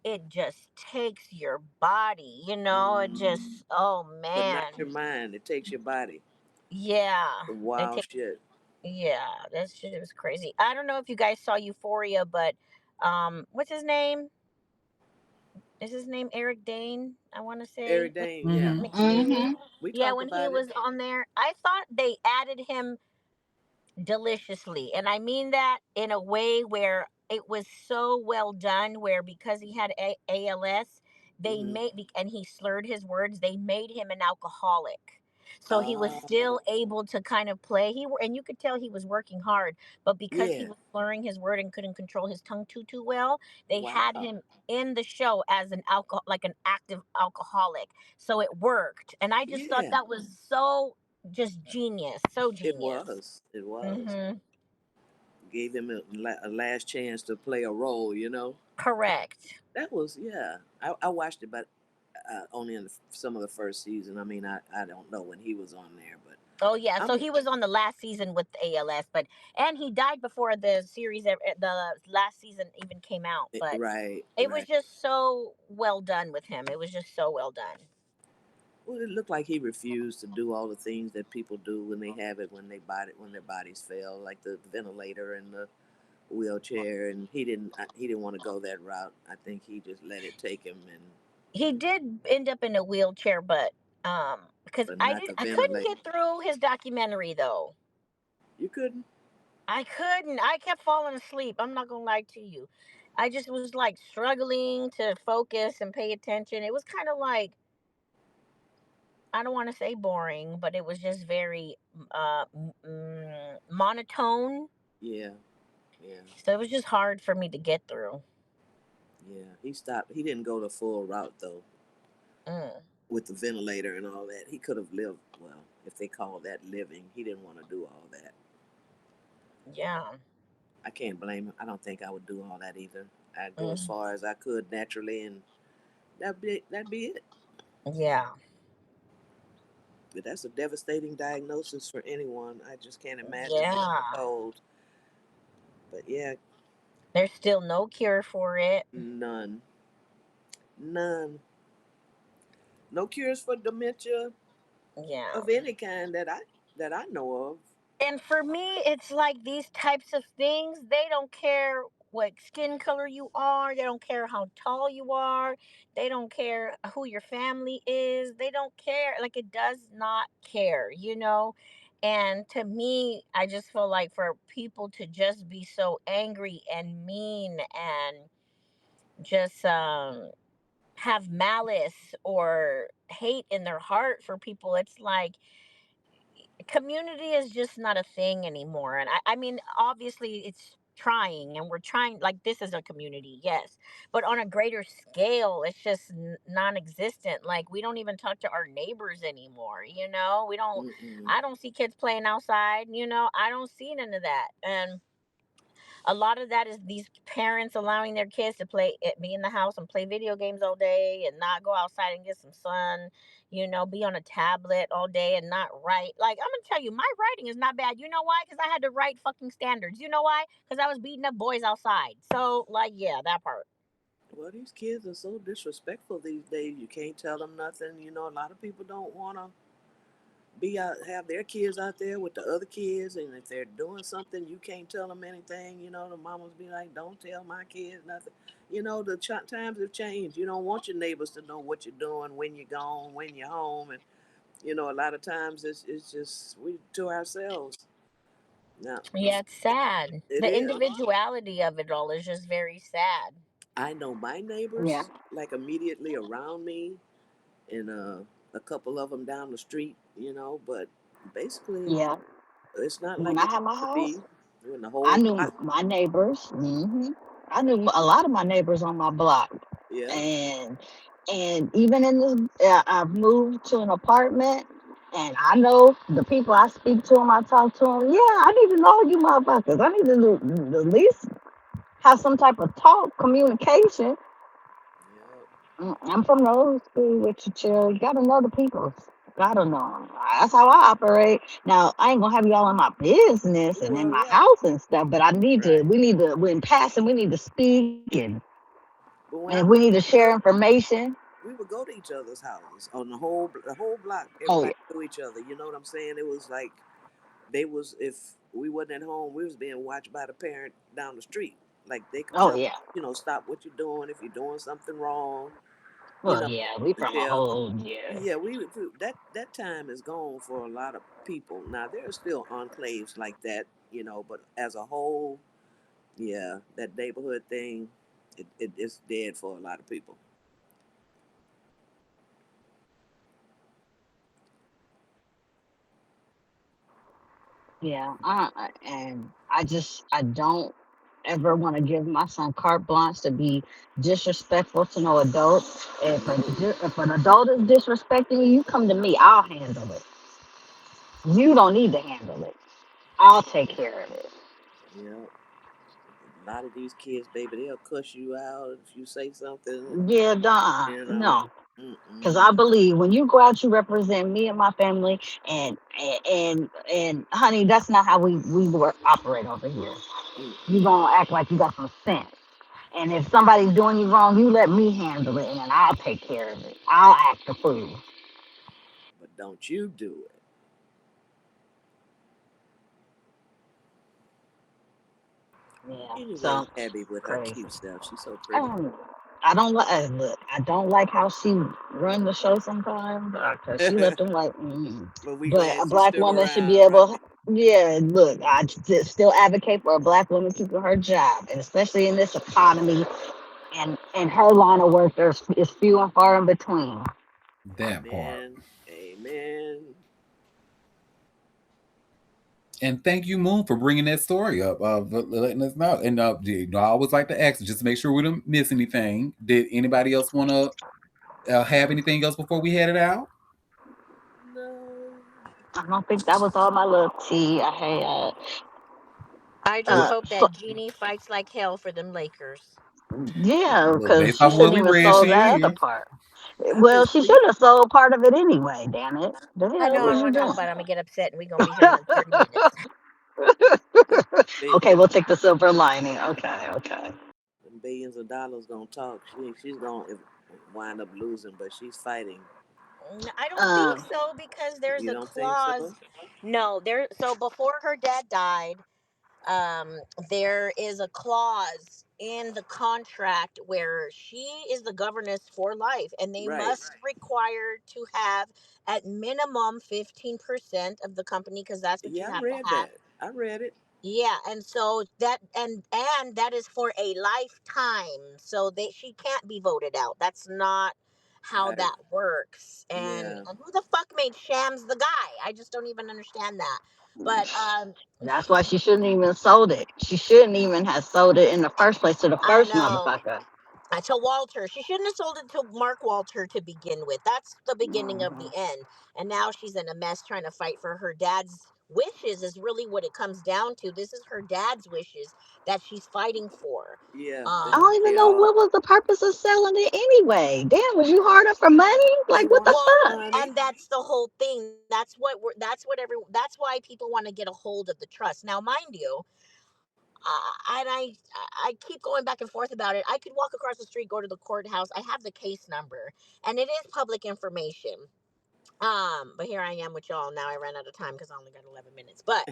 it just takes your body, it Mm-hmm. just oh But not man. your mind. It takes your body. Yeah. Some It wild takes shit. yeah, that shit was crazy. I don't know if you guys saw Euphoria, but what's his name? Is his name Eric Dane? I want to say Eric Dane, yeah, Mm-hmm. hmm McKinney. we Yeah, talked when he about it. was on there, I thought they added him deliciously. And I mean that in a way where it was so well done, where because he had ALS, they Hmm. made, and he slurred his words, they made him an alcoholic. So he was Oh, still able to kind of play. And you could tell he was working hard, but because he yeah. was slurring his word and couldn't control his tongue too well, they had Wow. him in the show as an alcohol, like an active alcoholic. So it worked, and I just thought Yeah, that was so just genius, so it genius. was. It was. Mm-hmm. Gave him a last chance to play a role. Correct. That was, yeah. I watched it, but only in some of the first season. I mean, I don't know when he was on there, but Oh yeah, so I'm he was on the last season with ALS, but and he died before the series, the last season even came out. But right, it was right. just so well done with him. It was just so well done. Well, it looked like he refused to do all the things that people do when they have it when their bodies fail, like the ventilator and the wheelchair, and he didn't want to go that route. I think he just let it take him, and He did end up in a wheelchair, because but not the I couldn't ventilator. get through his documentary though. You couldn't. I couldn't. I kept falling asleep. I'm not gonna lie to you. I just was like struggling to focus and pay attention. It was kind of like, I don't want to say boring, but it was just very monotone. Yeah, yeah, So it was just hard for me to get through. yeah. He stopped. He didn't go the full route though, Mm, with the ventilator and all that. He could have lived well, if they call that living. He didn't want to do all that. yeah. I can't blame him. I don't think I would do all that either. I'd go as Mm, far as I could naturally, and that'd be it. yeah. But that's a devastating diagnosis for anyone. I just can't imagine being Yeah. told. But yeah, There's still no cure for it. none, none, no cures for dementia Yeah. of any kind that I know of. And for me, it's like these types of things, they don't care what skin color you are, they don't care how tall you are, they don't care who your family is, they don't care. Like, it does not care. And to me, I just feel like for people to just be so angry and mean and just have malice or hate in their heart for people, it's like community is just not a thing anymore. And I mean, obviously it's trying, and we're trying, like, this is a community, yes, but on a greater scale it's just non-existent. Like, we don't even talk to our neighbors anymore. We don't. Mm-mm. I don't see kids playing outside. I don't see none of that. And a lot of that is these parents allowing their kids to be in the house and play video games all day and not go outside and get some sun. Be on a tablet all day and not write. Like, I'm gonna tell you, my writing is not bad. You know why? Because I had to write fucking standards. You know why? Because I was beating up boys outside. So, like, yeah, that part. Well, these kids are so disrespectful these days. You can't tell them nothing. A lot of people don't want to be out, have their kids out there with the other kids, and if they're doing something, you can't tell them anything. The mamas be like, "Don't tell my kids nothing." The times have changed. You don't want your neighbors to know what you're doing, when you're gone, when you're home, and a lot of times it's just we to ourselves. Now Yeah, it's sad. it The is. individuality of it all is just very sad. I know my Yeah. neighbors like immediately around me, and a couple of them down the street. But basically Yeah. it's not When like I it had my used to house, be when the I whole knew block. my neighbors. I knew a lot of my neighbors on my block, Yeah. and even in this, I've moved to an apartment, and I know the people I speak to them. I talk to them. Yeah, I need to know you motherfuckers. I need to at least have some type of talk, communication. Yeah. I'm from the old school with you, chill. You gotta know the people. Gotta know 'em. That's how I operate. Now, I ain't gonna have y'all in my business and in Well, my right, house and stuff, but right. we need to, when passing, we need to speak But when and I we need lived to in share Georgia, information. we would go to each other's houses on the whole block. Oh, yeah. Everybody knew each other. You know what I'm saying? It was like they was if we wasn't at home, we was being watched by the parent down the street. Like they could Oh, tell, yeah. stop what you're doing if you're doing something wrong. You Well, know, yeah, we from a until whole yeah. yeah, that time is gone for a lot of people. Now there are still enclaves like that, but as a whole, yeah, that neighborhood thing, it's dead for a lot of people. Yeah, and I don't ever want to give my son carte blanche to be disrespectful to no adult. Mm-mm. If an adult is disrespecting you, you come to me. I'll handle it. You don't need to handle it. I'll take care of it. Yeah, a lot of these kids, baby, they'll cuss you out if you say something. Yeah, duh, You know, no. Because mm-mm, I believe when you go out, you represent me and my family, and honey, that's not how we work operate over here. You mm-mm. gonna act like you got some sense. And if somebody's doing you wrong, you let me handle it, and then I'll take care of it. I'll act the fool. But don't you do it. Yeah. Anyway, So Abby with her crazy. cute stuff. She's so pretty. Um, I don't like. Look, I don't like how she run the show sometimes because she left them like. But we But a glad she's black still woman should be around, right? able. Yeah, look, still advocate for a black woman keeping her job, and especially in this economy, and her line of work, is few and far in between. That part. Amen. Amen. And thank you, Moon, for bringing that story up, letting us know. And I always like to ask, just to make sure we don't miss anything. Did anybody else want to have anything else before we head it out? No. I don't think that was all my little tea. I had I just Well, hope that Jeannie fights like hell for them Lakers. yeah, well, because based she off what shouldn't we even read, sold that she other is. part. I've been Well, she sleep. should have sold part of it anyway. Damn it! The I hell know I was you want to talk doing? about it. I'm gonna get upset and we're gonna be here another 30 minutes. Okay, Them, we'll take the silver lining. Okay, okay. them billions of dollars gonna talk. She's gonna wind up losing, but she's fighting. I don't think Um, so because there's You a don't think so? clause. No, so before her dad died, um, there is a clause in the contract where she is the governess for life, and they Right. must require to have at minimum 15% of the company because that's what you Yeah, I have to read have. that. I read it. Yeah, and so and that is for a lifetime. So she can't be voted out. That's not how Right. that works. Yeah. And who the fuck made Shams the guy? I just don't even understand that. But that's why she shouldn't even sold it. She shouldn't even have sold it in the first place to the I first know. motherfucker. To Walter. She shouldn't have sold it to Mark Walter to begin with. That's the beginning of the Mhm. end. And now she's in a mess trying to fight for her dad's wishes, is really what it comes down to. This is her dad's wishes that she's fighting for. Yeah. I Um, don't even know what was the purpose of selling it anyway. Damn, was you hard up for money? They Like what the wanted well, fuck? money. and that's the whole thing. That's why people want to get a hold of the trust. Now, mind you, and I keep going back and forth about it. I could walk across the street, go to the courthouse. I have the case number, and it is public information. But here I am with y'all. Now I ran out of time because I only got 11 minutes. But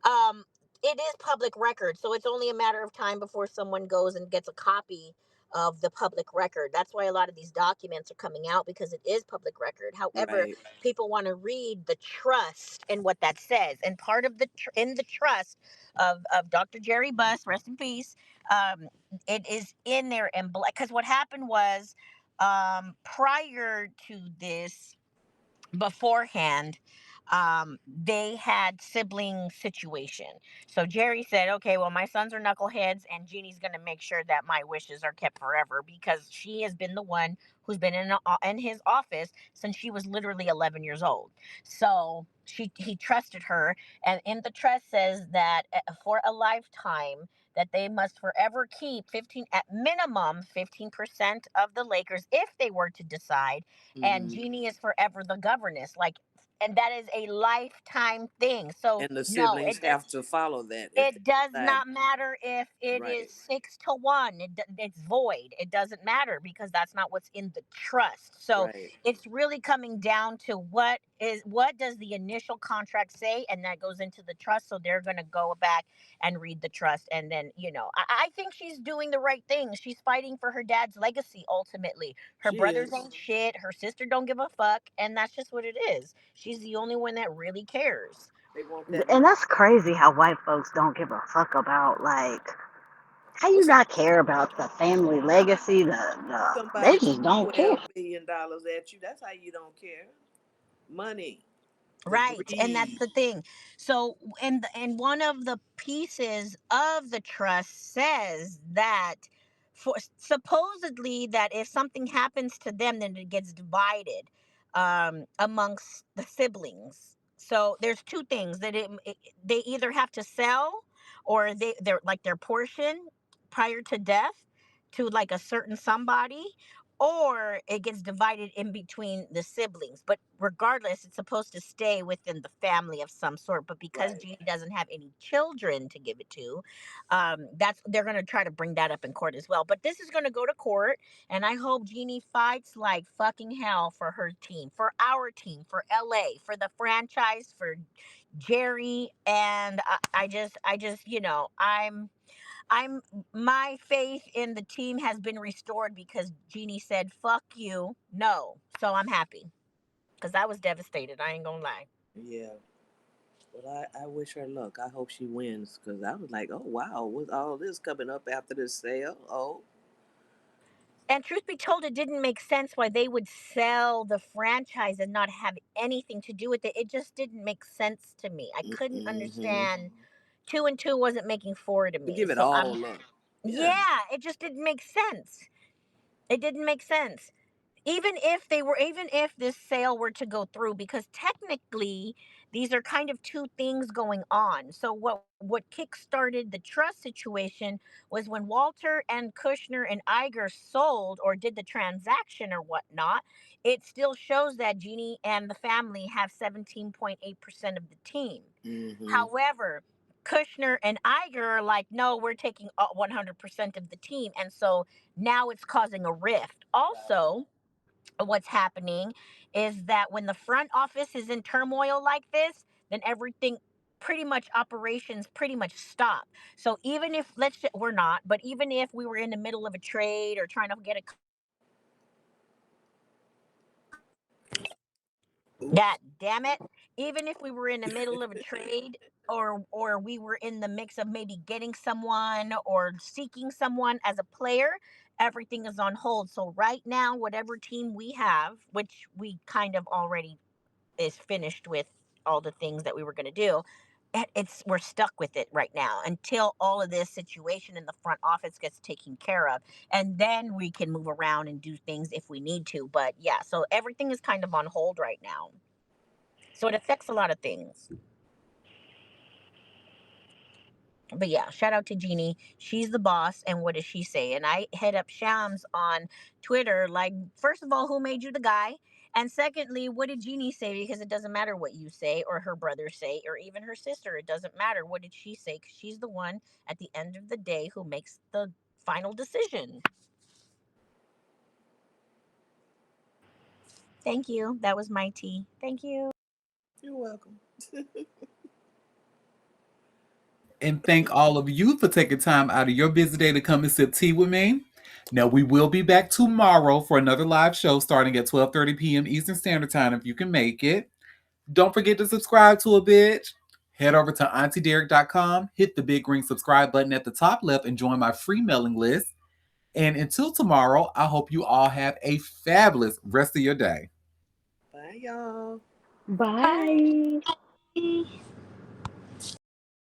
um, it is public record, so it's only a matter of time before someone goes and gets a copy of the public record. That's why a lot of these documents are coming out because it is public record. However, Right. people want to read the trust and what that says. And part of in the trust of Dr. Jerry Buss, rest in peace, um, it is in there and because what happened was prior to this beforehand, they had sibling situation. So Jerry said, okay, well, my sons are knuckleheads and Jeannie's going to make sure that my wishes are kept forever because she has been the one who's been in his office since she was literally 11 years old. So he trusted her, and in the trust says that for a lifetime that they must forever keep 15 at minimum 15% of the Lakers if they were to decide, and Mm-hmm. Jeannie is forever the governess. Like and that is a lifetime thing. So And the no, siblings have to follow that if it they does decide. not matter if it is Right. 6 to 1. It's void. It doesn't matter because that's not what's in the trust. So Right. it's really coming down to what does the initial contract say, and that goes into the trust. So they're going to go back and read the trust, and then I think she's doing the right thing. She's fighting for her dad's legacy. Ultimately, her She brothers is. ain't shit. Her sister don't give a fuck, and that's just what it is. She's the only one that really cares. They want that And money. that's crazy how white folks don't give a fuck about, like, how you What's not care about the family legacy? They somebody just threw don't care. $12 billion at you? That's how you don't care. Money, the Right, and that's greed. the thing. So, and one of the pieces of the trust says that for supposedly that if something happens to them, then it gets divided amongst the siblings. So there's two things that they either have to sell or they're like their portion prior to death to like a certain somebody, or it gets divided in between the siblings. But regardless, it's supposed to stay within the family of some sort. But because Right. Jeannie doesn't have any children to give it to, that's they're going to try to bring that up in court as well. But this is going to go to court, and I hope Jeannie fights like fucking hell for her team, for our team, for LA, for the franchise, for Jerry. And I just, I'm my faith in the team has been restored because Jeannie said "fuck you" no, so I'm happy because I was devastated. I ain't gonna lie. Yeah. But I wish her luck. I hope she wins because I was like, oh wow, with all this coming up after this sale, oh And truth be told, it didn't make sense why they would sell the franchise and not have anything to do with it. It just didn't make sense to me. I couldn't mm-hmm. understand. Two and two wasn't making four to To me. give it So I'm, all up. Yeah. yeah, it just didn't make sense. It didn't make sense. Even if this sale were to go through, because technically these are kind of two things going on. So what kickstarted the trust situation was when Walter and Kushner and Iger sold or did the transaction or whatnot. It still shows that Jeannie and the family have 17.8% of the team. Mm-hmm. However, Kushner and Iger are like, no, we're taking 100% of the team. And so now it's causing a rift. Also, what's happening is that when the front office is in turmoil like this, then everything pretty much operations pretty much stop. So even if we're not, but even if we were in the middle of a trade or trying to get a Oops. God damn it. Even if we were in the middle of a trade or we were in the mix of maybe getting someone or seeking someone as a player, everything is on hold. So right now, whatever team we have, which we kind of already is finished with all the things that we were going to do, it's we're stuck with it right now until all of this situation in the front office gets taken care of, and then we can move around and do things if we need to. But yeah, so everything is kind of on hold right now, so it affects a lot of things. But yeah, shout out to Jeannie. She's the boss. And what does she say? And I hit up Shams on Twitter. Like, first of all, who made you the guy? And secondly, what did Jeannie say? Because it doesn't matter what you say or her brother say or even her sister. It doesn't matter. What did she say? Because she's the one at the end of the day who makes the final decision. Thank you. That was my tea. Thank you. You're welcome. And thank all of you for taking time out of your busy day to come and sip tea with me. Now, we will be back tomorrow for another live show starting at 12:30 p.m. Eastern Standard Time if you can make it. Don't forget to subscribe to a bitch. Head over to auntiederik.com, hit the big green subscribe button at the top left, and join my free mailing list. And until tomorrow, I hope you all have a fabulous rest of your day. Bye, y'all. Bye. Bye.